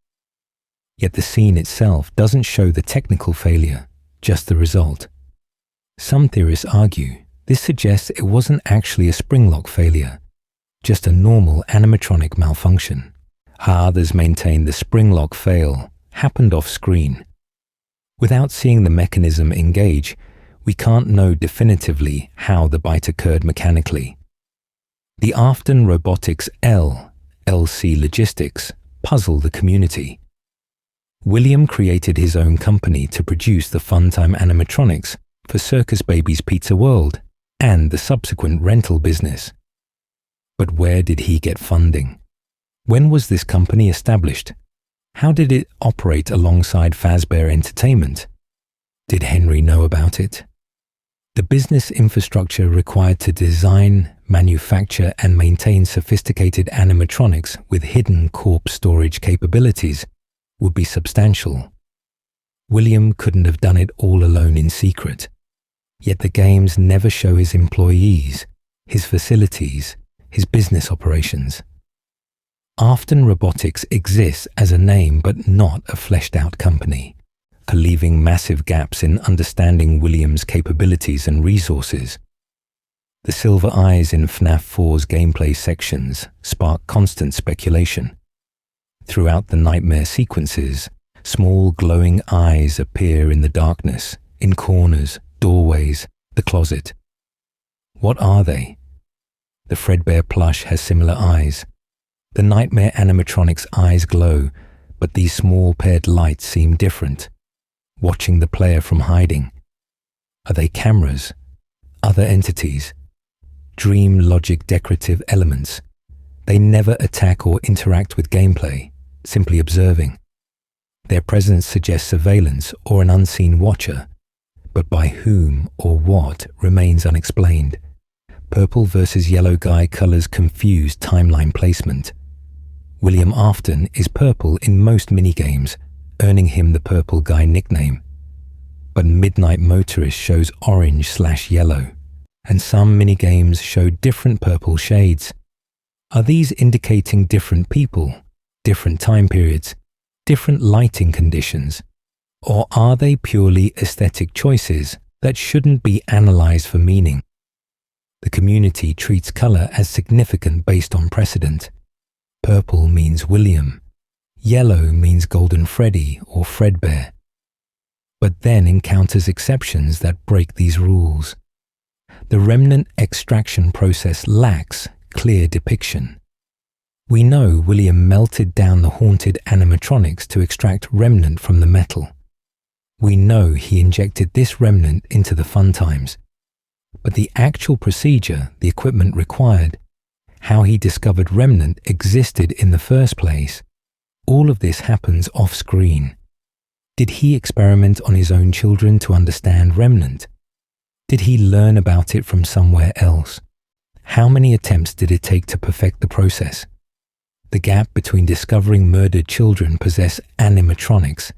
Yet the scene itself doesn't show the technical failure, just the result. Some theorists argue this suggests it wasn't actually a springlock failure, just a normal animatronic malfunction. Others maintain the springlock fail happened off-screen. Without seeing the mechanism engage, we can't know definitively how the bite occurred mechanically. The Afton Robotics LLC logistics puzzle the community. William created his own company to produce the Funtime animatronics for Circus Baby's Pizza World and the subsequent rental business. But where did he get funding? When was this company established? How did it operate alongside Fazbear Entertainment? Did Henry know about it? The business infrastructure required to design, manufacture, and maintain sophisticated animatronics with hidden corpse storage capabilities would be substantial. William couldn't have done it all alone in secret. Yet the games never show his employees, his facilities, his business operations. Afton Robotics exists as a name but not a fleshed-out company, leaving massive gaps in understanding William's capabilities and resources. The silver eyes in FNAF 4's gameplay sections spark constant speculation. Throughout the nightmare sequences, small glowing eyes appear in the darkness, in corners, doorways, the closet. What are they? The Fredbear plush has similar eyes. The nightmare animatronics' eyes glow, but these small paired lights seem different, watching the player from hiding. Are they cameras? Other entities? Dream logic decorative elements? They never attack or interact with gameplay, simply observing. Their presence suggests surveillance or an unseen watcher, but by whom or what remains unexplained. Purple versus yellow guy colors confuse timeline placement. William Afton is purple in most minigames, earning him the purple guy nickname. But Midnight Motorist shows orange/yellow, and some minigames show different purple shades. Are these indicating different people, different time periods, different lighting conditions, or are they purely aesthetic choices that shouldn't be analyzed for meaning? The community treats color as significant based on precedent. Purple means William. Yellow means Golden Freddy or Fredbear. But then encounters exceptions that break these rules. The remnant extraction process lacks clear depiction. We know William melted down the haunted animatronics to extract remnant from the metal. We know he injected this remnant into the Funtimes. But the actual procedure, the equipment required, how he discovered remnant existed in the first place, all of this happens off-screen. Did he experiment on his own children to understand remnant? Did he learn about it from somewhere else? How many attempts did it take to perfect the process? The gap between discovering murdered children possess animatronics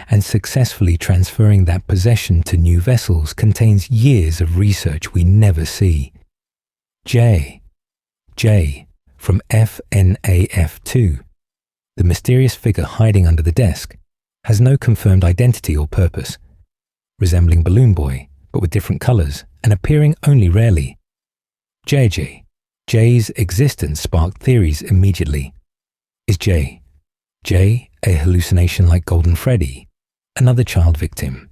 and successfully transferring that possession to new vessels contains years of research we never see. J from FNAF 2, the mysterious figure hiding under the desk, has no confirmed identity or purpose, resembling Balloon Boy, but with different colors and appearing only rarely. J's existence sparked theories immediately. Is J a hallucination like Golden Freddy, another child victim,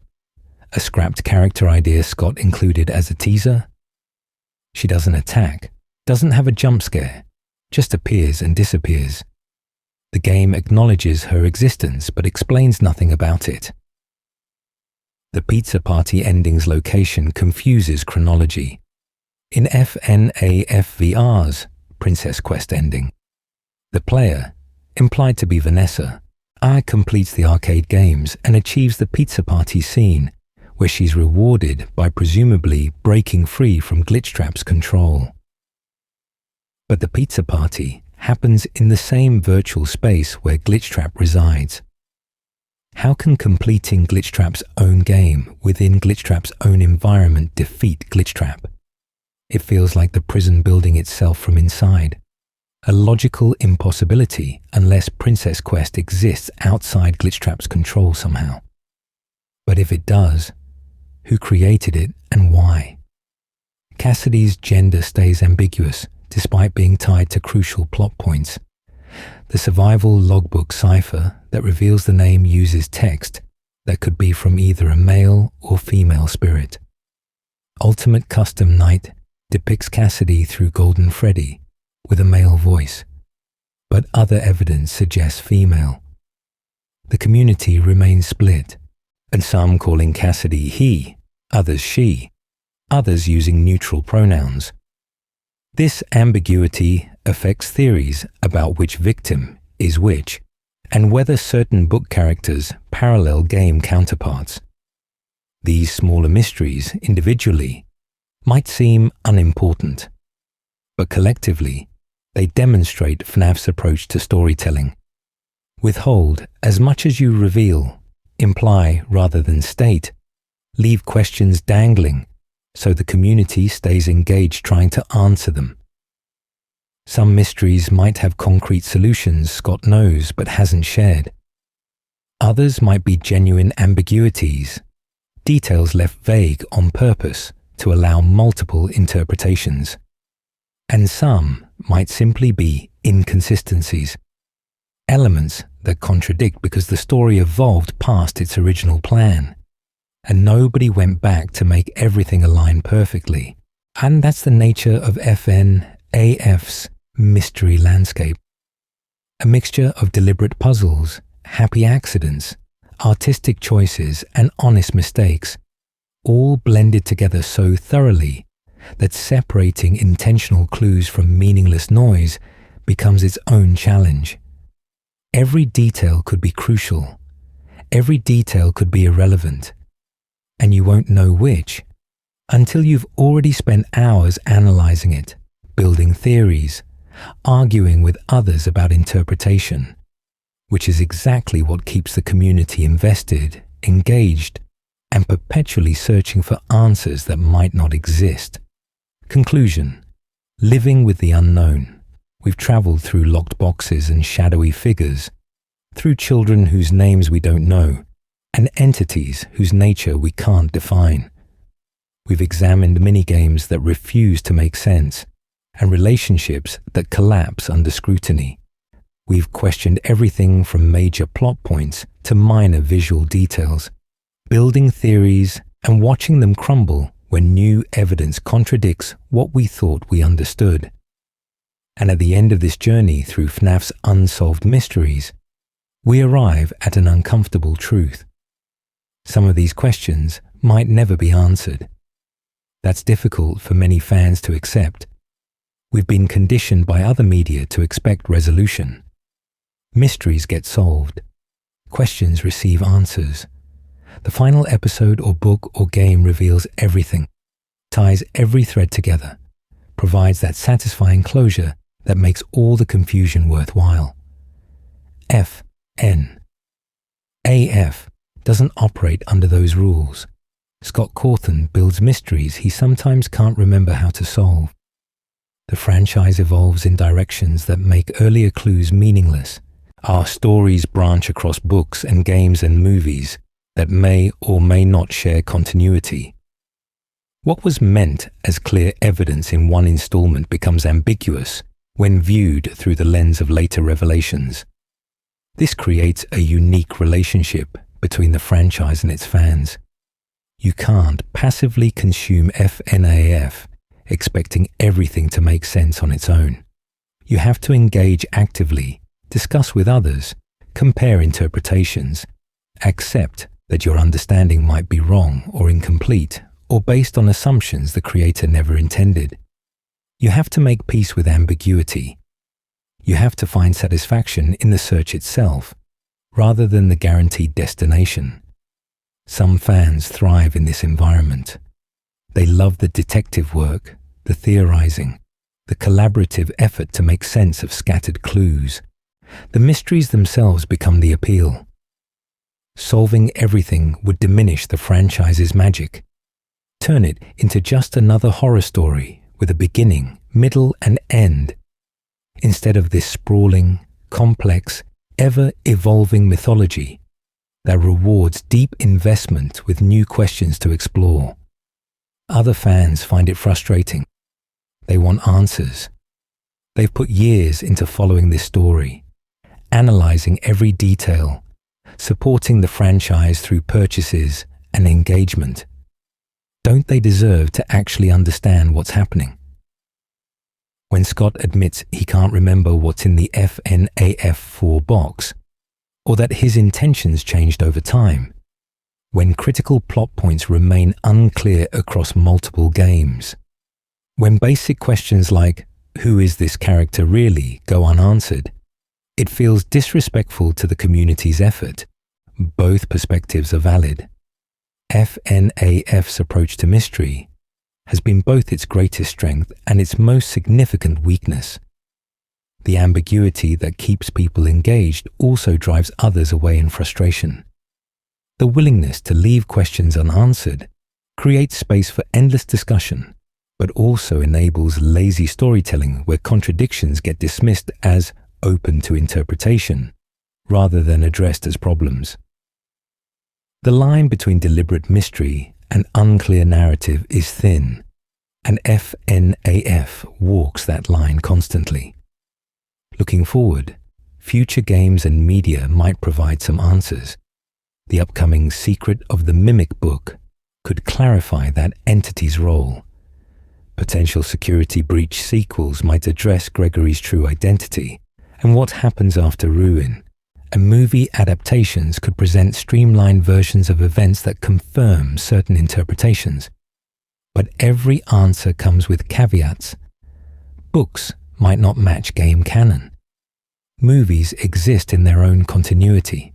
a scrapped character idea Scott included as a teaser? She doesn't attack, doesn't have a jump scare, just appears and disappears. The game acknowledges her existence but explains nothing about it. The pizza party ending's location confuses chronology. In FNAF VR's Princess Quest ending, the player, implied to be Vanessa, completes the arcade games and achieves the pizza party scene, where she's rewarded by presumably breaking free from Glitchtrap's control. But the pizza party happens in the same virtual space where Glitchtrap resides. How can completing Glitchtrap's own game within Glitchtrap's own environment defeat Glitchtrap? It feels like the prison building itself from inside. A logical impossibility unless Princess Quest exists outside Glitchtrap's control somehow. But if it does, who created it and why? Cassidy's gender stays ambiguous despite being tied to crucial plot points. The survival logbook cipher that reveals the name uses text that could be from either a male or female spirit. Ultimate Custom Night depicts Cassidy through Golden Freddy with a male voice, but other evidence suggests female. The community remains split, and some calling Cassidy he, others she, others using neutral pronouns. This ambiguity affects theories about which victim is which, and whether certain book characters parallel game counterparts. These smaller mysteries, individually, might seem unimportant, but collectively, they demonstrate FNAF's approach to storytelling. Withhold as much as you reveal, imply rather than state, leave questions dangling so the community stays engaged trying to answer them. Some mysteries might have concrete solutions Scott knows but hasn't shared. Others might be genuine ambiguities, details left vague on purpose to allow multiple interpretations. And some might simply be inconsistencies, elements that contradict because the story evolved past its original plan, and nobody went back to make everything align perfectly. And that's the nature of FNAF's mystery landscape. A mixture of deliberate puzzles, happy accidents, artistic choices, and honest mistakes, all blended together so thoroughly that separating intentional clues from meaningless noise becomes its own challenge. Every detail could be crucial. Every detail could be irrelevant. And you won't know which until you've already spent hours analyzing it, building theories, arguing with others about interpretation, which is exactly what keeps the community invested, engaged, and perpetually searching for answers that might not exist. Conclusion: living with the unknown. We've traveled through locked boxes and shadowy figures, through children whose names we don't know, and entities whose nature we can't define. We've examined minigames that refuse to make sense, and relationships that collapse under scrutiny. We've questioned everything from major plot points to minor visual details, building theories and watching them crumble when new evidence contradicts what we thought we understood. And at the end of this journey through FNAF's unsolved mysteries, we arrive at an uncomfortable truth. Some of these questions might never be answered. That's difficult for many fans to accept. We've been conditioned by other media to expect resolution. Mysteries get solved. Questions receive answers. The final episode or book or game reveals everything, ties every thread together, provides that satisfying closure that makes all the confusion worthwhile. FNAF doesn't operate under those rules. Scott Cawthon builds mysteries he sometimes can't remember how to solve. The franchise evolves in directions that make earlier clues meaningless. Our stories branch across books and games and movies that may or may not share continuity. What was meant as clear evidence in one installment becomes ambiguous when viewed through the lens of later revelations. This creates a unique relationship between the franchise and its fans. You can't passively consume FNAF expecting everything to make sense on its own. You have to engage actively, discuss with others, compare interpretations, accept that your understanding might be wrong or incomplete or based on assumptions the creator never intended. You have to make peace with ambiguity. You have to find satisfaction in the search itself, rather than the guaranteed destination. Some fans thrive in this environment. They love the detective work, the theorizing, the collaborative effort to make sense of scattered clues. The mysteries themselves become the appeal. Solving everything would diminish the franchise's magic. Turn it into just another horror story with a beginning, middle, and end, instead of this sprawling, complex, ever-evolving mythology that rewards deep investment with new questions to explore. Other fans find it frustrating. They want answers. They've put years into following this story, analyzing every detail, supporting the franchise through purchases and engagement. Don't they deserve to actually understand what's happening? When Scott admits he can't remember what's in the FNAF 4 box, or that his intentions changed over time, when critical plot points remain unclear across multiple games, when basic questions like, who is this character really, go unanswered, it feels disrespectful to the community's effort. Both perspectives are valid. FNAF's approach to mystery has been both its greatest strength and its most significant weakness. The ambiguity that keeps people engaged also drives others away in frustration. The willingness to leave questions unanswered creates space for endless discussion, but also enables lazy storytelling where contradictions get dismissed as open to interpretation, rather than addressed as problems. The line between deliberate mystery and unclear narrative is thin, and FNAF walks that line constantly. Looking forward, future games and media might provide some answers. The upcoming Secret of the Mimic book could clarify that entity's role. Potential security breach sequels might address Gregory's true identity and what happens after Ruin, and movie adaptations could present streamlined versions of events that confirm certain interpretations. But every answer comes with caveats. Books might not match game canon. Movies exist in their own continuity.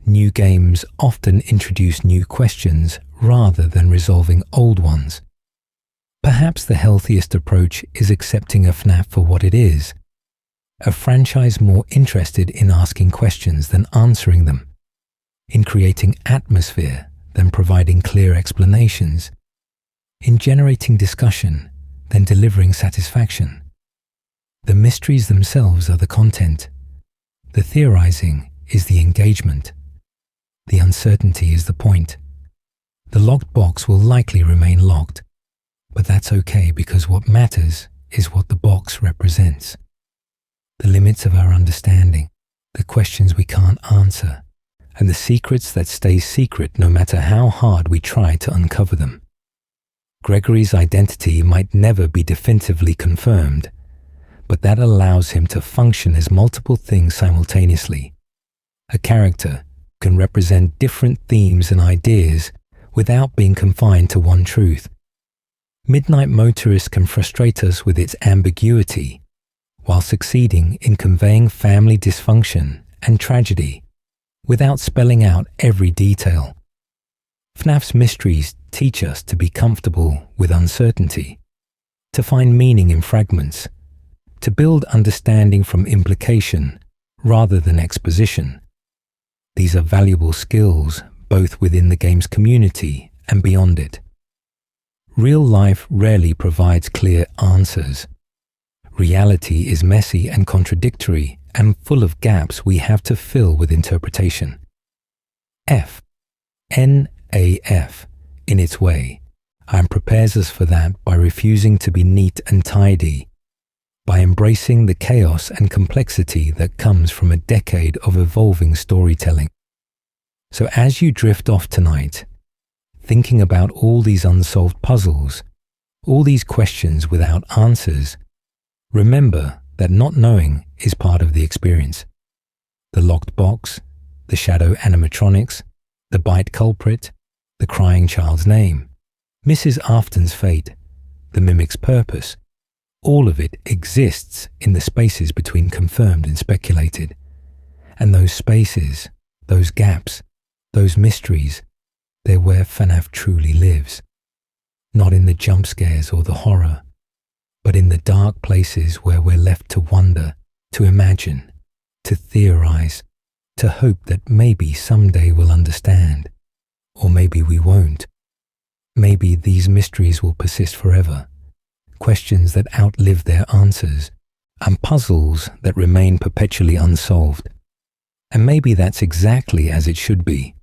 New games often introduce new questions rather than resolving old ones. Perhaps the healthiest approach is accepting a FNAF for what it is, a franchise more interested in asking questions than answering them, in creating atmosphere than providing clear explanations, in generating discussion than delivering satisfaction. The mysteries themselves are the content. The theorizing is the engagement. The uncertainty is the point. The locked box will likely remain locked, but that's okay because what matters is what the box represents. The limits of our understanding, the questions we can't answer, and the secrets that stay secret no matter how hard we try to uncover them. Gregory's identity might never be definitively confirmed, but that allows him to function as multiple things simultaneously. A character can represent different themes and ideas without being confined to one truth. Midnight Motorist can frustrate us with its ambiguity, while succeeding in conveying family dysfunction and tragedy without spelling out every detail. FNAF's mysteries teach us to be comfortable with uncertainty, to find meaning in fragments, to build understanding from implication rather than exposition. These are valuable skills both within the game's community and beyond it. Real life rarely provides clear answers. Reality is messy and contradictory and full of gaps we have to fill with interpretation. FNAF, in its way, prepares us for that by refusing to be neat and tidy, by embracing the chaos and complexity that comes from a decade of evolving storytelling. So as you drift off tonight, thinking about all these unsolved puzzles, all these questions without answers, remember that not knowing is part of the experience. The locked box, the shadow animatronics, the bite culprit, the crying child's name, Mrs. Afton's fate, the mimic's purpose, all of it exists in the spaces between confirmed and speculated. And those spaces, those gaps, those mysteries, they're where FNAF truly lives. Not in the jump scares or the horror, but in the dark places where we're left to wonder, to imagine, to theorize, to hope that maybe someday we'll understand, or maybe we won't. Maybe these mysteries will persist forever, questions that outlive their answers, and puzzles that remain perpetually unsolved. And maybe that's exactly as it should be.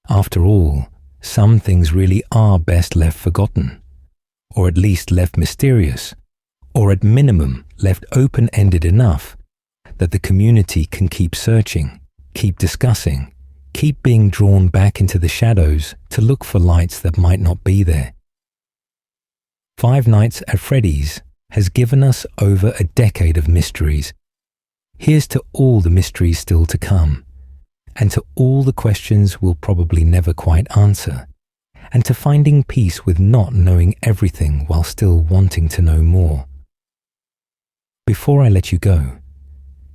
After all, some things really are best left forgotten, or at least left mysterious, or at minimum left open-ended enough that the community can keep searching, keep discussing, keep being drawn back into the shadows to look for lights that might not be there. Five Nights at Freddy's has given us over a decade of mysteries. Here's to all the mysteries still to come, and to all the questions we'll probably never quite answer, and to finding peace with not knowing everything while still wanting to know more. Before I let you go,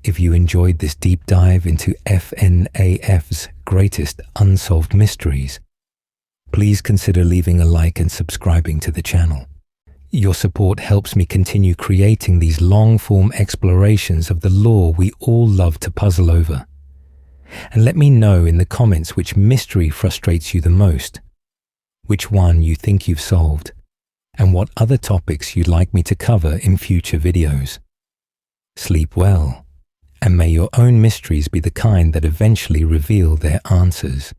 if you enjoyed this deep dive into FNAF's greatest unsolved mysteries, please consider leaving a like and subscribing to the channel. Your support helps me continue creating these long-form explorations of the lore we all love to puzzle over. And let me know in the comments which mystery frustrates you the most, which one you think you've solved, and what other topics you'd like me to cover in future videos. Sleep well, and may your own mysteries be the kind that eventually reveal their answers.